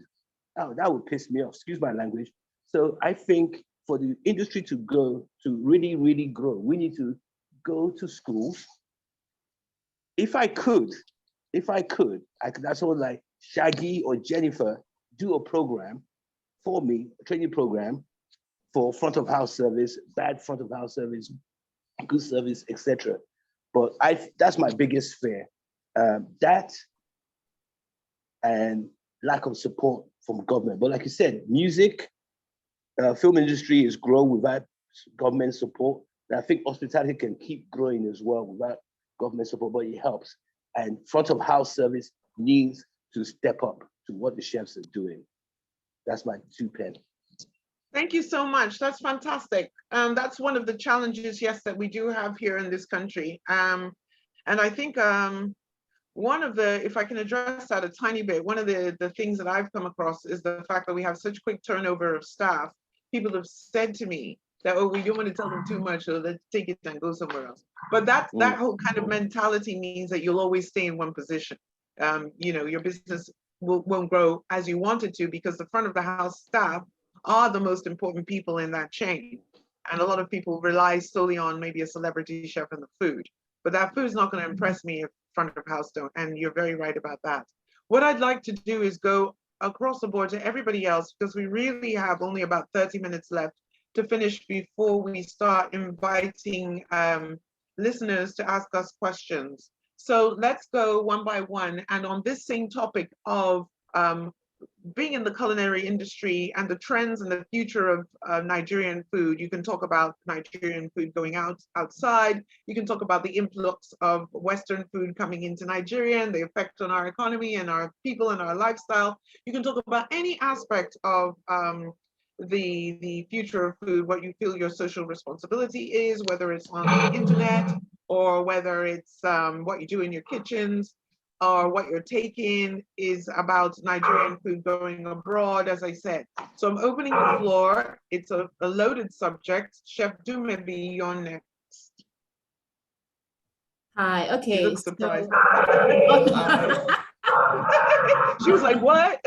Oh, that would piss me off, excuse my language. So I think for the industry to go, to really, really grow, we need to go to schools. If I could, I could that's all like Shaggy or Jennifer do a program for me, a training program for front of house service, bad front of house service, good service, etc. But that's my biggest fear. That and lack of support from government. But like you said, music, film industry is growing without government support. And I think hospitality can keep growing as well without government support, but it helps. And front of house service needs to step up to what the chefs are doing. That's my 2 pence. Thank you so much. That's fantastic. That's one of the challenges, yes, that we do have here in this country. And I think one of the, if I can address that a tiny bit, one of the things that I've come across is the fact that we have such quick turnover of staff. People have said to me that, oh, we don't want to tell them too much, so let's take it and go somewhere else. But that whole kind of mentality means that you'll always stay in one position. You know, your business won't grow as you want it to, because the front of the house staff are the most important people in that chain. And a lot of people rely solely on maybe a celebrity chef and the food. But that food's not going to impress me if front of house don't. And you're very right about that. What I'd like to do is go across the board to everybody else, because we really have only about 30 minutes left to finish before we start inviting listeners to ask us questions. So let's go one by one. And on this same topic of being in the culinary industry and the trends and the future of Nigerian food, you can talk about Nigerian food going outside. You can talk about the influx of Western food coming into Nigeria and the effect on our economy and our people and our lifestyle. You can talk about any aspect of the future of food, what you feel your social responsibility is, whether it's on the internet or whether it's what you do in your kitchens or what you're taking is about Nigerian food going abroad, as I said. So I'm opening the floor. It's a loaded subject. Chef Dumebi, you're next. Hi, You okay. look surprised. So, She was like, what?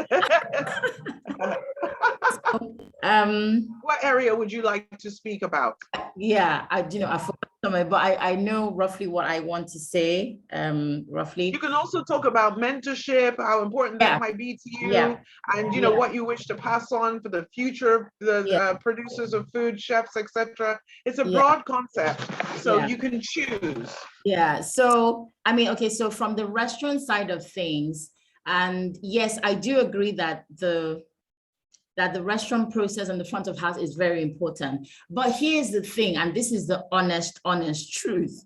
What area would you like to speak about? Yeah, I forgot somewhere, but I know roughly what I want to say, roughly. You can also talk about mentorship, how important that might be to you, and what you wish to pass on for the future, the producers of food, chefs, etc. It's a broad concept, so you can choose. Yeah, so I mean, okay, so from the restaurant side of things, and yes, I do agree that the restaurant process and the front of house is very important. But here's the thing, and this is the honest truth,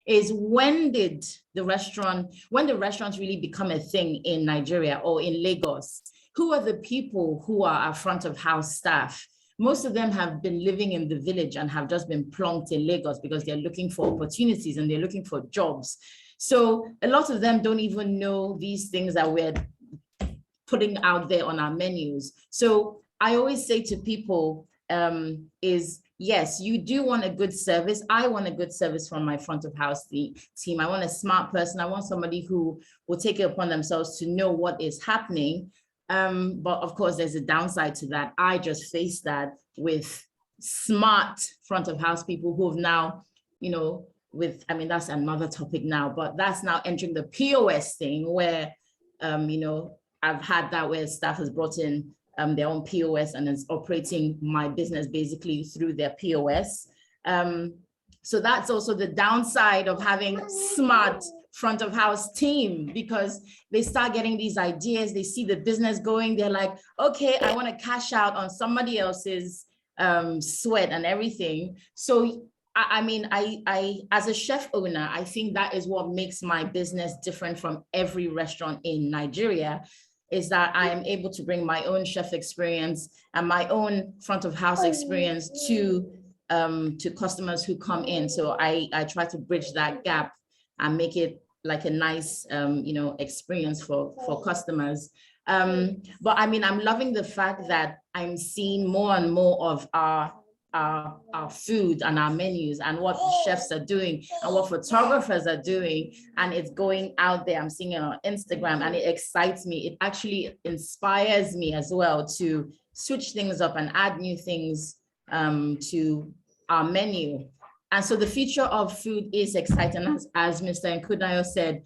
is when the restaurants really become a thing in Nigeria or in Lagos, who are the people who are our front of house staff? Most of them have been living in the village and have just been plunked in Lagos because they're looking for opportunities and they're looking for jobs. So a lot of them don't even know these things that we're putting out there on our menus. So I always say to people yes, you do want a good service. I want a good service from my front of house team. I want a smart person. I want somebody who will take it upon themselves to know what is happening. But of course, there's a downside to that. I just face that with smart front of house people who have now, that's another topic now, but that's now entering the POS thing where, I've had that where staff has brought in their own POS and is operating my business basically through their POS. So that's also the downside of having smart front of house team, because they start getting these ideas, they see the business going, they're like, okay, I want to cash out on somebody else's sweat and everything. So I as a chef owner, I think that is what makes my business different from every restaurant in Nigeria, is that I am able to bring my own chef experience and my own front of house experience to customers who come in. So I try to bridge that gap and make it like a nice experience for customers. But I mean, I'm loving the fact that I'm seeing more and more of our food and our menus and what the chefs are doing and what photographers are doing, and it's going out there. I'm seeing it on Instagram and it excites me. It actually inspires me as well to switch things up and add new things to our menu. And so the future of food is exciting. As Mr. Nkudayo said,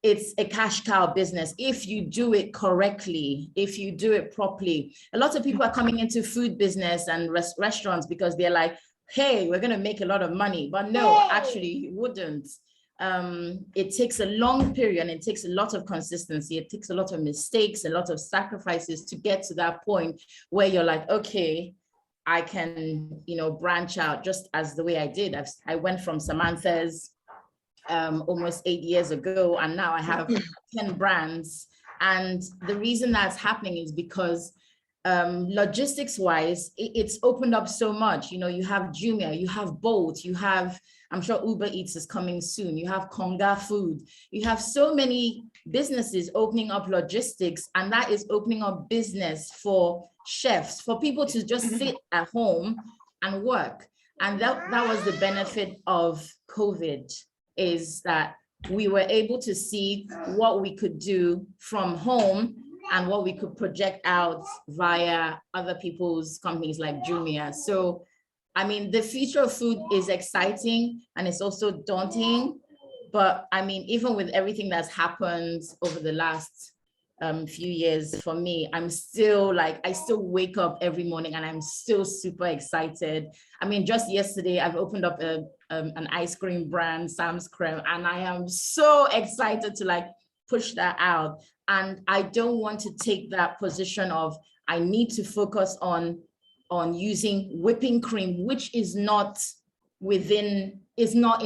it's a cash cow business if you do it correctly, if you do it properly. A lot of people are coming into food business and restaurants because they're like, hey, we're going to make a lot of money. But no, actually, you wouldn't. It takes a long period and it takes a lot of consistency. It takes a lot of mistakes, a lot of sacrifices to get to that point where you're like, okay, I can, branch out just as the way I did. I went from Samantha's almost 8 years ago, and now I have 10 brands. And the reason that's happening is because logistics wise, it's opened up so much. You have Jumia, you have Bolt, you have, I'm sure Uber Eats is coming soon. You have Konga Food. You have so many businesses opening up logistics, and that is opening up business for chefs, for people to just sit at home and work. And that was the benefit of COVID, is that we were able to see what we could do from home and what we could project out via other people's companies like Jumia. So, I mean, the future of food is exciting and it's also daunting. But I mean, even with everything that's happened over the last few years, for me, I'm still like, I still wake up every morning and I'm still super excited. I mean, just yesterday, I've opened up an ice cream brand, Sam's Creme, and I am so excited to like push that out. And I don't want to take that position of, I need to focus on using whipping cream, which is not in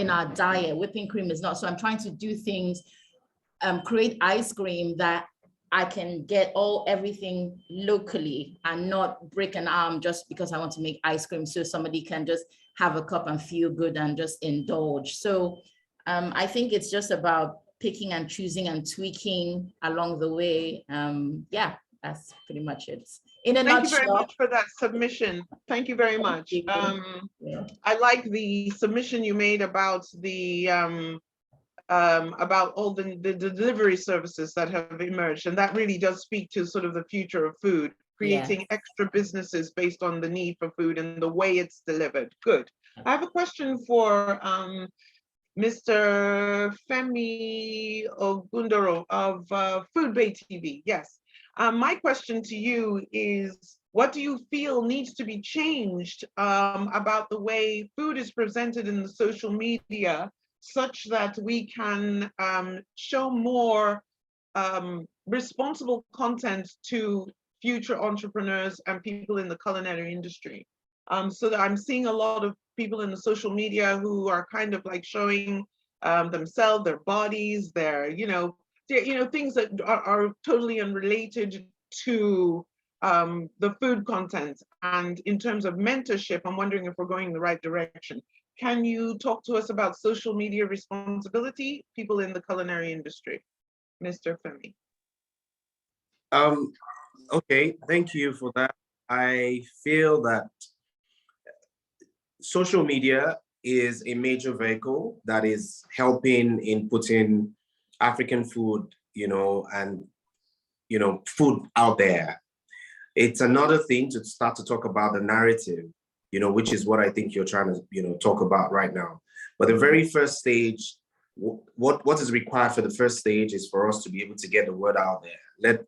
our diet. Whipping cream is not. So I'm trying to do things, create ice cream that I can get everything locally and not break an arm just because I want to make ice cream, so somebody can just have a cup and feel good and just indulge. So I think it's just about picking and choosing and tweaking along the way. Yeah, that's pretty much it. In a Thank nutshell. you very much for that submission. Thank you very much. Yeah. I like the submission you made about the about all the delivery services that have emerged, and that really does speak to sort of the future of food, creating extra businesses based on the need for food and the way it's delivered. Good. I have a question for Mr. Femi Ogundoro of Food Bay TV. Yes. My question to you is, what do you feel needs to be changed about the way food is presented in the social media, such that we can show more responsible content to future entrepreneurs and people in the culinary industry? So that I'm seeing a lot of people in the social media who are kind of like showing themselves, their bodies, their, things that are totally unrelated to the food content. And in terms of mentorship, I'm wondering if we're going in the right direction. Can you talk to us about social media responsibility, people in the culinary industry? Mr. Femi. Okay, thank you for that. I feel that social media is a major vehicle that is helping in putting African food, and, food out there. It's another thing to start to talk about the narrative, which is what I think you're trying to, talk about right now. But the very first stage, what is required for the first stage is for us to be able to get the word out there.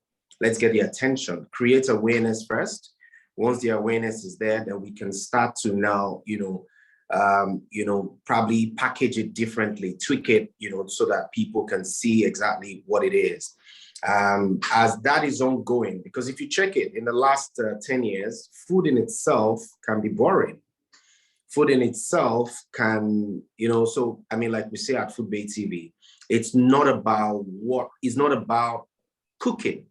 Let's get the attention, create awareness first. Once the awareness is there, then we can start to now, probably package it differently, tweak it, so that people can see exactly what it is. As that is ongoing, because if you check it in the last 10 years, food in itself can be boring. Food in itself can, so, like we say at Food Bay TV, it's not about cooking.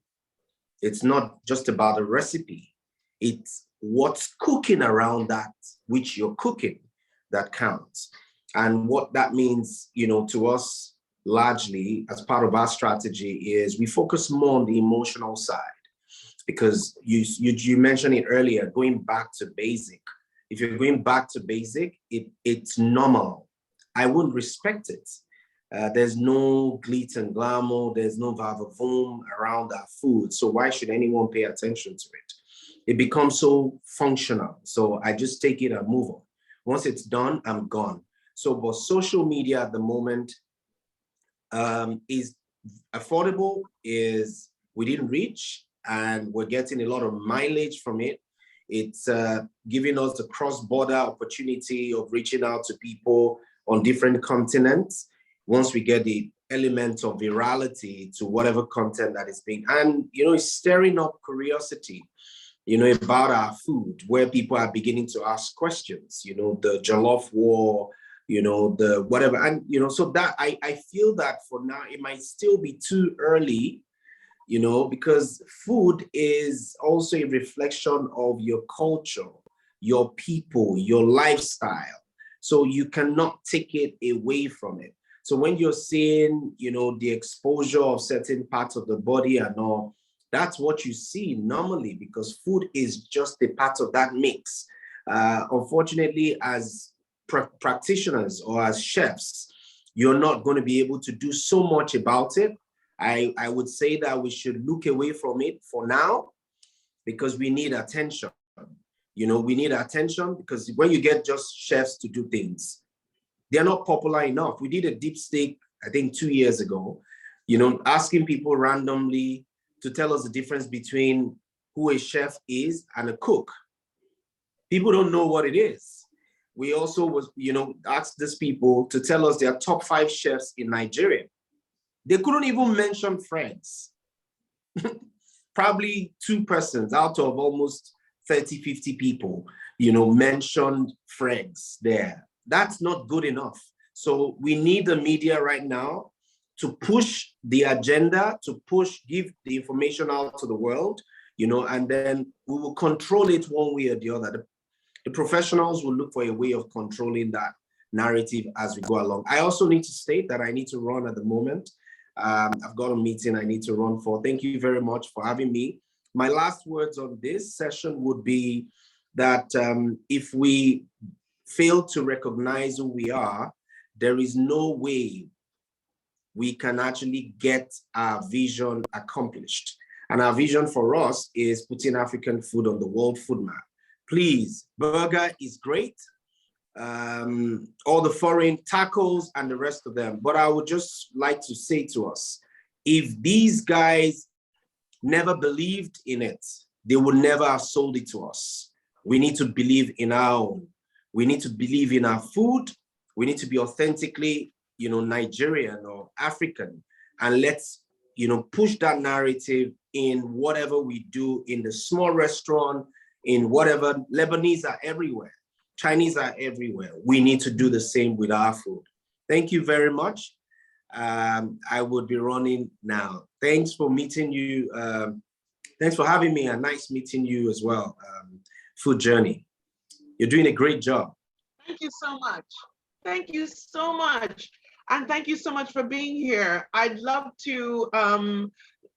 It's not just about the recipe. It's what's cooking around that which you're cooking that counts. And what that means, to us, largely as part of our strategy, is we focus more on the emotional side, because you mentioned it earlier, going back to basic. If you're going back to basic, it's normal. I wouldn't respect it. There's no glitz and glamour, there's no vavavoom around our food. So why should anyone pay attention to it? It becomes so functional. So I just take it and move on. Once it's done, I'm gone. So, but social media at the moment is affordable, is within reach, and we're getting a lot of mileage from it. It's giving us the cross-border opportunity of reaching out to people on different continents. Once we get the element of virality to whatever content that is being, and it's stirring up curiosity, about our food, where people are beginning to ask questions, the jollof war, the whatever. And, so that I feel that for now, it might still be too early, because food is also a reflection of your culture, your people, your lifestyle. So you cannot take it away from it. So when you're seeing, the exposure of certain parts of the body and all, that's what you see normally, because food is just a part of that mix. Unfortunately, as practitioners or as chefs, you're not going to be able to do so much about it. I would say that we should look away from it for now, because we need attention. We need attention, because when you get just chefs to do things, they're not popular enough. We did a deep steak, I think 2 years ago, asking people randomly to tell us the difference between who a chef is and a cook. People don't know what it is. We also asked these people to tell us their top 5 chefs in Nigeria. They couldn't even mention friends. Probably 2 persons out of almost 30, 50 people, mentioned friends there. That's not good enough. So we need the media right now to push the agenda, to push, give the information out to the world, you know, and then we will control it one way or the other. The professionals will look for a way of controlling that narrative as we go along. I also need to state that I need to run at the moment. I've got a meeting I need to run for. Thank you very much for having me. My last words on this session would be that if we fail to recognize who we are, there is no way we can actually get our vision accomplished. And our vision for us is putting African food on the world food map. Please, burger is great. All the foreign tacos and the rest of them. But I would just like to say to us, if these guys never believed in it, they would never have sold it to us. We need to believe in our own. We need to believe in our food. We need to be authentically, you know, Nigerian or African, and let's, you know, push that narrative in whatever we do, in the small restaurant, in whatever. Lebanese are everywhere. Chinese are everywhere. We need to do the same with our food. Thank you very much. I would be running now. Thanks for meeting you. Thanks for having me, and nice meeting you as well. Food Journey. You're doing a great job. Thank you so much. Thank you so much. And thank you so much for being here. I'd love to,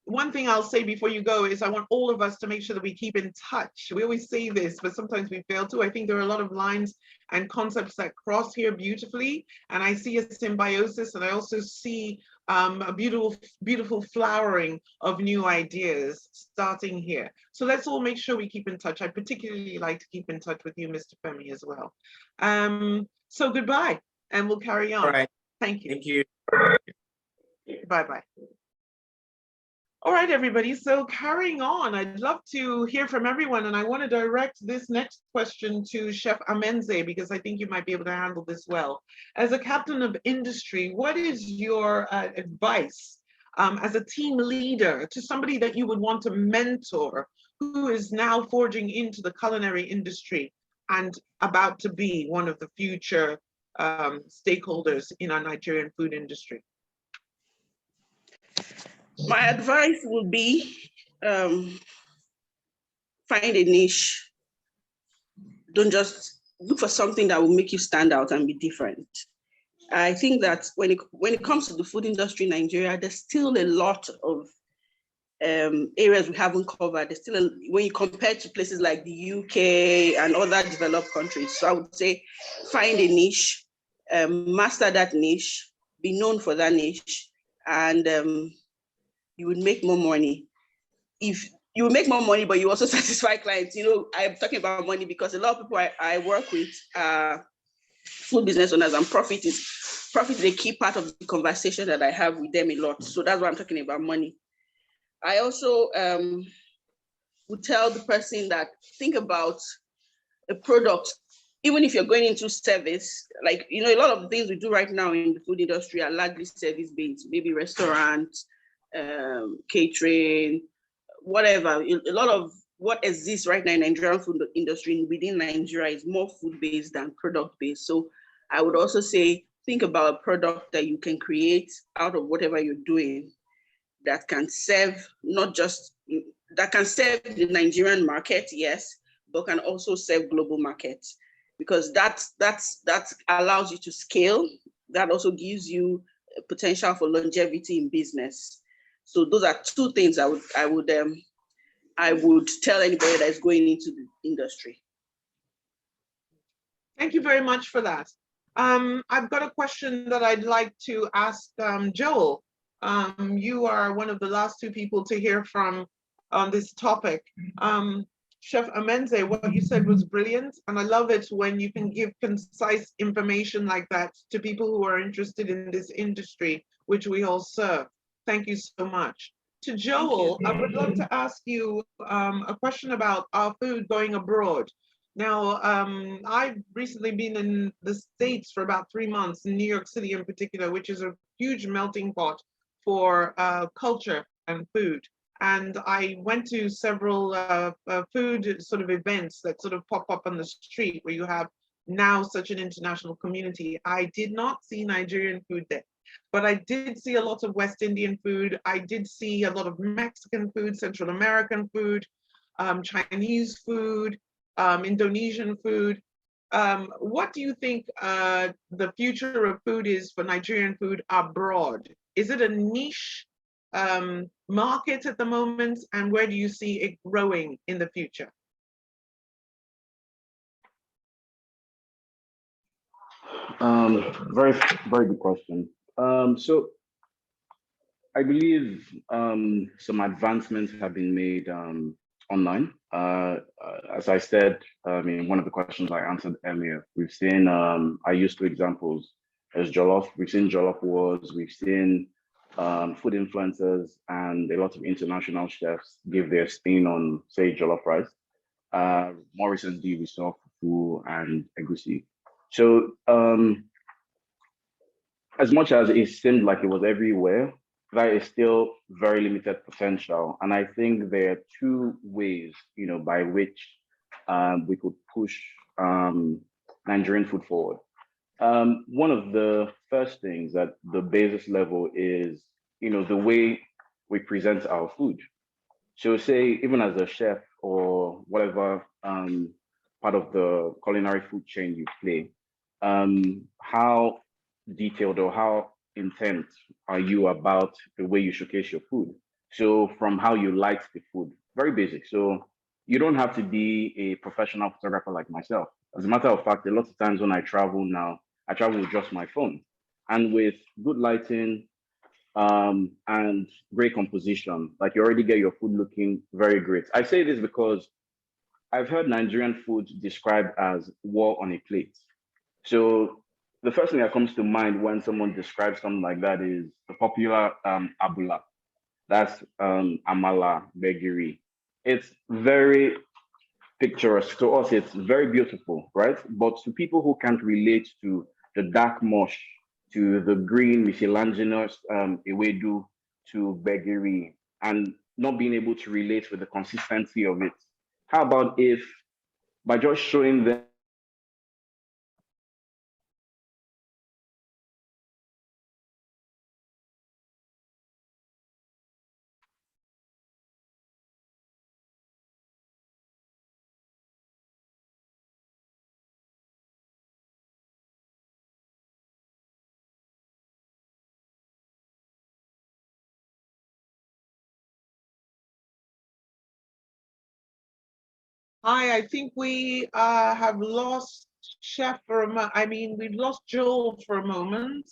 one thing I'll say before you go is I want all of us to make sure that we keep in touch. We always say this, but sometimes we fail to. I think there are a lot of lines and concepts that cross here beautifully. And I see a symbiosis, and I also see a beautiful, beautiful flowering of new ideas starting here. So let's all make sure we keep in touch. I particularly like to keep in touch with you, Mr. Femi, as well. So goodbye, and we'll carry on. All right. Thank you. Thank you. Bye-bye. All right, everybody. So carrying on, I'd love to hear from everyone, and I want to direct this next question to Chef Amenze, because I think you might be able to handle this well. As a captain of industry, what is your advice as a team leader to somebody that you would want to mentor, who is now forging into the culinary industry and about to be one of the future stakeholders in our Nigerian food industry? My advice would be find a niche. Don't just look for something that will make you stand out and be different. I think that when it comes to the food industry in Nigeria, there's still a lot of areas we haven't covered. There's still, when you compare to places like the UK and other developed countries. So I would say find a niche, master that niche, be known for that niche, and you would make more money. If you will make more money, but you also satisfy clients. You know, I'm talking about money because a lot of people I work with are food business owners, and profit is a key part of the conversation that I have with them a lot. So that's why I'm talking about money. I also would tell the person that think about a product, even if you're going into service, like, you know, a lot of the things we do right now in the food industry are largely service-based, maybe restaurants, catering, whatever. A lot of what exists right now in Nigerian food industry within Nigeria is more food-based than product-based. So I would also say, think about a product that you can create out of whatever you're doing that can serve that can serve the Nigerian market, yes, but can also serve global markets, because that allows you to scale. That also gives you potential for longevity in business. So those are two things I would tell anybody that is going into the industry. Thank you very much for that. I've got a question that I'd like to ask Joel. You are one of the last two people to hear from on this topic. Chef Amenze, what you said was brilliant, and I love it when you can give concise information like that to people who are interested in this industry, which we all serve. Thank you so much. To Joel, I would love to ask you a question about our food going abroad. Now, I've recently been in the States for about 3 months, in New York City in particular, which is a huge melting pot for culture and food. And I went to several food sort of events that sort of pop up on the street where you have now such an international community. I did not see Nigerian food there. but I did see a lot of West Indian food. I did see a lot of Mexican food, Central American food, Chinese food, Indonesian food. What do you think the future of food is for Nigerian food abroad? Is it a niche market at the moment, and where do you see it growing in the future? Very, very good question. So I believe some advancements have been made online. As I said, in one of the questions I answered earlier, we've seen, I used two examples as Jollof. We've seen Jollof Wars, we've seen food influencers and a lot of international chefs give their spin on, say, Jollof rice. More recently, we saw fufu and egusi. So as much as it seemed like it was everywhere, that is still very limited potential. And I think there are two ways, by which we could push Nigerian food forward. One of the first things at the basis level is, the way we present our food. So say, even as a chef or whatever part of the culinary food chain you play, how detailed or how intent are you about the way you showcase your food? So from how you light the food, very basic. So you don't have to be a professional photographer like myself. As a matter of fact, a lot of times when I travel now, I travel with just my phone. And with good lighting and great composition, like you already get your food looking very great. I say this because I've heard Nigerian food described as war on a plate. So the first thing that comes to mind when someone describes something like that is the popular abula. That's amala, begiri. It's very picturesque. To us, it's very beautiful, right? But to people who can't relate to the dark mush, to the green Michelangelo's ewedu, to begiri, and not being able to relate with the consistency of it, how about if by just showing them Hi, I think we have lost Chef for a moment. We've lost Joel for a moment.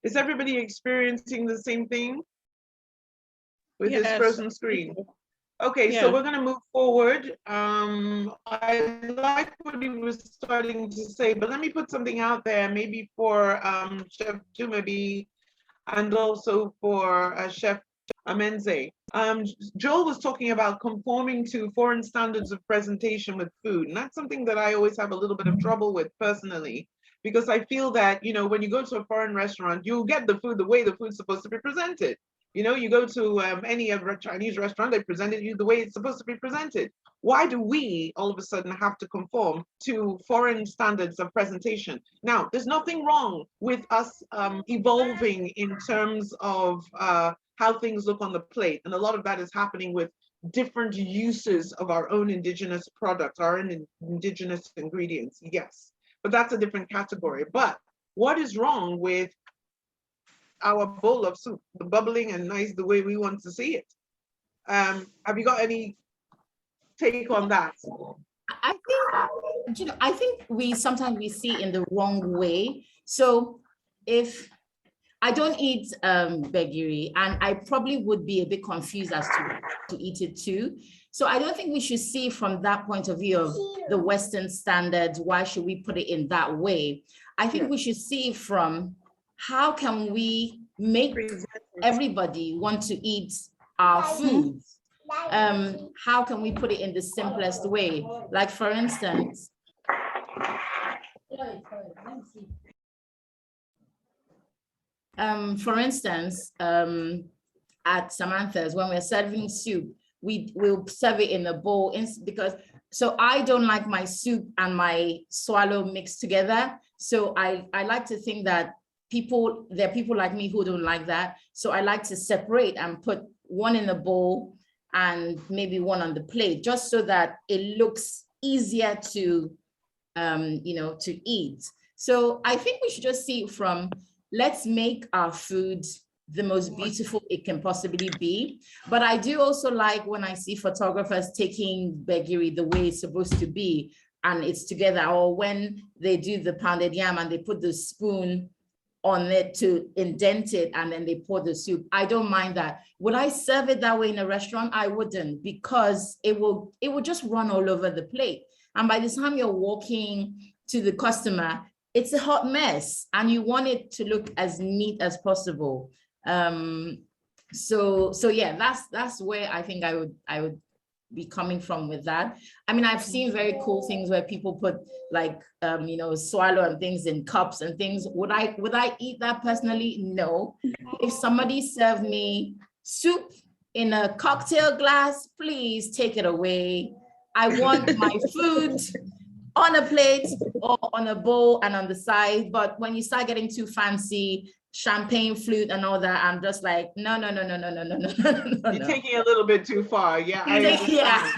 Is everybody experiencing the same thing with this frozen screen? Okay, so we're going to move forward. I like what he was starting to say, but let me put something out there, maybe for Chef Dumebi and also for Chef Amenze. Joel was talking about conforming to foreign standards of presentation with food, and that's something that I always have a little bit of trouble with personally, because I feel that, when you go to a foreign restaurant, you'll get the food the way the food's supposed to be presented. You go to any other Chinese restaurant, they present it you the way it's supposed to be presented. Why do we all of a sudden have to conform to foreign standards of presentation? Now, there's nothing wrong with us evolving in terms of how things look on the plate. And a lot of that is happening with different uses of our own indigenous products, our own indigenous ingredients, yes. But that's a different category. But what is wrong with our bowl of soup, the bubbling and nice the way we want to see it? Have you got any take on that? I think we sometimes see in the wrong way. So if I don't eat begiri, and I probably would be a bit confused as to eat it too. So I don't think we should see from that point of view of the Western standards, why should we put it in that way? I think we should see from how can we make everybody want to eat our food? How can we put it in the simplest way? Like, for instance, at Samantha's, when we're serving soup, we will serve it in a bowl so I don't like my soup and my swallow mixed together. So I like to think that there are people like me who don't like that. So I like to separate and put one in the bowl and maybe one on the plate, just so that it looks easier to, to eat. So I think we should just see it from, let's make our food the most beautiful it can possibly be. But I do also like when I see photographers taking begiri the way it's supposed to be, and it's together, or when they do the pounded yam and they put the spoon on it to indent it and then they pour the soup. I don't mind that. Would I serve it that way in a restaurant? I wouldn't, because it will just run all over the plate. And by the time you're walking to the customer, it's a hot mess and you want it to look as neat as possible. So yeah, that's where I think I would be coming from with that. I mean, I've seen very cool things where people put like, swallow and things in cups and things. Would I eat that personally? No. If somebody served me soup in a cocktail glass, please take it away. I want my food on a plate or on a bowl and on the side. But when you start getting too fancy, champagne flute and all that, I'm just like, no. You're taking a little bit too far. Yeah, I understand. Yeah.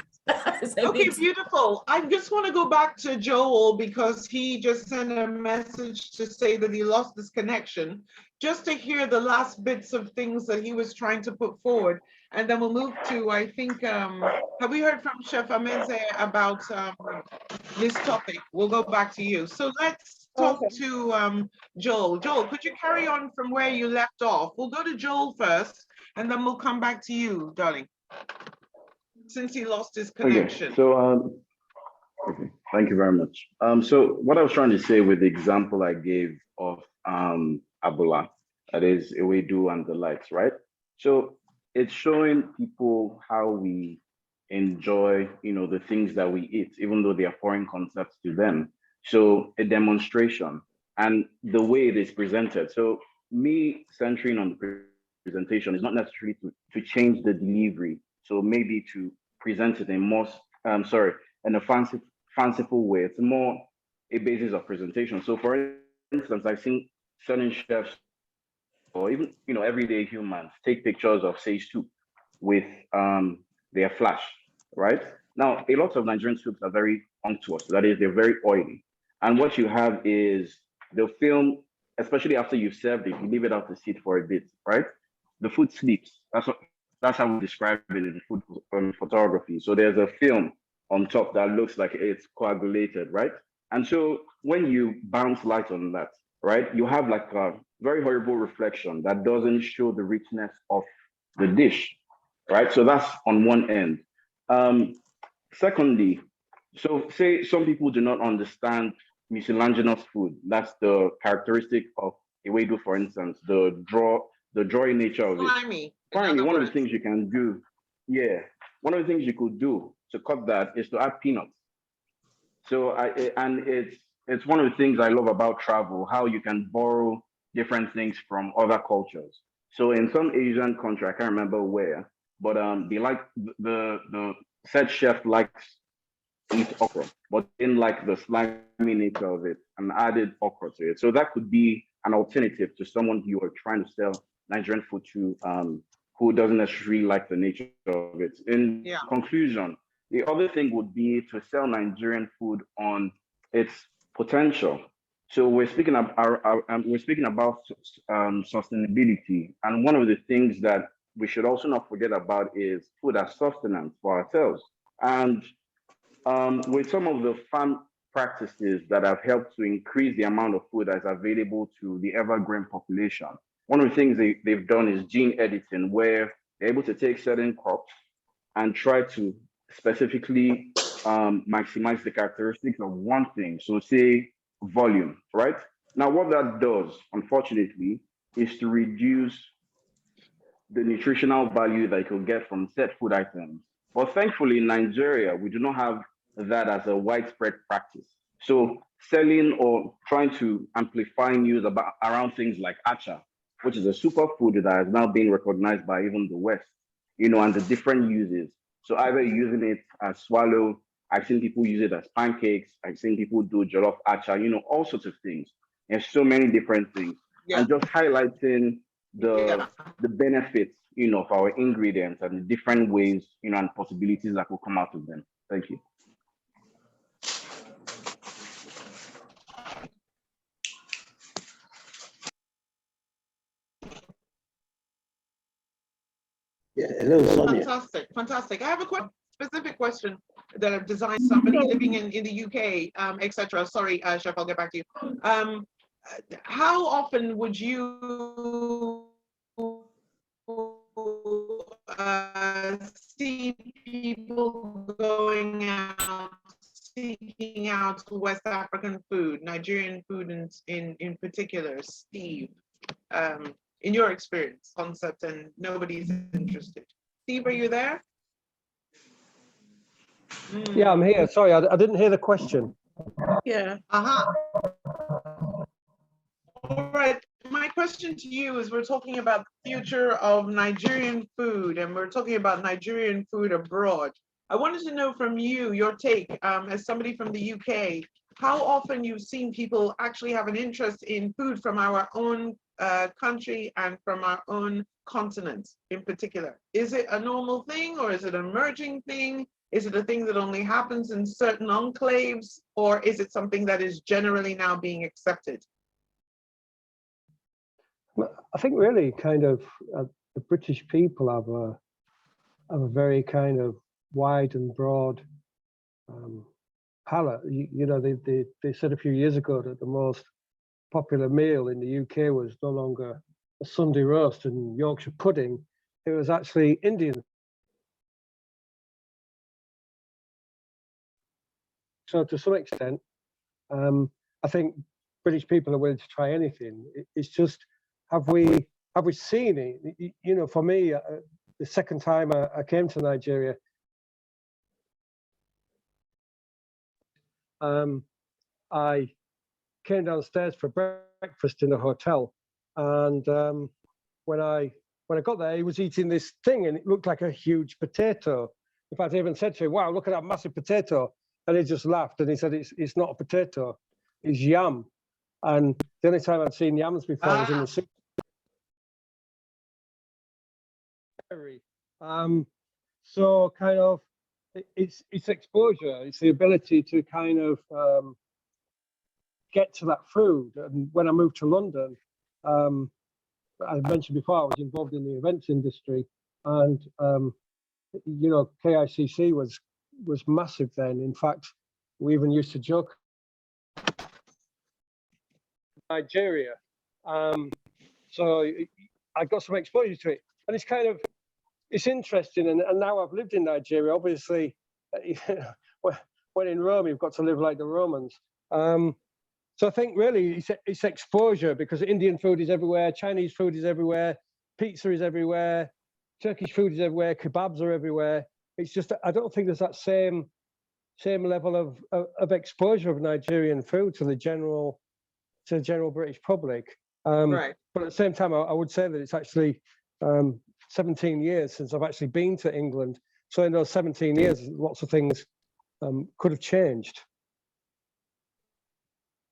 Okay, beautiful. I just want to go back to Joel because he just sent a message to say that he lost his connection, just to hear the last bits of things that he was trying to put forward. And then we'll move to, I think, have we heard from Chef Ameze about this topic? We'll go back to you. So let's talk to Joel. Joel, could you carry on from where you left off? We'll go to Joel first, and then we'll come back to you, darling, since he lost his connection. Okay, so thank you very much. So what I was trying to say with the example I gave of Abula, that is Ewedu and the likes, right? So it's showing people how we enjoy, the things that we eat, even though they are foreign concepts to them. So a demonstration and the way it is presented. So me centering on the presentation is not necessarily to change the delivery. So maybe to present it in more, in a fanciful way. It's more a basis of presentation. So for instance, I've seen certain chefs or even, everyday humans take pictures of say soup with their flash, right? Now, a lot of Nigerian soups are very unctuous. That is, they're very oily. And what you have is the film, especially after you've served it, you leave it out to sit for a bit, right? The food sleeps. That's how we describe it in food photography. So there's a film on top that looks like it's coagulated, right? And so when you bounce light on that, right, you have like a very horrible reflection that doesn't show the richness of the dish, right? So that's on one end. Secondly, so say some people do not understand miscellaneous food. That's the characteristic of Ewedu, for instance, the dry nature of it. Finally, one of the things you can do, one of the things you could do to cut that is to add peanuts. So it's one of the things I love about travel, how you can borrow different things from other cultures. So in some Asian country, I can't remember where, but they like the said chef likes to eat okra, but didn't like the slimy nature of it and added okra to it. So that could be an alternative to someone you are trying to sell Nigerian food to, who doesn't necessarily like the nature of it. In conclusion, the other thing would be to sell Nigerian food on its potential. So we're speaking about sustainability, and one of the things that we should also not forget about is food as sustenance for ourselves. And with some of the farm practices that have helped to increase the amount of food that's available to the ever-growing population, one of the things they've done is gene editing, where they're able to take certain crops and try to specifically maximize the characteristics of one thing. So say volume, right? Now what that does, unfortunately, is to reduce the nutritional value that you could get from set food items. But thankfully in Nigeria, we do not have that as a widespread practice. So selling or trying to amplify news around things like acha, which is a superfood that is now being recognized by even the West, and the different uses. So either using it as swallow, I've seen people use it as pancakes, I've seen people do jollof acha, all sorts of things. There's so many different things. and just highlighting the benefits, of our ingredients and the different ways, and possibilities that will come out of them. Thank you. Yeah, hello, Sonia. Fantastic, fantastic. I have a specific question that I've designed somebody living in the UK, etc. Sorry, Chef, I'll get back to you. How often would you see people going out, seeking out West African food, Nigerian food in particular, Steve? In your experience, concept, and nobody's interested. Steve, are you there? Yeah, I'm here. Sorry, I didn't hear the question. Yeah. All right. My question to you is, we're talking about the future of Nigerian food, and we're talking about Nigerian food abroad. I wanted to know from you, your take, as somebody from the UK, how often you've seen people actually have an interest in food from our own country and from our own continent in particular. Is it a normal thing, or is it an emerging thing? Is it a thing that only happens in certain enclaves, or is it something that is generally now being accepted? I think really kind of the British people have a very kind of wide and broad palate. They said a few years ago that the most popular meal in the UK was no longer a Sunday roast and Yorkshire pudding. It was actually Indian. So to some extent, I think British people are willing to try anything. It's just, have we seen it? For me, the second time I came to Nigeria, I came downstairs for breakfast in a hotel, and when I got there, he was eating this thing, and it looked like a huge potato. In fact, I even said to him, "Wow, look at that massive potato," and he just laughed and he said, "It's not a potato, it's yam." And the only time I'd seen yams before was in the soup. So kind of, it's exposure, it's the ability to kind of get to that food. And when I moved to London, I mentioned before, I was involved in the events industry, and KICC was massive then. In fact, we even used to joke Nigeria. So I got some exposure to it, and it's kind of, it's interesting. And now I've lived in Nigeria. Obviously, when in Rome, you've got to live like the Romans. So I think really it's exposure, because Indian food is everywhere, Chinese food is everywhere, pizza is everywhere, Turkish food is everywhere, kebabs are everywhere. It's just, I don't think there's that same level of exposure of Nigerian food to the general British public. Right. But at the same time, I would say that it's actually 17 years since I've actually been to England. So in those 17 years, lots of things could have changed.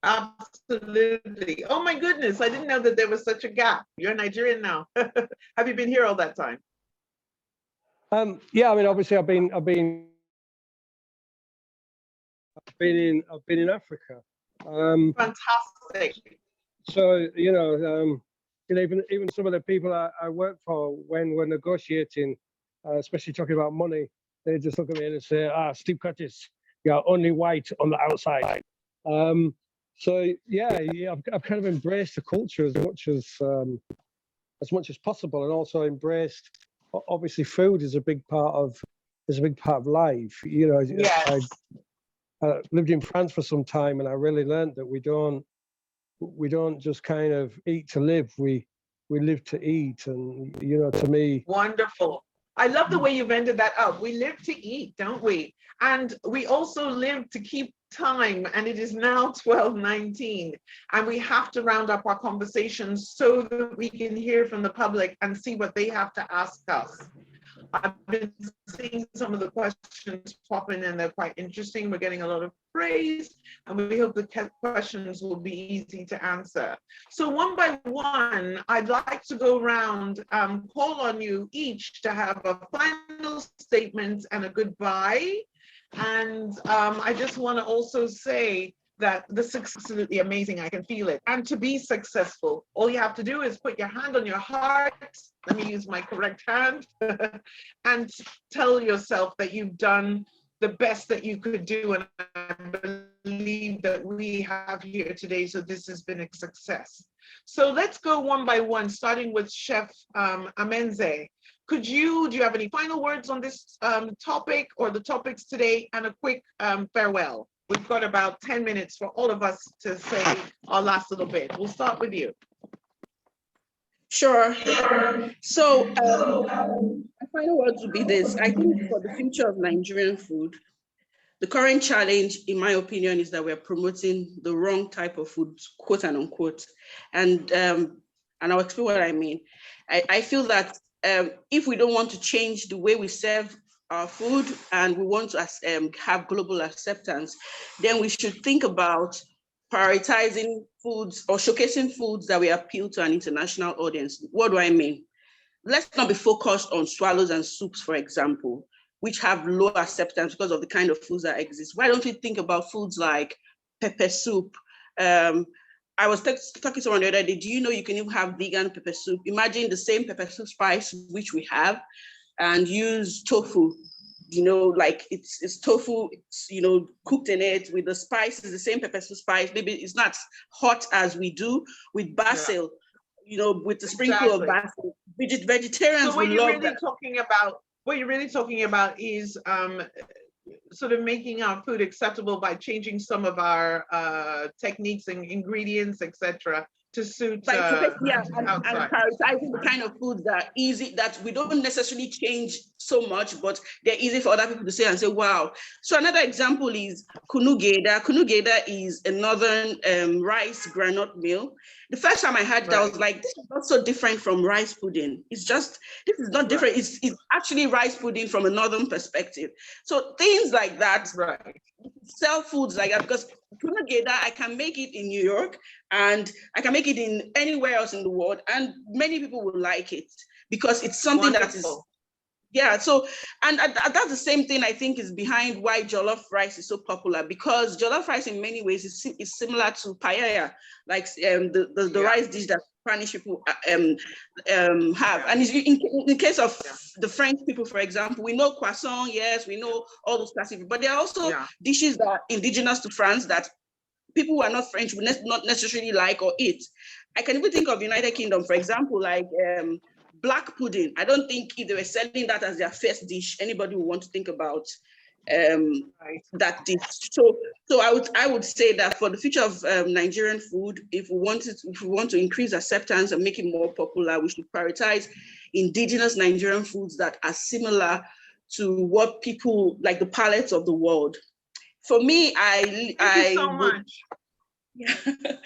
Absolutely. Oh my goodness, I didn't know that there was such a gap. You're Nigerian now. Have you been here all that time? Yeah, I mean, obviously, I've been in Africa. Fantastic. So even some of the people I work for, when we're negotiating, especially talking about money, they just look at me and say, Steve Curtis, you're only white on the outside. So yeah, I've kind of embraced the culture as much as possible, and also embraced, obviously, food is a big part of life. Yes. I lived in France for some time, and I really learned that we don't just kind of eat to live. We live to eat, and to me, wonderful. I love the way you've ended that up. We live to eat, don't we? And we also live to keep time, and it is now 12:19, and we have to round up our conversations so that we can hear from the public and see what they have to ask us. I've been seeing some of the questions pop in and they're quite interesting. We're getting a lot of praise and we hope the questions will be easy to answer. So one by one, I'd like to go around, call on you each to have a final statement and a goodbye. And I just want to also say that this is absolutely amazing. I can feel it. And to be successful, all you have to do is put your hand on your heart. Let me use my correct hand and tell yourself that you've done the best that you could do. And I believe that we have here today. So this has been a success. So let's go one by one, starting with Chef Amenze. Do you have any final words on this topic or the topics today, and a quick farewell? We've got about 10 minutes for all of us to say our last little bit. We'll start with you. Sure. So my final words would be this. I think for the future of Nigerian food, the current challenge, in my opinion, is that we're promoting the wrong type of food, quote and unquote. And I'll explain what I mean. I feel that if we don't want to change the way we serve our food and we want to have global acceptance, then we should think about prioritizing foods or showcasing foods that will appeal to an international audience. What do I mean? Let's not be focused on swallows and soups, for example, which have low acceptance because of the kind of foods that exist. Why don't we think about foods like pepper soup? I was talking to someone the other day, do you know you can even have vegan pepper soup? Imagine the same pepper soup spice which we have and use tofu, like it's tofu, cooked in it with the spices, the same pepper soup spice. Maybe it's not hot as we do with basil, with the sprinkle of basil. Vegetarians so what will love that. What you're really talking about is sort of making our food acceptable by changing some of our techniques and ingredients, etc., to suit and outside. prioritizing the kind of foods that are easy, that we don't necessarily change so much, but they're easy for other people to say and say, wow. So another example is kunu geda. Kunu geda is a northern rice granite meal. The first time I had that, I was like, this is not so different from rice pudding. This is not different. It's actually rice pudding from a northern perspective. So things like that, sell foods like that, because kunu geda, I can make it in New York and I can make it in anywhere else in the world, and many people will like it because it's something that is, so, and that's the same thing I think is behind why jollof rice is so popular, because jollof rice in many ways is similar to paella, like the rice dish that Spanish people have. And in the case of the French people, for example, we know croissant, yes, we know all those classic, but there are also dishes that are indigenous to France that people who are not French would not necessarily like or eat. I can even think of United Kingdom, for example, like black pudding. I don't think if they were selling that as their first dish, anybody would want to think about that dish. So I would say that for the future of Nigerian food, if we want to increase acceptance and make it more popular, we should prioritize indigenous Nigerian foods that are similar to what people like, the palates of the world. For me, Thank you so much.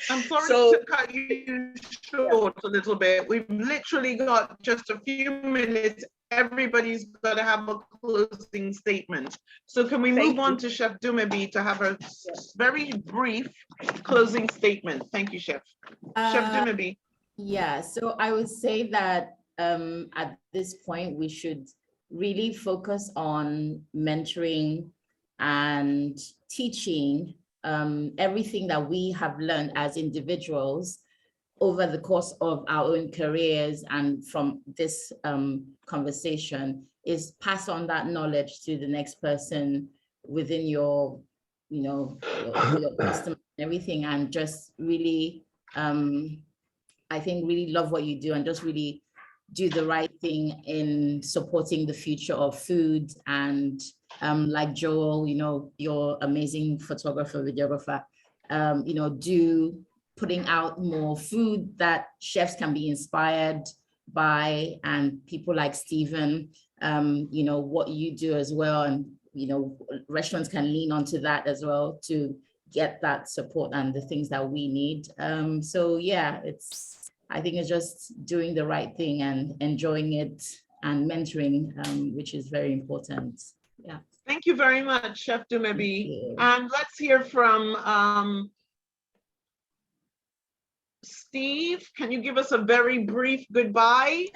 I'm sorry to cut you short a little bit. We've literally got just a few minutes. Everybody's got to have a closing statement. So can we move on to Chef Dumebi to have a very brief closing statement? Thank you, Chef. Chef Dumebi. Yeah, so I would say that at this point, we should really focus on mentoring and teaching everything that we have learned as individuals over the course of our own careers, and from this conversation, is pass on that knowledge to the next person within your customer and everything, and just really, I think, really love what you do and just really do the right thing in supporting the future of food. And like Joel, your amazing photographer, videographer, do putting out more food that chefs can be inspired by, and people like Stephen, what you do as well. And, restaurants can lean onto that as well to get that support and the things that we need. So yeah, I think it's just doing the right thing and enjoying it and mentoring, which is very important. Yeah. Thank you very much, Chef Dumebi. And let's hear from Steve. Can you give us a very brief goodbye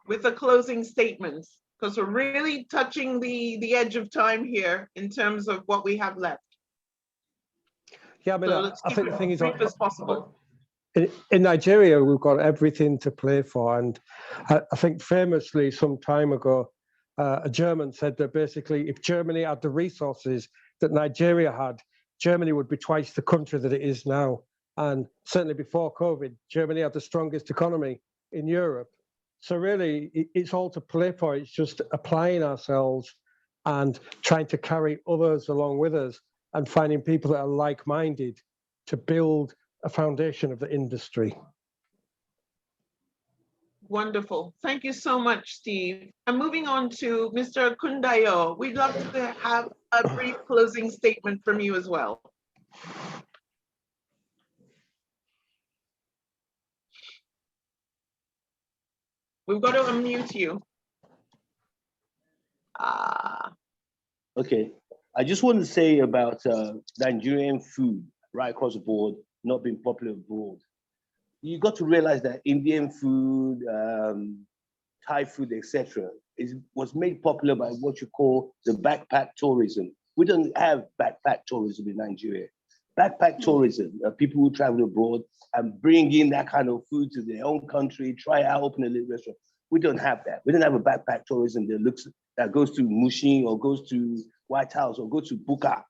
with a closing statement? Because we're really touching the edge of time here in terms of what we have left. Yeah, I mean, So I think the thing is, brief as possible. In Nigeria, we've got everything to play for. And I think famously some time ago, a German said that basically if Germany had the resources that Nigeria had, Germany would be twice the country that it is now. And certainly before COVID, Germany had the strongest economy in Europe. So really, it's all to play for. It's just applying ourselves and trying to carry others along with us and finding people that are like-minded to build a foundation of the industry. Wonderful. Thank you so much, Steve. And moving on to Mr. Kundayo, we'd love to have a brief closing statement from you as well. We've got to unmute you. Okay, I just want to say about Nigerian food right across the board not being popular abroad. You got to realize that Indian food, Thai food, etc., was made popular by what you call the backpack tourism. We don't have backpack tourism in Nigeria. Backpack tourism, people who travel abroad and bring in that kind of food to their own country, try out, open a little restaurant. We don't have that. We don't have a backpack tourism that goes to Mushin or goes to White House or goes to Buka.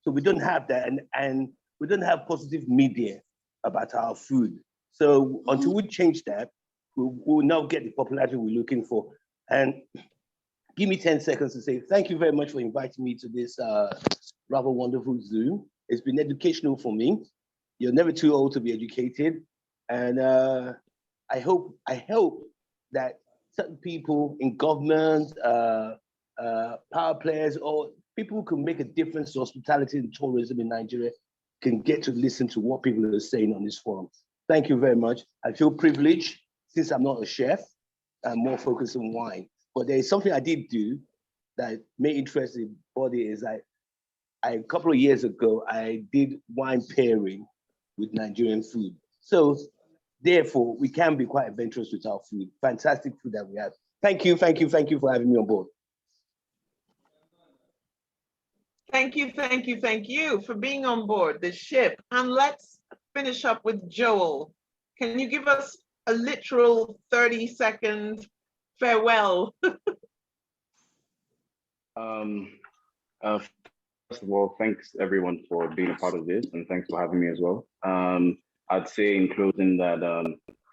So we don't have that, and we don't have positive media about our food. So until we change that, we'll now get the popularity we're looking for. And give me 10 seconds to say thank you very much for inviting me to this rather wonderful Zoom. It's been educational for me. You're never too old to be educated. And I hope that certain people in government, power players, or people who can make a difference to hospitality and tourism in Nigeria can get to listen to what people are saying on this forum. Thank you very much. I feel privileged since I'm not a chef. I'm more focused on wine. But there is something I did do that may interest the body is a couple of years ago, I did wine pairing with Nigerian food. So therefore, we can be quite adventurous with our food. Fantastic food that we have. Thank you for having me on board. Thank you for being on board the ship. And let's finish up with Joel. Can you give us a literal 30-second farewell? First of all, thanks everyone for being a part of this, and thanks for having me as well. I'd say in closing that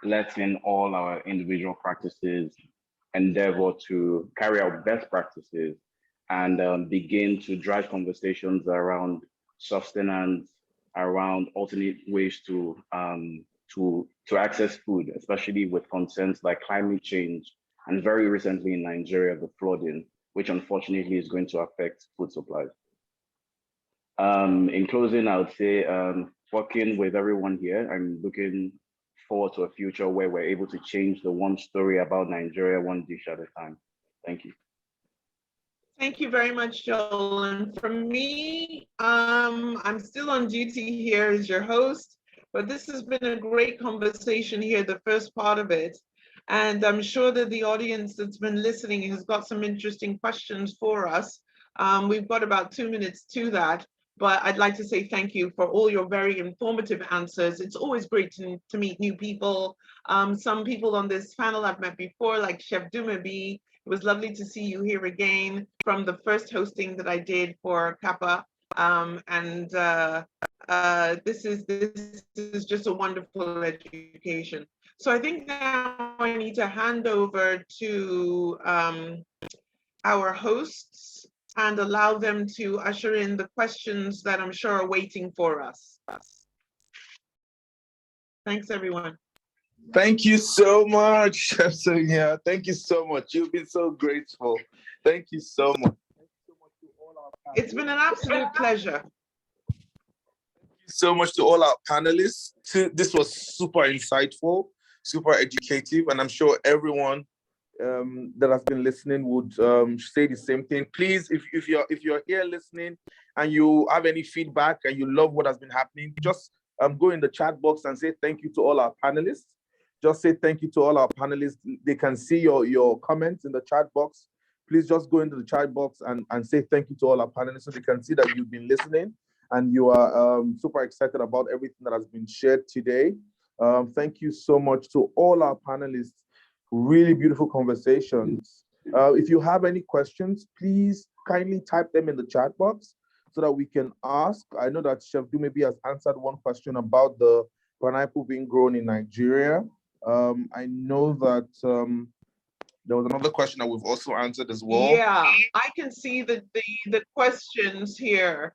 let's in all our individual practices endeavor to carry out best practices and begin to drive conversations around sustenance, around alternate ways to access food, especially with concerns like climate change, and very recently in Nigeria, the flooding, which unfortunately is going to affect food supplies. In closing, I would say working with everyone here, I'm looking forward to a future where we're able to change the one story about Nigeria, one dish at a time. Thank you. Thank you very much, Joel. And for me, I'm still on duty here as your host, but this has been a great conversation here, the first part of it. And I'm sure that the audience that's been listening has got some interesting questions for us. We've got about 2 minutes to that, but I'd like to say thank you for all your very informative answers. It's always great to meet new people. Some people on this panel I've met before, like Chef Dumebi. It was lovely to see you here again from the first hosting that I did for CAPA. This is just a wonderful education. So I think now I need to hand over to our hosts and allow them to usher in the questions that I'm sure are waiting for us. Thanks, everyone. Thank you so much, Chef Sonia. Thank you so much. You've been so grateful. Thank you so much. It's been an absolute pleasure. Thank you so much to all our panelists. This was super insightful, super educative, and I'm sure everyone that has been listening would say the same thing. Please, if you're here listening and you have any feedback and you love what has been happening, just go in the chat box and say thank you to all our panelists. Just say thank you to all our panelists. They can see your comments in the chat box. Please just go into the chat box and say thank you to all our panelists so they can see that you've been listening and you are super excited about everything that has been shared today. Thank you so much to all our panelists. Really beautiful conversations. If you have any questions, please kindly type them in the chat box so that we can ask. I know that Chef Dumebi has answered one question about the pineapple being grown in Nigeria. I know that there was another question that we've also answered as well. Yeah, I can see the questions here.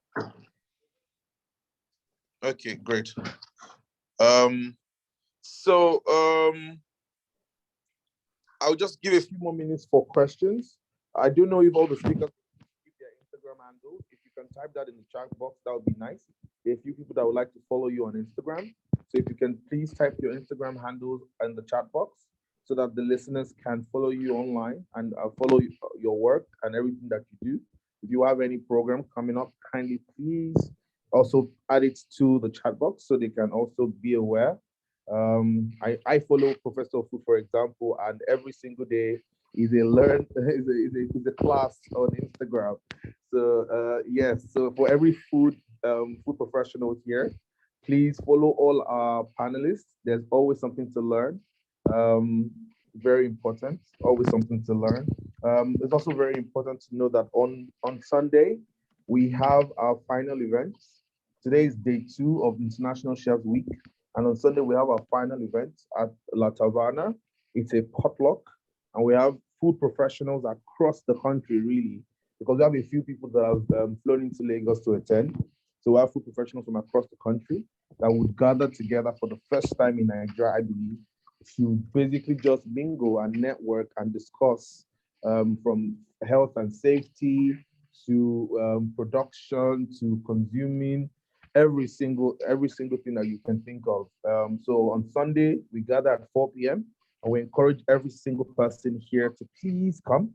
Okay, great. I'll just give a few more minutes for questions. I don't know if all the speakers give their Instagram handle. If you can type that in the chat box, that would be nice. There are a few people that would like to follow you on Instagram. So if you can please type your Instagram handles in the chat box so that the listeners can follow you online and follow your work and everything that you do. If you have any program coming up, kindly please also add it to the chat box so they can also be aware. I follow Professor Fu, for example, and every single day is a class on Instagram. So yes, so for every food professional here, please follow all our panelists. There's always something to learn. Very important, always something to learn. It's also very important to know that on Sunday, we have our final events. Today is day 2 of International Chefs Week. And on Sunday, we have our final event at La Taverna. It's a potluck. And we have food professionals across the country, really, because we have a few people that have flown into Lagos to attend. So we have food professionals from across the country that would gather together for the first time in Nigeria, I believe, to basically just mingle and network and discuss from health and safety to production to consuming every single thing that you can think of. So on Sunday, we gather at 4 p.m. and we encourage every single person here to please come.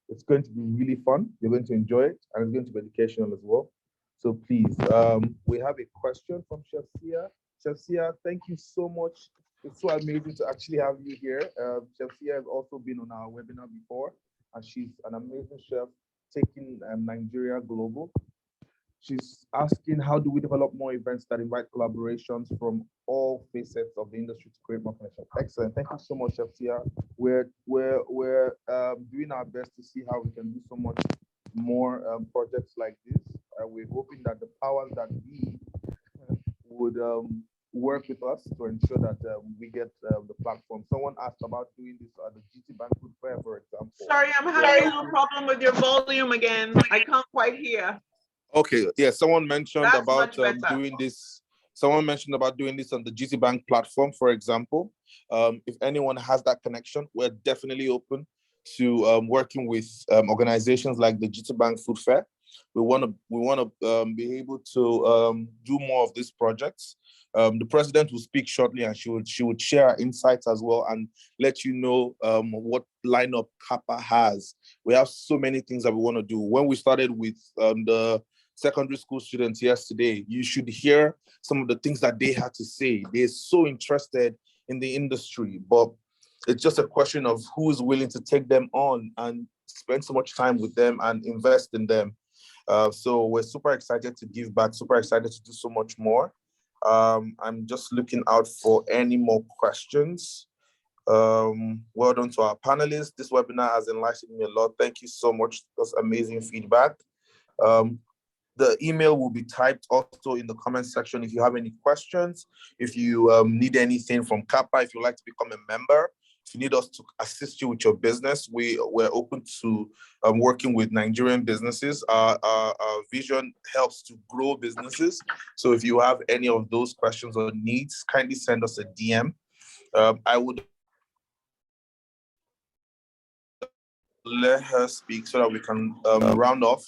It's going to be really fun. You're going to enjoy it, and it's going to be educational as well. So please, we have a question from Chef Sia. Chef Sia, thank you so much. It's so amazing to actually have you here. Chef Sia has also been on our webinar before, and she's an amazing chef taking Nigeria global. She's asking, how do we develop more events that invite collaborations from all facets of the industry to create more connections? Excellent. Thank you so much, Chef Sia. We're doing our best to see how we can do so much more projects like this. We're hoping that the powers that be would work with us to ensure that we get the platform. Someone asked about doing this at the GT Bank Food Fair, for example. Sorry, I'm having a little problem with your volume again. I can't quite hear. Okay, yeah, someone mentioned about doing this. Someone mentioned about doing this on the GT Bank platform, for example. If anyone has that connection, we're definitely open to working with organizations like the GT Bank Food Fair. We want to be able to do more of these projects. The president will speak shortly, and she would share insights as well and let you know what lineup CAPA has. We have so many things that we want to do. When we started with the secondary school students yesterday, you should hear some of the things that they had to say. They're so interested in the industry, but it's just a question of who is willing to take them on and spend so much time with them and invest in them. So we're super excited to give back, super excited to do so much more. I'm just looking out for any more questions. Well done to our panelists. This webinar has enlightened me a lot. Thank you so much. That's amazing feedback. The email will be typed also in the comment section if you have any questions, if you need anything from CAPA, if you'd like to become a member, if you need us to assist you with your business, we're open to working with Nigerian businesses. Our vision helps to grow businesses. So if you have any of those questions or needs, kindly send us a DM. I would let her speak so that we can round off.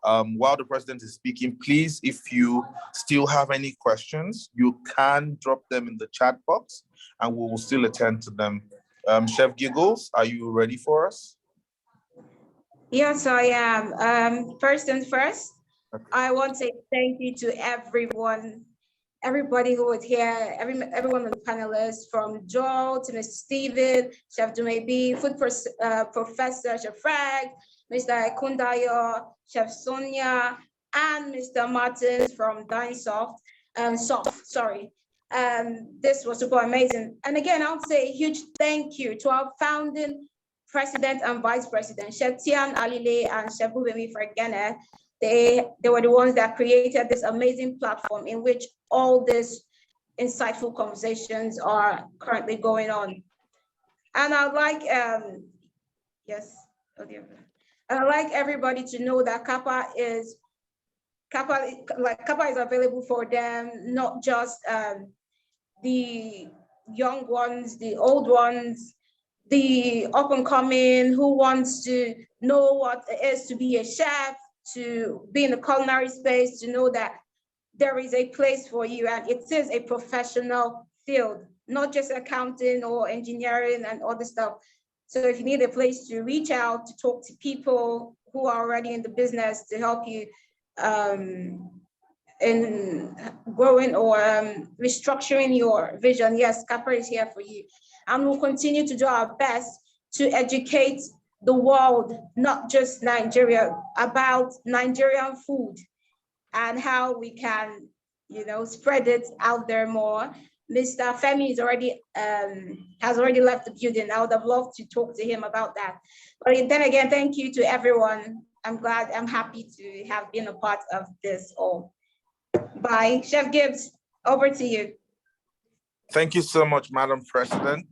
While the president is speaking, please, if you still have any questions, you can drop them in the chat box and we will still attend to them. Chef Giggles, are you ready for us? Yes, I am. First and first, Okay. I want to say thank you to everybody who was here, everyone on the panelists, from Joel to Mr. Steven, Chef Dumebi, Professor Chef Frag, Mr. Kundayo, Chef Sonia, and Mr. Martins from DineSoft. This was super amazing. And again, I would say a huge thank you to our founding president and vice president, Chef Tian Alile and Chef Bubemi Fergene. They were the ones that created this amazing platform in which all these insightful conversations are currently going on. And I'd like, yes, and I'd like everybody to know that CAPA is available for them, not just the young ones, the old ones, the up and coming who wants to know what it is to be a chef, to be in the culinary space, to know that there is a place for you, and it is a professional field, not just accounting or engineering and other stuff. So if you need a place to reach out, to talk to people who are already in the business to help you in growing or restructuring your vision, yes, CAPA is here for you. And we'll continue to do our best to educate the world, not just Nigeria, about Nigerian food and how we can, spread it out there more. Mr. Femi has already left the building. I would have loved to talk to him about that. But then again, thank you to everyone. I'm happy to have been a part of this all. Bye. Chef Gibbs, over to you. Thank you so much, Madam President.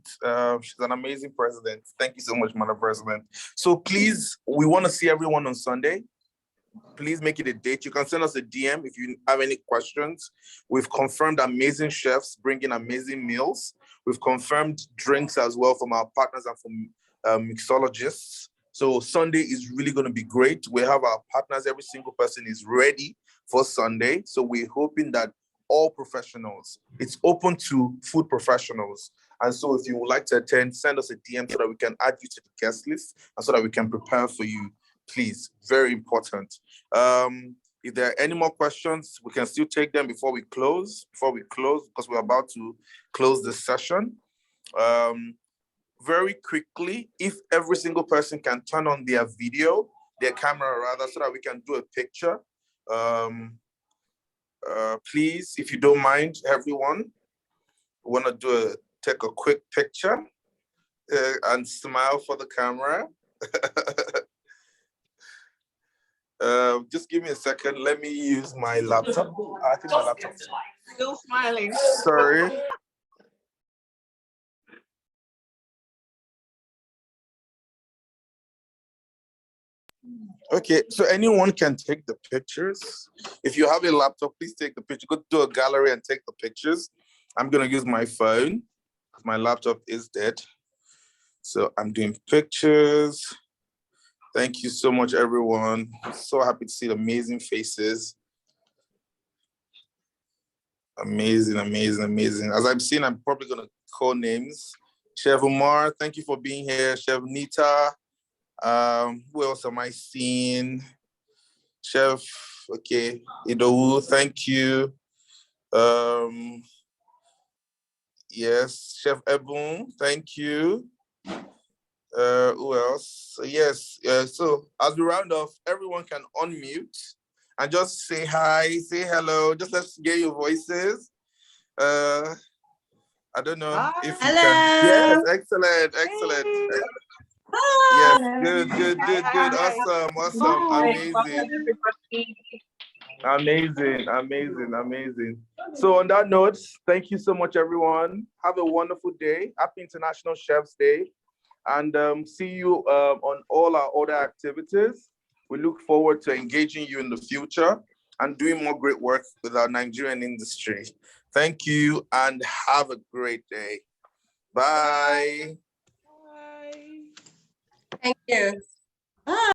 She's an amazing president. Thank you so much, Madam President. So please, we want to see everyone on Sunday. Please make it a date. You can send us a DM if you have any questions. We've confirmed amazing chefs bringing amazing meals. We've confirmed drinks as well from our partners and from mixologists. So Sunday is really going to be great. We have our partners. Every single person is ready for Sunday. So we're hoping that all professionals, it's open to food professionals. And so if you would like to attend, send us a DM so that we can add you to the guest list and so that we can prepare for you. Please, very important. If there are any more questions, we can still take them before we close, because we're about to close this session. Very quickly, if every single person can turn on their camera rather, so that we can do a picture. Please, if you don't mind, everyone, we want to take a quick picture and smile for the camera. Just give me a second. Let me use my laptop. I think my laptop. Still smiling. Sorry. Okay, so anyone can take the pictures. If you have a laptop, please take the picture. Go to a gallery and take the pictures. I'm gonna use my phone because my laptop is dead. So I'm doing pictures. Thank you so much, everyone. So happy to see the amazing faces. Amazing, amazing, amazing. As I'm seeing, I'm probably gonna call names. Chef Umar, thank you for being here. Chef Nita, who else am I seeing? Chef, okay, Idowu, thank you. Yes, Chef Ebun, thank you. Who else? Yes, so as we round off, everyone can unmute and just say hi, say hello, just let's hear your voices. I don't know Hi. if you can. Yes, excellent, excellent. Hey. Yes, good, Hi. awesome, amazing. So on that note, thank you so much, everyone. Have a wonderful day. Happy International Chef's Day. And see you on all our other activities. We look forward to engaging you in the future and doing more great work with our Nigerian industry. Thank you and have a great day. Bye. Bye. Thank you. Bye.